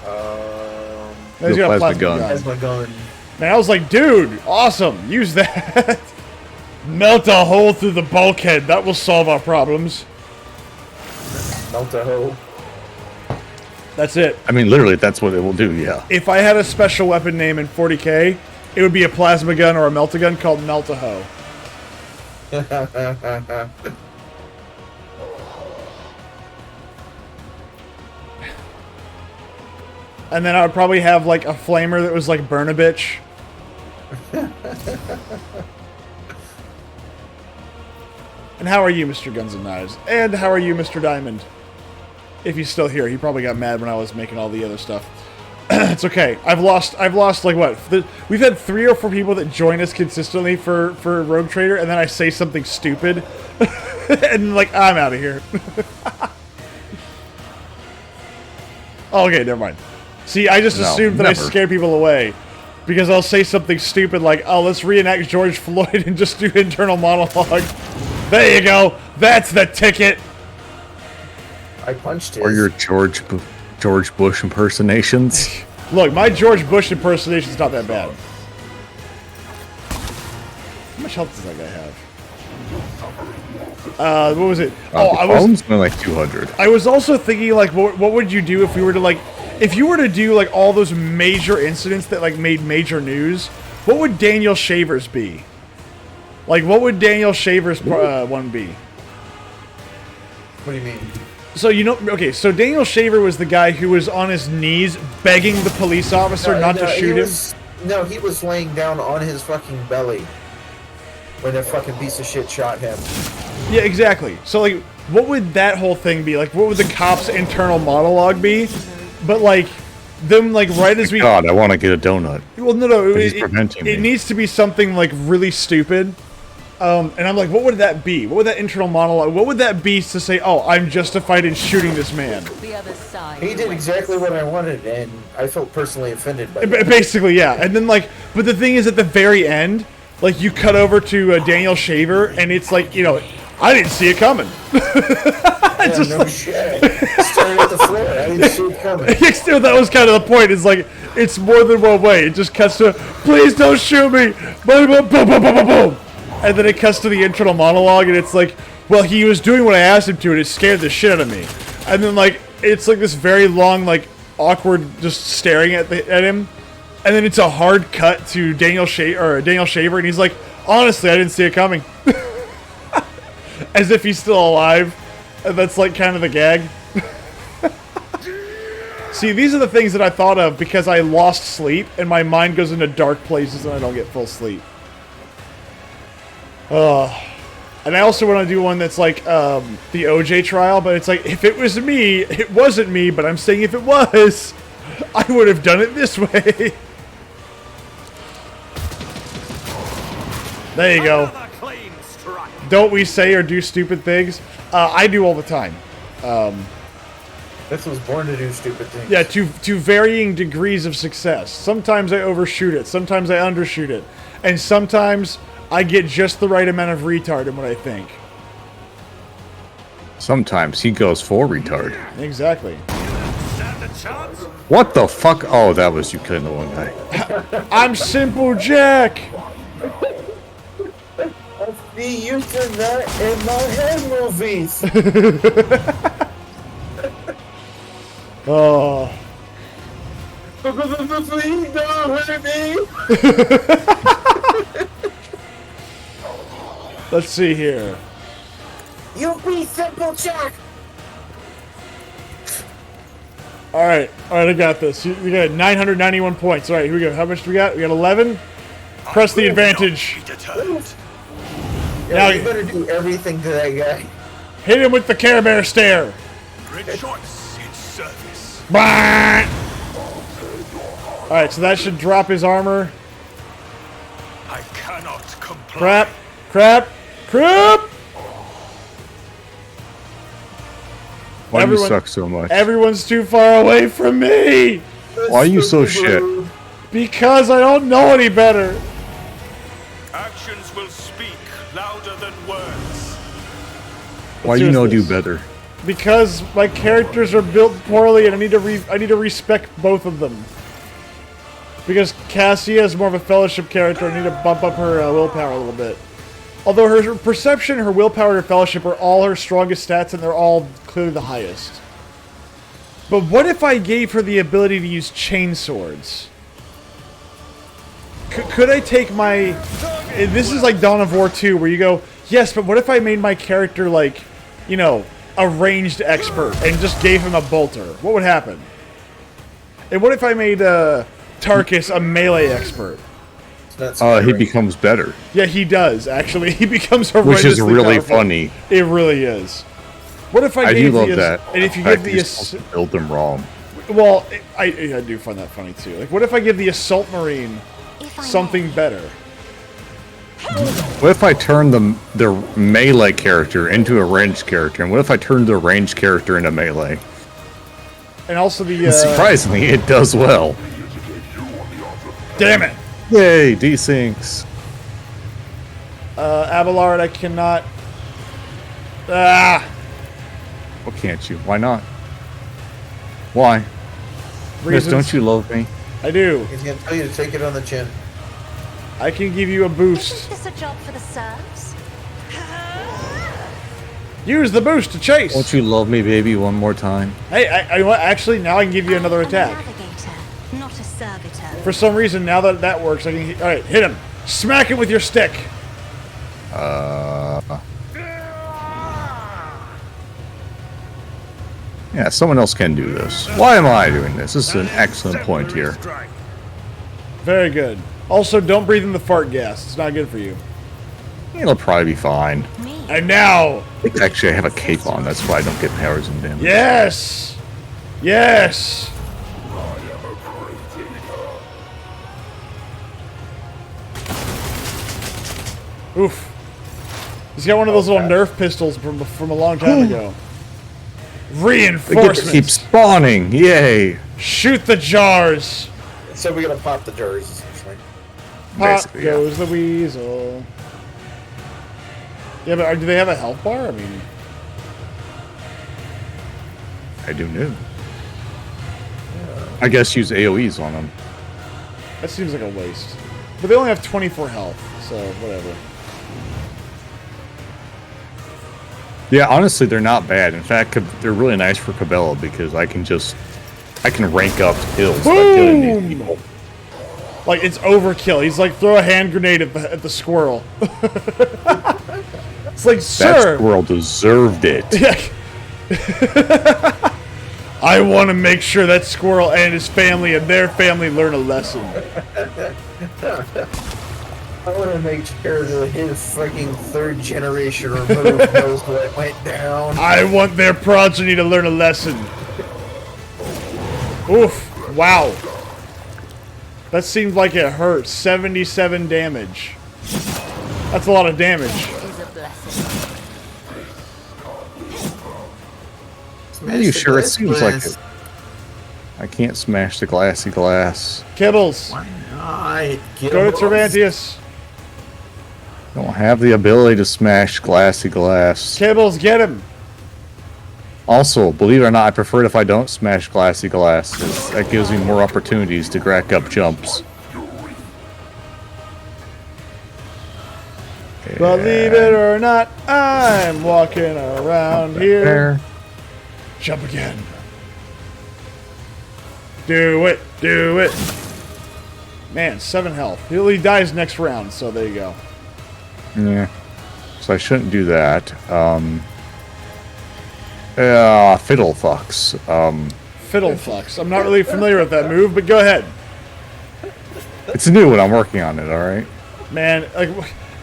No, he's The got a plasma plasma gun. gun. Plasma gun. Man, I was like, dude, awesome. Use that. Melt a hole through the bulkhead. That will solve our problems. Melt a hoe. That's it. I mean, literally, that's what it will do, yeah. If I had a special weapon name in 40k, it would be a plasma gun or a melt-a-gun called Melt-a-Hoe. And then I would probably have, like, a flamer that was like Burn-a-Bitch. And how are you, Mr. Guns and Knives? And how are you, Mr. Diamond? If he's still here. He probably got mad when I was making all the other stuff. It's okay. I've lost like what? We've had 3 or 4 people that join us consistently for Rogue Trader, and then I say something stupid. And like, I'm out of here. Oh, okay, never mind. See, I just assumed that I scare people away. Because I'll say something stupid like, oh, let's reenact George Floyd and just do internal monologue. There you go. That's the ticket. I punched his. Or your George Bush impersonations. Look, my George Bush impersonation's not that bad. How much health does that guy have? What was it? I was like 200. I was also thinking, like, what would you do if we were to, like, if you were to do, like, all those major incidents that, like, made major news, what would Daniel Shaver's be? Like, what would Daniel Shaver's one be? What do you mean? So, you know, okay, so Daniel Shaver was the guy who was on his knees begging the police officer not to shoot him? No, he was laying down on his fucking belly when a fucking piece of shit shot him. Yeah, exactly. So, like, what would that whole thing be? Like, what would the cop's internal monologue be? But, like, them, like, right as we... God, I want to get a donut. Well, no, He's preventing me. It needs to be something, like, really stupid. And I'm like, what would that be? What would that internal monologue... What would that be to say, oh, I'm justified in shooting this man? The other side. He did exactly what I wanted, and I felt personally offended by it. Basically, yeah. And then, like... But the thing is, at the very end, like, you cut over to Daniel Shaver, and it's like, you know... I didn't see it coming. Yeah, just no like, shit. Staring at the floor. I didn't see it coming. That was kind of the point. It's like, it's more than one way. It just cuts to, please don't shoot me. Boom, boom, boom, boom, boom, boom. And then it cuts to the internal monologue, and it's like, well, he was doing what I asked him to, and it scared the shit out of me. And then, like, it's like this very long, like, awkward, just staring at him. And then it's a hard cut to Daniel Shaver, and he's like, honestly, I didn't see it coming. As if he's still alive. And that's like kind of the gag. See, these are the things that I thought of because I lost sleep and my mind goes into dark places and I don't get full sleep. And I also want to do one that's like the OJ trial, but it's like, if it was me, it wasn't me, but I'm saying if it was, I would have done it this way. There you go. Don't we say or do stupid things? I do all the time. This was born to do stupid things. Yeah, to varying degrees of success. Sometimes I overshoot it. Sometimes I undershoot it. And sometimes I get just the right amount of retard in what I think. Sometimes he goes for retard. Exactly. What the fuck? Oh, that was you killing the one guy. I'm Simple Jack! Be using that in my head movies. Oh. Please don't hurt me. Let's see here. You be Simple Jack. Alright, I got this. You got 991 points. Alright, here we go. How much do we got? We got 11? Press the advantage. Yeah, you better do everything to that guy. Hit him with the Care Bear stare. Rejoice in service. Alright, so that should drop his armor. I cannot comply. Crap. Why do you suck so much? Everyone's too far away from me. Why are you so shit? Because I don't know any better. Actions will speak louder than words. Why you know do better? Because my characters are built poorly, and I need to respect both of them. Because Cassia is more of a Fellowship character, I need to bump up her willpower a little bit. Although her perception, her willpower, and her Fellowship are all her strongest stats, and they're all clearly the highest. But what if I gave her the ability to use chain swords? Could I take my... This is like Dawn of War 2, where you go, yes, but what if I made my character like, you know, a ranged expert, and just gave him a bolter? What would happen? And what if I made Tarkus a melee expert? He becomes better. Yeah, he does, actually. He becomes horrendously Which is really powerful. funny. It really is. What if I do gave love the... that. And if you fact give you're the... supposed to build them wrong. Well, I do find that funny, too. Like, what if I give the Assault Marine something better? What if I turn the melee character into a ranged character? And what if I turn the ranged character into melee? And also the... And surprisingly, it does well. Damn it! Yay, desyncs. Abelard, I cannot... Ah! What can't you? Why not? Why? Miss, don't you love me? I do. He's gonna tell you to take it on the chin. I can give you a boost. Isn't this a job for the serfs? Use the boost to chase. Won't you love me, baby, one more time? Hey, actually, now I can give you another attack. Navigator, not a servitor. For some reason, now that works, I can... Alright, hit him. Smack him with your stick. Yeah, someone else can do this. Why am I doing this? This is an excellent point here. Very good. Also, don't breathe in the fart gas. It's not good for you. It'll probably be fine. And now... Actually, I have a cape on. That's why I don't get powers and damage. Yes! Yes! Oof. He's got one of those little Nerf pistols from a long time ago. Reinforcements! They keep spawning! Yay! Shoot the jars! So we're gonna pop the jars, essentially. Pop Basically, goes the weasel. Yeah, but do they have a health bar? I mean... I do know. I guess use AoEs on them. That seems like a waste. But they only have 24 health, so whatever. Yeah, honestly, they're not bad. In fact, they're really nice for Cabela because I can rank up kills by killing these people. Like, it's overkill. He's like, throw a hand grenade at the squirrel. It's like, sir! That squirrel deserved it. I want to make sure that squirrel and his family and their family learn a lesson. I want to make sure that his fucking third generation removed knows what went down. I want their progeny to learn a lesson. Oof. Wow. That seemed like it hurt. 77 damage. That's a lot of damage. Are you sure? It seems like it. I can't smash the glassy glass. Kibbles. Why not? Go to Cervantes. Don't have the ability to smash glassy glass. Kibbles, get him. Also, believe it or not, I prefer it if I don't smash glassy glass. That gives me more opportunities to rack up jumps. Believe it or not, I'm walking around here. There. Jump again. Do it. Do it. Man, 7 health. He dies next round, so there you go. Yeah. So I shouldn't do that. Fiddlefucks. Fiddlefucks. I'm not really familiar with that move, but go ahead. It's a new one. I'm working on it, alright? Man, like,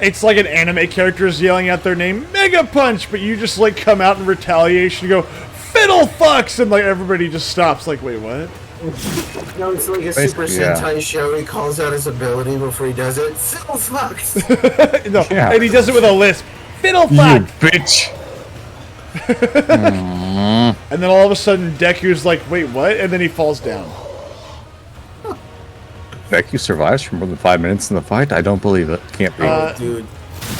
it's like an anime character is yelling out their name, Mega Punch, but you just, like, come out in retaliation and go, Fiddlefucks! And, like, everybody just stops, like, wait, what? No, it's like a Super Sentai show. He calls out his ability before he does it. Fiddlefucks! No, and he does it with a lisp. Fiddlefuck! You bitch! And then all of a sudden, Deku's like, wait, what? And then he falls down. Deku survives for more than 5 minutes in the fight? I don't believe it. Can't be. Dude.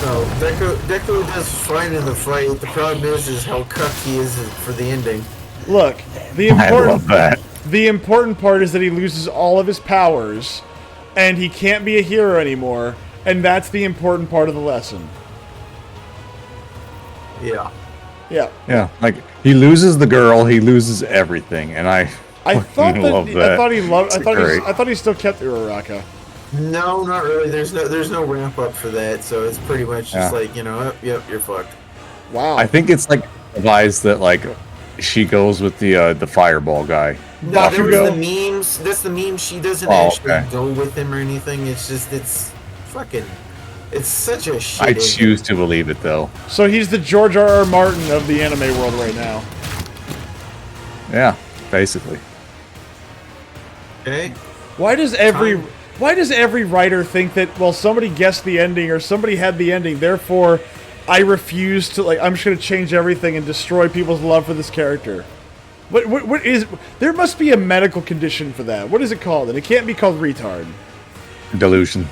No, Deku does fine in the fight. The problem is how cucked he is for the ending. Look, I love that. the important part is that he loses all of his powers, and he can't be a hero anymore, and that's the important part of the lesson. Yeah. Yeah. Yeah, like he loses the girl, he loses everything, and I thought love that. I thought he loved. It's great. I thought he still kept Uraraka. No, not really. There's no ramp up for that, so it's pretty much just Yeah. like, you know, yep, you're fucked. Wow. I think it's like advised that like she goes with the fireball guy. No, there was Bakugo. the memes. That's the meme. She doesn't Oh, actually okay. go with him or anything. It's just, it's fucking, it's such a shit. I ending. choose to believe it though. So he's the George R.R. Martin of the anime world right now. Yeah, basically. Okay. Why does every writer think that, well, somebody guessed the ending or somebody had the ending, therefore I refuse to, like, I'm just going to change everything and destroy people's love for this character? What is, there must be a medical condition for that. What is it called? And it can't be called retard. Delusion.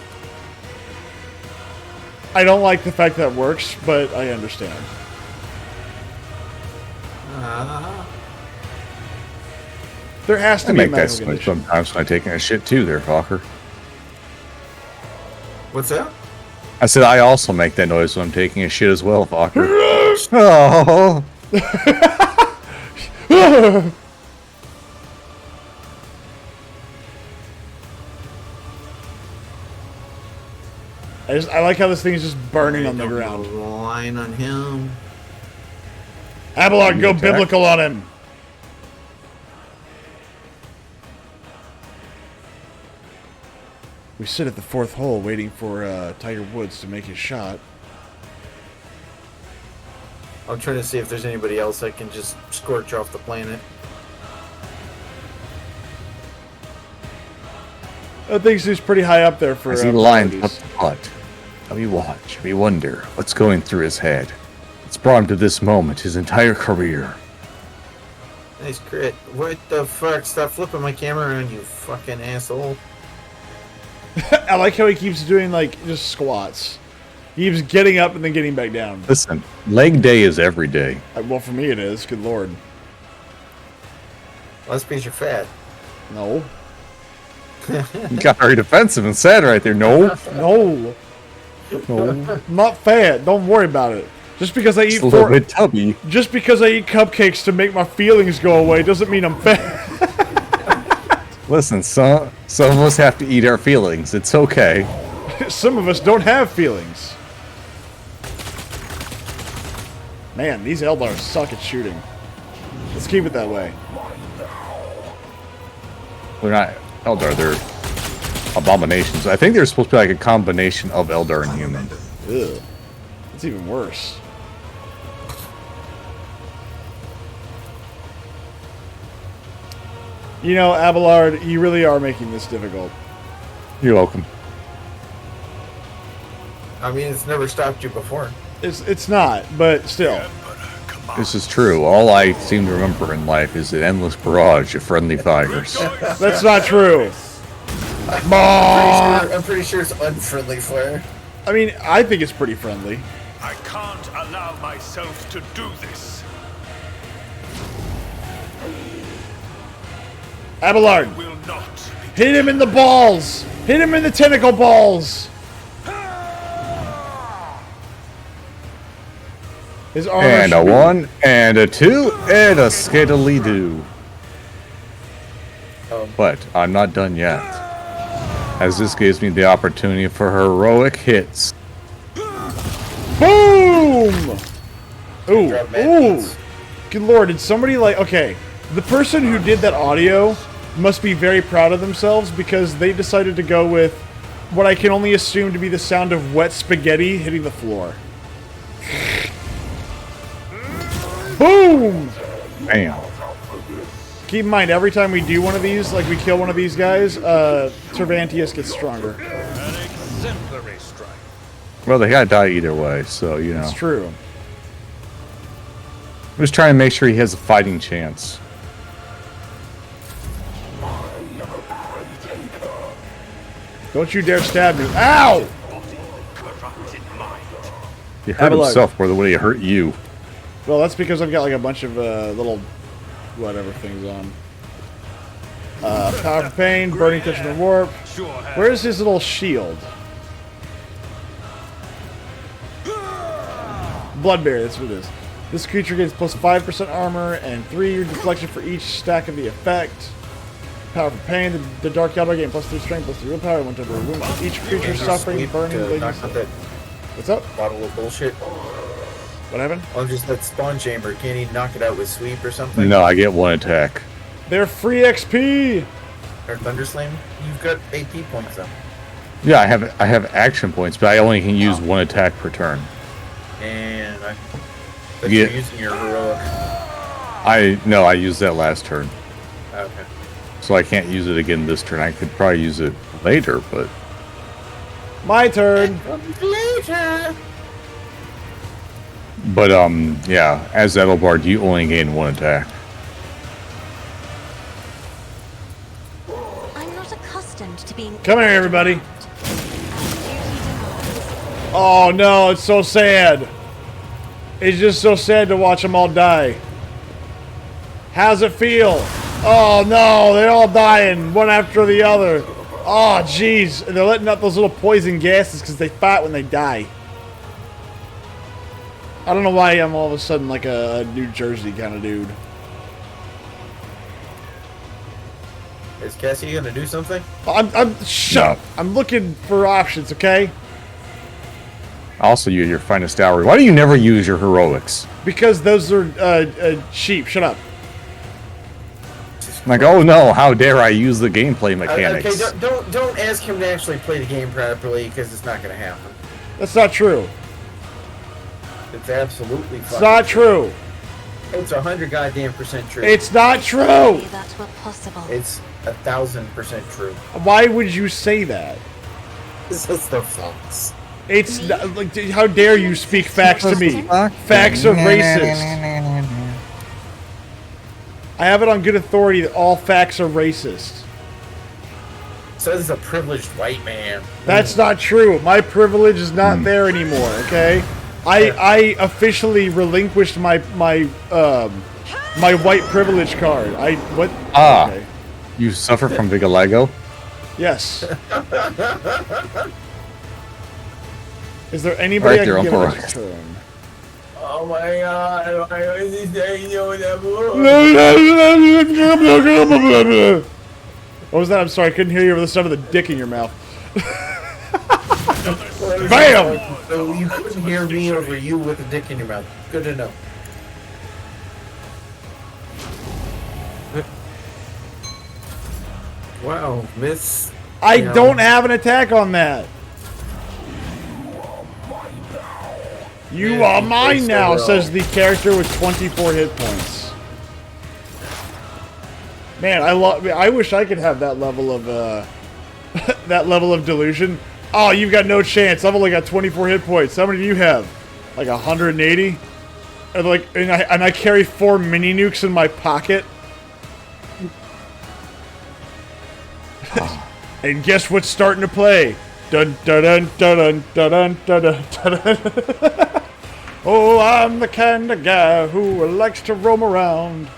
I don't like the fact that works, but I understand. There has to I be a make that medical noise condition. sometimes when I'm taking a shit too there, fucker. What's that? I said I also make that noise when I'm taking a shit as well, fucker. Oh. I like how this thing is just burning on the ground. Line on him. Abelard, go Attack. biblical on him. We sit at the fourth hole waiting for Tiger Woods to make his shot. I'm trying to see if there's anybody else that can just scorch off the planet. I think he's pretty high up there for As he lines up priorities. the putt, we watch, we wonder what's going through his head. It's brought him to this moment his entire career. Nice crit. What the fuck? Stop flipping my camera around, you fucking asshole. I like how he keeps doing, like, just squats. He keeps getting up and then getting back down. Listen, leg day is every day. Well, for me it is. Good lord. Well, that's because you're fat. No. You got very defensive and sad right there. No. No. No. I'm not fat. Don't worry about it. Just because I eat It's a little bit tubby. just because I eat cupcakes to make my feelings go away doesn't mean I'm fat. Listen, some of us have to eat our feelings. It's okay. Some of us don't have feelings. Man, these Eldars suck at shooting. Let's keep it that way. They're not Eldar, they're abominations. I think they're supposed to be like a combination of Eldar and human. Ugh. It's even worse. You know, Abelard, you really are making this difficult. You're welcome. I mean, it's never stopped you before. It's not, but still. This is true. All I seem to remember in life is an endless barrage of friendly fires. That's not true. I'm pretty sure it's unfriendly fire. I mean, I think it's pretty friendly. I can't allow myself to do this. Abelard, Will not hit him in the balls! Hit him in the tentacle balls! His armor And a should be- 1, and a 2, and a skiddly-doo. But I'm not done yet, as this gives me the opportunity for heroic hits. Boom! Ooh, Drop mad ooh. beats. Good lord, did somebody like... Okay, the person who did that audio must be very proud of themselves because they decided to go with what I can only assume to be the sound of wet spaghetti hitting the floor. Boom! Bam. Keep in mind, every time we do one of these, like we kill one of these guys, Cervantes gets stronger. An exemplary strike. Well, they gotta die either way, so, you know. It's true. I'm just trying to make sure he has a fighting chance. Don't you dare stab me. Ow! corrupted mind. He Have hurt a look. himself more than when he hurt you. Well, that's because I've got like a bunch of little whatever things on. Power for pain, burning touch and warp. Where's his little shield? Bloodberry, that's what it is. This creature gets plus 5% armor and 3 deflection for each stack of the effect. Power for pain, the Dark Eldar gain plus 3 strength, plus 3 willpower. Went over a wound. Each creature suffering, burning, bleeding. Knock out that What's up? bottle of bullshit. What happened? Oh, just that spawn chamber. Can't he knock it out with sweep or something? No, I get 1 attack. They're free XP! Or Thunderslam? You've got AP points though. Yeah, I have action points, but I only can use 1 attack per turn. And Yeah. you're using your heroic. I used that last turn. Okay. So I can't use it again this turn. I could probably use it later, but My turn! Later. yeah, as Edelbard, you only gain 1 attack. I'm not accustomed to being. Come here, everybody. Oh no, it's so sad. It's just so sad to watch them all die. How's it feel? Oh no, they're all dying, one after the other. Oh jeez, and they're letting out those little poison gases because they fight when they die. I don't know why I'm all of a sudden like a New Jersey kind of dude. Is Cassie gonna do something? Shut up. I'm looking for options, okay? Also, you your finest hour. Why do you never use your heroics? Because those are cheap. Shut up. Like, oh no, how dare I use the gameplay mechanics? Okay, don't ask him to actually play the game properly because it's not gonna happen. That's not true. It's absolutely. It's not true. It's 100 goddamn % true. It's not true. That were possible. It's 1000% true. Why would you say that? This is the facts. It's not, like, how dare you speak facts to me? Facts are racist. I have it on good authority that all facts are racist. Says a privileged white man. That's not true. My privilege is not there anymore. Okay, I officially relinquished my white privilege card. Okay. You suffer from vitiligo? Yes. Is there anybody Right there, I can give Uncle it a turn? Oh my god, why was he saying you that What was that? I'm sorry, I couldn't hear you over the sound of the dick in your mouth. Bam! So you couldn't hear me over you with a dick in your mouth. Good to know. Wow, miss. I don't have an attack on that. You are mine now, says the character with 24 hit points. Man, I wish I could have that level of that level of delusion. Oh, you've got no chance. I've only got 24 hit points. How many do you have? Like 180? And I carry 4 mini nukes in my pocket. And guess what's starting to play? Dun dun dun dun dun dun dun dun dun. Oh, I'm the kind of guy who likes to roam around.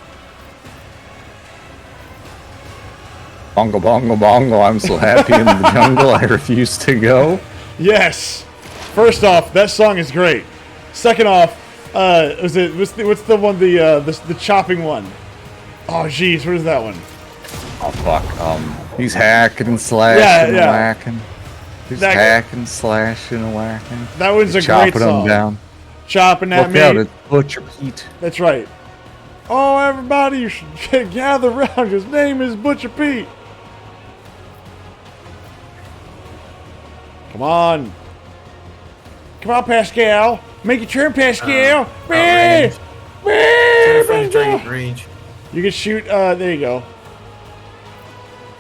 Bongo, bongo, bongo, I'm so happy in the jungle, I refuse to go. Yes. First off, that song is great. Second off, what's the one, the chopping one? Oh, jeez, what is that one? Oh, fuck. He's hacking and slashing and whacking. He's hacking, slashing and whacking. That one's a great chopping song. them down. Chopping at Look me. out, it's Butcher Pete. That's right. Oh, everybody, you should gather around. His name is Butcher Pete. Come on. Come on, Pascal. Make your turn, Pascal. Range. You can shoot, there you go.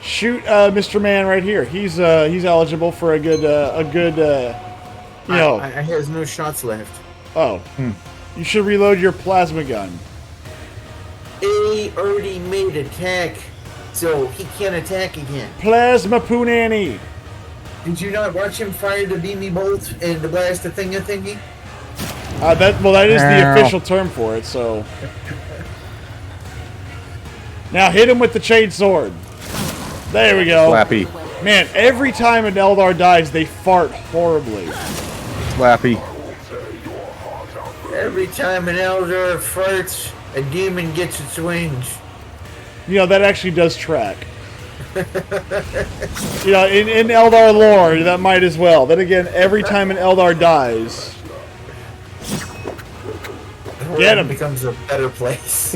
Shoot Mr. Man right here. He's eligible for a good, you know. I has no shots left. Oh. You should reload your plasma gun. He already made attack, so he can't attack again. Plasma Poonanny. Did you not watch him fire the beamy bolt and the blast the thingy? That is the official term for it. So now hit him with the chain sword. There we go. Slappy. Man, every time an Eldar dies, they fart horribly. Slappy. Every time an Eldar farts, a demon gets its wings. You know, that actually does track. You know, in Eldar lore, that might as well. Then again, every time an Eldar dies... Get him! Becomes a better place.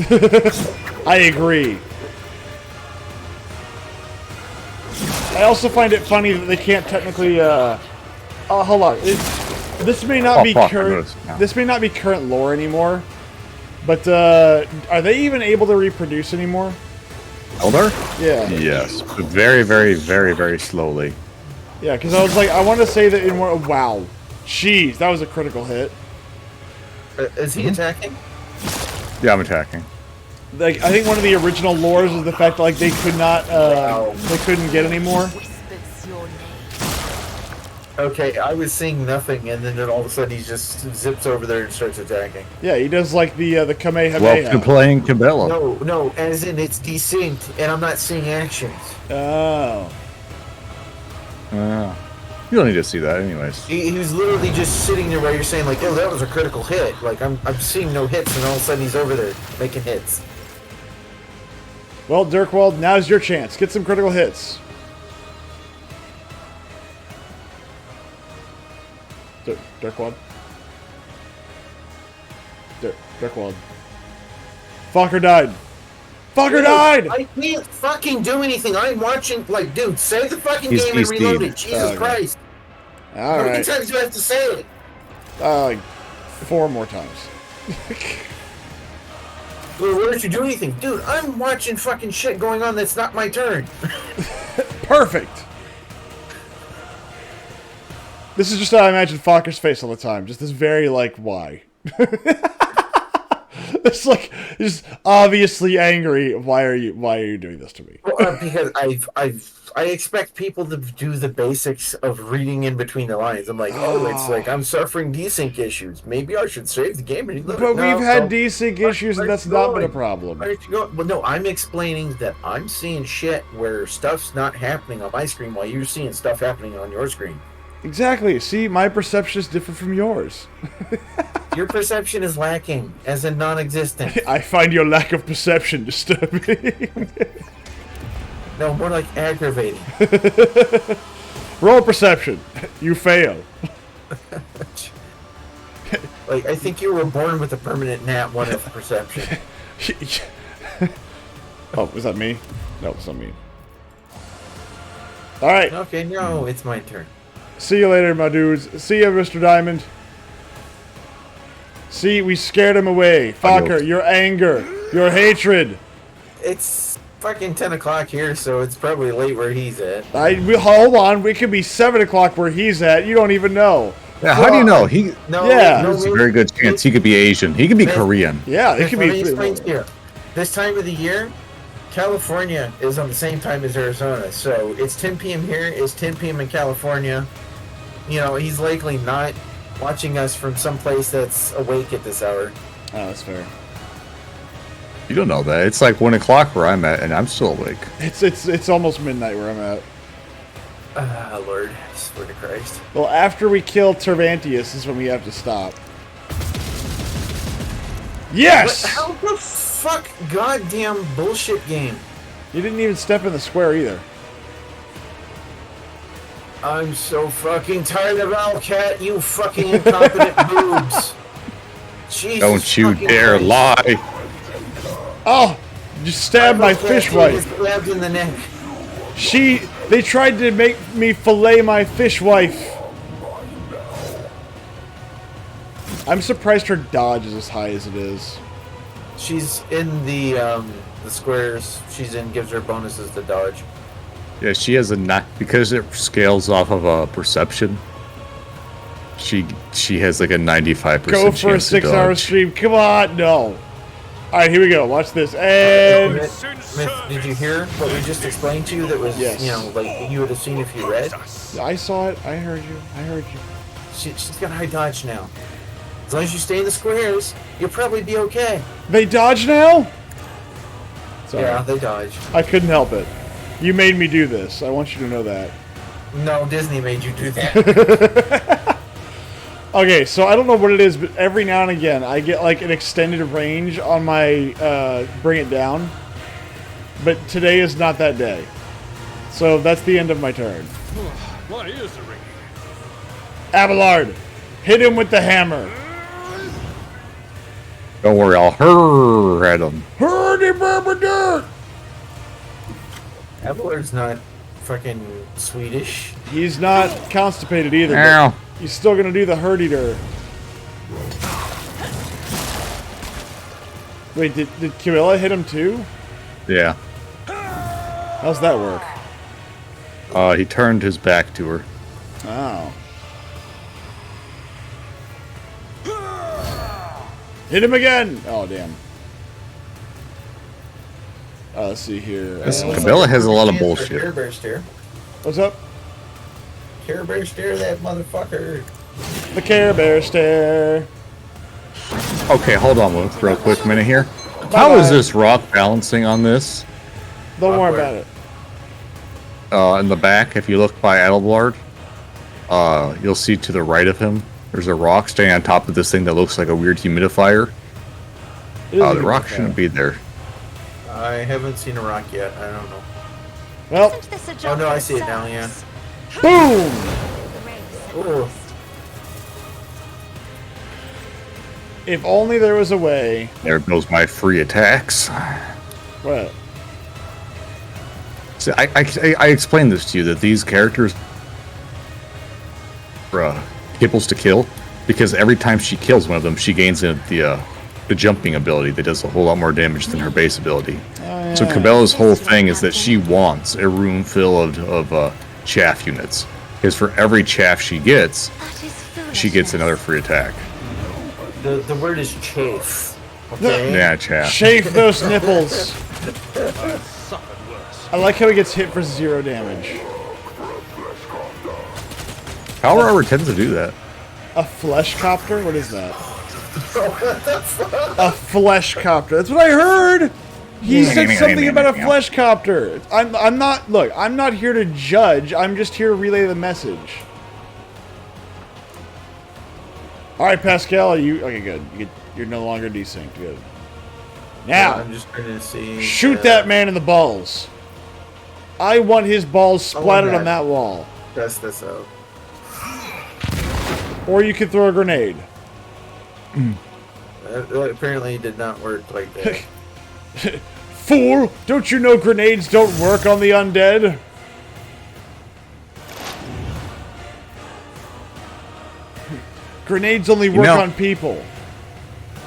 I agree. I also find it funny that they can't technically, hold on. This may not be current... This may not be current lore anymore. But, are they even able to reproduce anymore? Eldar? Yeah. Yes. But very, very, very, very slowly. Yeah, because I was like, I want to say that in one... Wow. Jeez, that was a critical hit. Is he attacking? Yeah, I'm attacking. Like, I think one of the original lores is the fact that, like, they could not, they couldn't get any more. Okay, I was seeing nothing, and then all of a sudden he just zips over there and starts attacking. Yeah, he does, like, the Kamehameha. Welcome to playing Cabela. No, as in it's desynced, and I'm not seeing actions. Oh. You don't need to see that anyways. He was literally just sitting there while you're saying, like, oh, that was a critical hit. Like, I'm seeing no hits, and all of a sudden he's over there making hits. Well, Dirkwald, now's your chance. Get some critical hits. Dirkwald. Dirkwald. Fucker died. Fucker died! I can't fucking do anything. I'm watching, like, dude, save the fucking game and reload it. Jesus Christ. All How right. many times do I have to say it? Like 4 more times. Well, why don't you do anything? Dude, I'm watching fucking shit going on that's not my turn. Perfect. This is just how I imagine Fokker's face all the time. Just this very, like, why? It's like, just obviously angry. Why are you doing this to me? Well, because I expect people to do the basics of reading in between the lines. I'm like, it's like I'm suffering desync issues. Maybe I should save the game and reload it. But No, we've had no. desync issues, and that's not been a problem. Where did you go? Well, no, I'm explaining that I'm seeing shit where stuff's not happening on my screen while you're seeing stuff happening on your screen. Exactly. See, my perception is different from yours. Your perception is lacking, as in non-existent. I find your lack of perception disturbing. No, more like aggravating. Roll perception. You fail. Like, I think you were born with a permanent nat 1 of perception. Oh, was that me? No, it's not me. Alright. Okay, no, it's my turn. See you later, my dudes. See you, Mr. Diamond. See, we scared him away. Fokker, your anger, your hatred. It's fucking 10 o'clock here, so it's probably late where he's at. Hold on, it could be 7 o'clock where he's at. You don't even know. Yeah, how do you know? There's a very good chance he could be Asian. He could be Korean. Yeah, it could be. Here. This time of the year, California is on the same time as Arizona, so it's 10 p.m. here, it's 10 p.m. in California. You know, he's likely not watching us from someplace that's awake at this hour. Oh, that's fair. You don't know that. It's like 1 o'clock where I'm at, and I'm still awake. It's almost midnight where I'm at. Lord, I swear to Christ. Well, after we kill Tervantius is when we have to stop. Yes! How the fuck goddamn bullshit game? You didn't even step in the square either. I'm so fucking tired of Alcat, you fucking incompetent boobs. Jesus, don't you dare lie. Oh, you stabbed my fish wife. Stabbed in the neck. They tried to make me fillet my fish wife. I'm surprised her dodge is as high as it is. She's in the squares. She's in, gives her bonuses to dodge. Yeah, she has a knack because it scales off of a perception. She has like a 95% Go for a chance to 6-hour dodge. stream. Come on, no. All right, here we go. Watch this. And Myth, did you hear what we just explained to you? That was, Yes. you know, like you would have seen if you read. I saw it. I heard you. She's got high dodge now. As long as you stay in the squares, you'll probably be okay. They dodge now? Sorry. Yeah, they dodge. I couldn't help it. You made me do this. I want you to know that. No, Disney made you do that. Okay, so I don't know what it is, but every now and again I get like an extended range on my bring it down. But today is not that day. So that's the end of my turn. What is the ring? Abelard, hit him with the hammer. Don't worry, I'll hurr at him. Hurdy burber dirt! Abelard's not fucking Swedish. He's not constipated either. Ow. But he's still gonna do the hurdy dirt. Wait, did Camilla hit him too? Yeah. How's that work? He turned his back to her. Oh. Hit him again! Oh, damn. Let's see here. Camilla has a lot of bullshit. Care Bear stare. What's up? Care Bear stare that motherfucker. The Care Bear stare. Okay, hold on real quick minute here. How is this rock balancing on this? Don't worry about it. In the back, if you look by Adelbard, you'll see to the right of him, there's a rock standing on top of this thing that looks like a weird humidifier. The rock shouldn't be there. I haven't seen a rock yet. I don't know. Well. Oh no, I see it now. Yeah. Boom! Ooh. If only there was a way. There goes my free attacks. What? See, I explained this to you that these characters are kibbles to kill because every time she kills one of them, she gains the jumping ability that does a whole lot more damage than her base ability. So Cabela's whole thing is that she wants a room full of chaff units because for every chaff she gets another free attack. The word is chafe. Okay? Yeah, chaff. Chafe those nipples. I like how he gets hit for 0 damage. Power Armor tends to do that. A flesh copter? What is that? A flesh copter. That's what I heard. He said something about a flesh copter. I'm not. Look, I'm not here to judge. I'm just here to relay the message. All right, Pascal. Are you okay? Good. You're no longer desynced. Good. Now, I'm just trying to see. Shoot that man in the balls. I want his balls splattered on that wall. Test this out. Or you could throw a grenade. That apparently did not work like that. Fool! Don't you know grenades don't work on the undead? Grenades only work on people.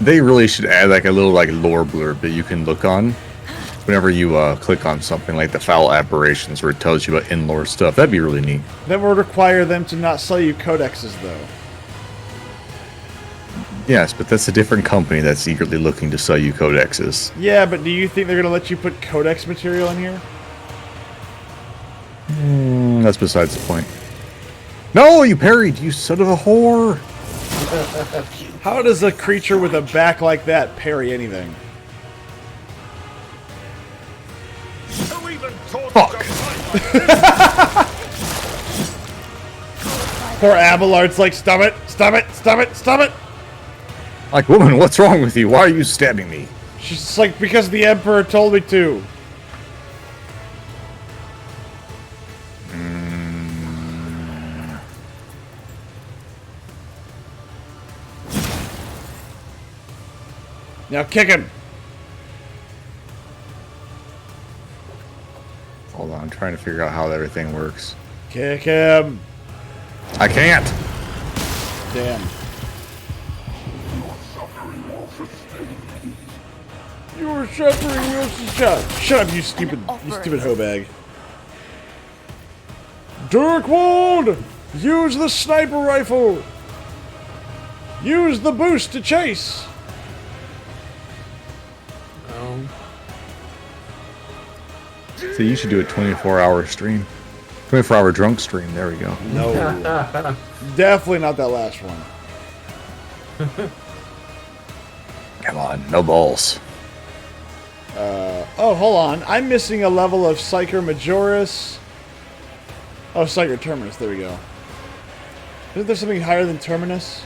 They really should add like a little lore blurb that you can look on whenever you click on something like the foul aberrations where it tells you about in-lore stuff. That'd be really neat. That would require them to not sell you codexes, though. Yes, but that's a different company that's eagerly looking to sell you codexes. Yeah, but do you think they're going to let you put codex material in here? That's besides the point. No, you parried, you son of a whore! How does a creature with a back like that parry anything? Fuck! Poor Abelard's like, stop it, stop it, stop it, stop it! Like, woman, what's wrong with you? Why are you stabbing me? She's just like, because the Emperor told me to. Now kick him! Hold on, I'm trying to figure out how everything works. Kick him! I can't! Damn. You're suffering, you're shut up, you stupid hoe bag. Dirkwald! Use the sniper rifle! Use the boost to chase! So you should do a 24-hour stream. 24-hour drunk stream, there we go. No. Definitely not that last one. Come on, no balls. Oh, hold on. I'm missing a level of Psyker Majoris. Oh, Psyker Terminus. There we go. Isn't there something higher than Terminus?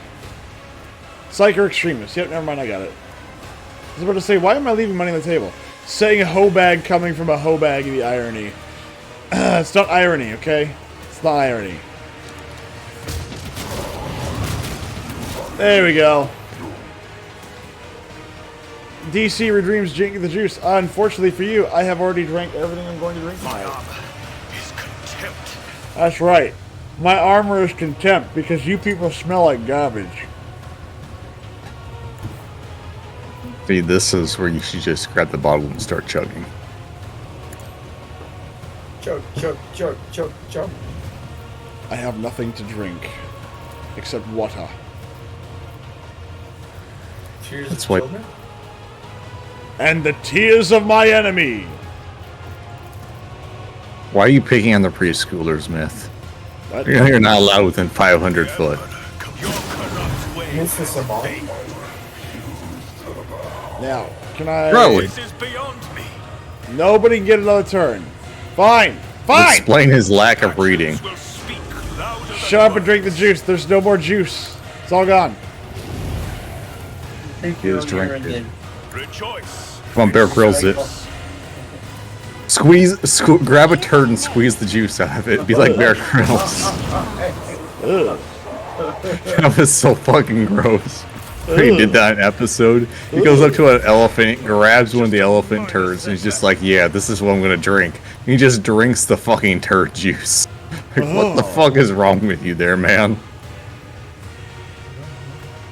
Psyker Extremis. Yep, never mind. I got it. I was about to say, why am I leaving money on the table? Saying a hoe bag coming from a hoe bag, the irony. It's not irony, okay? It's not irony. There we go. DC redeems the juice. Unfortunately for you, I have already drank everything I'm going to drink tonight. My armor is contempt. That's right. My armor is contempt because you people smell like garbage. See, this is where you should just grab the bottle and start chugging. Chug, chug, chug, chug, chug. I have nothing to drink except water. Cheers, That's why. children. And the tears of my enemy. Why are you picking on the preschoolers, Myth? What? You're not allowed within 500 foot. Miss the Somali. Now, can I... Bro, This is beyond me. Nobody can get another turn. Fine. Fine. explain his lack of reading. Will speak louder than Shut up and words. drink the juice. There's no more juice. It's all gone. Thank you, you, drink Aaron. it. Rejoice. Come on, Bear Grylls it. Grab a turd and squeeze the juice out of it. Be like Bear Grylls. Ugh. That was so fucking gross. He did that in an episode. He goes up to an elephant, grabs one of the elephant turds, and he's just like, yeah, this is what I'm gonna drink. And he just drinks the fucking turd juice. Like, what the fuck is wrong with you there, man?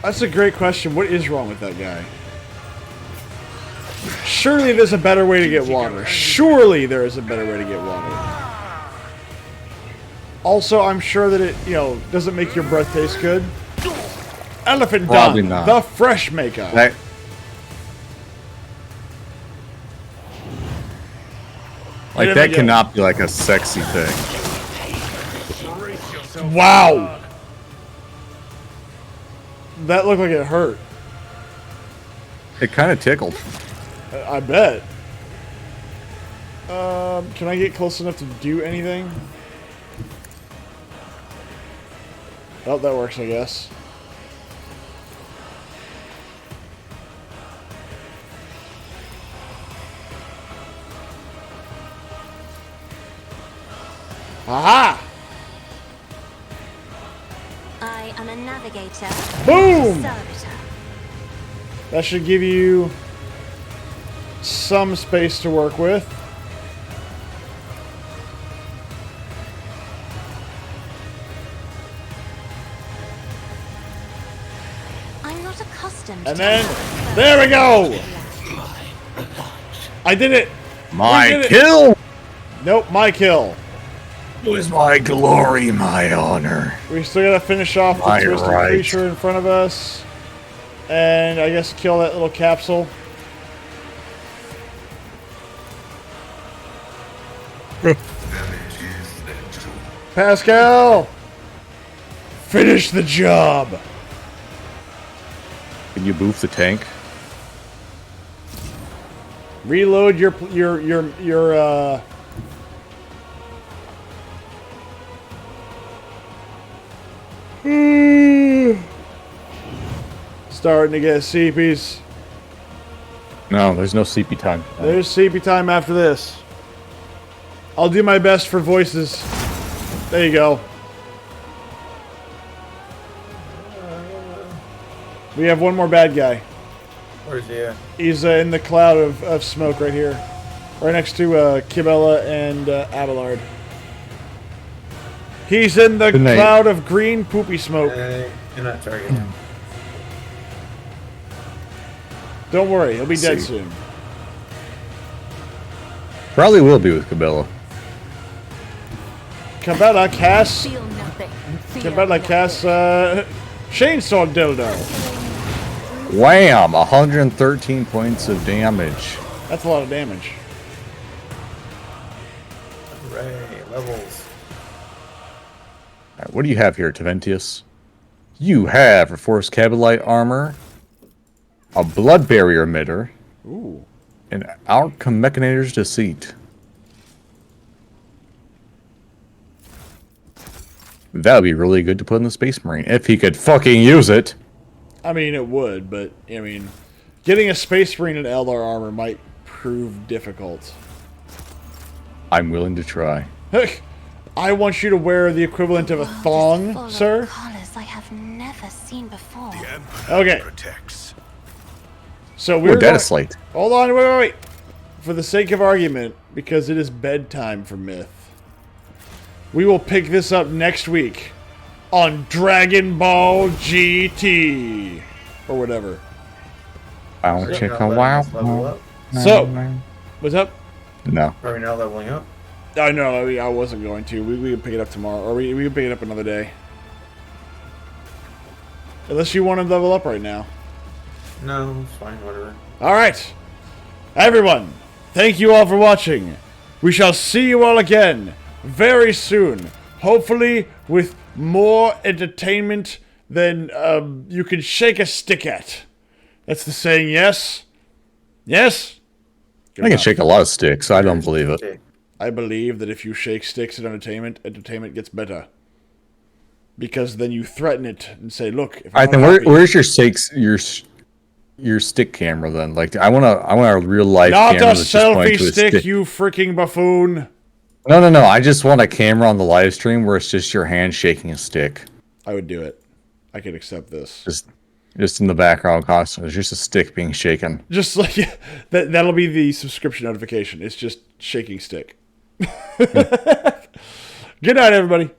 That's a great question. What is wrong with that guy? Surely there's a better way to get water. Surely there is a better way to get water. Also, I'm sure that it, doesn't make your breath taste good. Elephant Probably Dung, not. the fresh maker. That, like, that cannot be like a sexy thing. Wow. That looked like it hurt. It kind of tickled. I bet. Can I get close enough to do anything? Oh, that works, I guess. Aha! I am a navigator. Boom! Servitor. That should give you some space to work with. I'm not accustomed And to then, this. there we go! I did it! My We did it. kill! Nope, my kill. It was my glory, my honor. We still gotta finish off the My twisted right. creature in front of us. And I guess kill that little capsule. Pascal! Finish the job! Can you boof the tank? Reload your starting to get CPs. No, there's no CP time. There's CP time after this. I'll do my best for voices. There you go. We have one more bad guy. Where's he at? He's in the cloud of smoke right here. Right next to Kibella and Abelard. He's in the Good night. cloud of green poopy smoke. Cannot target him. Don't worry, he'll be dead See. soon. Probably will be with Cabela. Cabella casts... Feel nothing. Feel Cabella casts chainsaw dildo. Wham! 113 points of damage. That's a lot of damage. Hooray, levels. Alright, what do you have here, Taventius? You have Reforced Cabalite armor, a Blood Barrier emitter, Ooh. and Mechanator's Deceit. That would be really good to put in the Space Marine, if he could fucking use it. I mean, it would, but, I mean, getting a Space Marine in Eldar armor might prove difficult. I'm willing to try. Heck, I want you to wear the equivalent of a thong, sir. Colors I have never seen before. Okay. Protects. So Ooh, we're data slate. Hold on, wait. For the sake of argument, because it is bedtime for Myth, we will pick this up next week on Dragon Ball GT or whatever. Wow, So chick, you're not letting us level up? So, what's up? No. Are we not leveling up? I know, I wasn't going to. We can pick it up tomorrow, or we can pick it up another day. Unless you want to level up right now. No, it's fine, whatever. Alright. Everyone, thank you all for watching. We shall see you all again very soon. Hopefully with more entertainment than you can shake a stick at. That's the saying, yes? Yes? I can shake a lot of sticks. I don't believe it. Okay. I believe that if you shake sticks at entertainment, entertainment gets better. Because then you threaten it and say, "Look, if I I'm think not happy, where's your stakes? Your stick camera then? Like I want a real life not camera a that's just pointing selfie to a stick, you freaking buffoon." No. I just want a camera on the live stream where it's just your hand shaking a stick. I would do it. I could accept this. Just in the background constantly. There's just a stick being shaken. Just like that'll be the subscription notification. It's just shaking stick. Good night, everybody.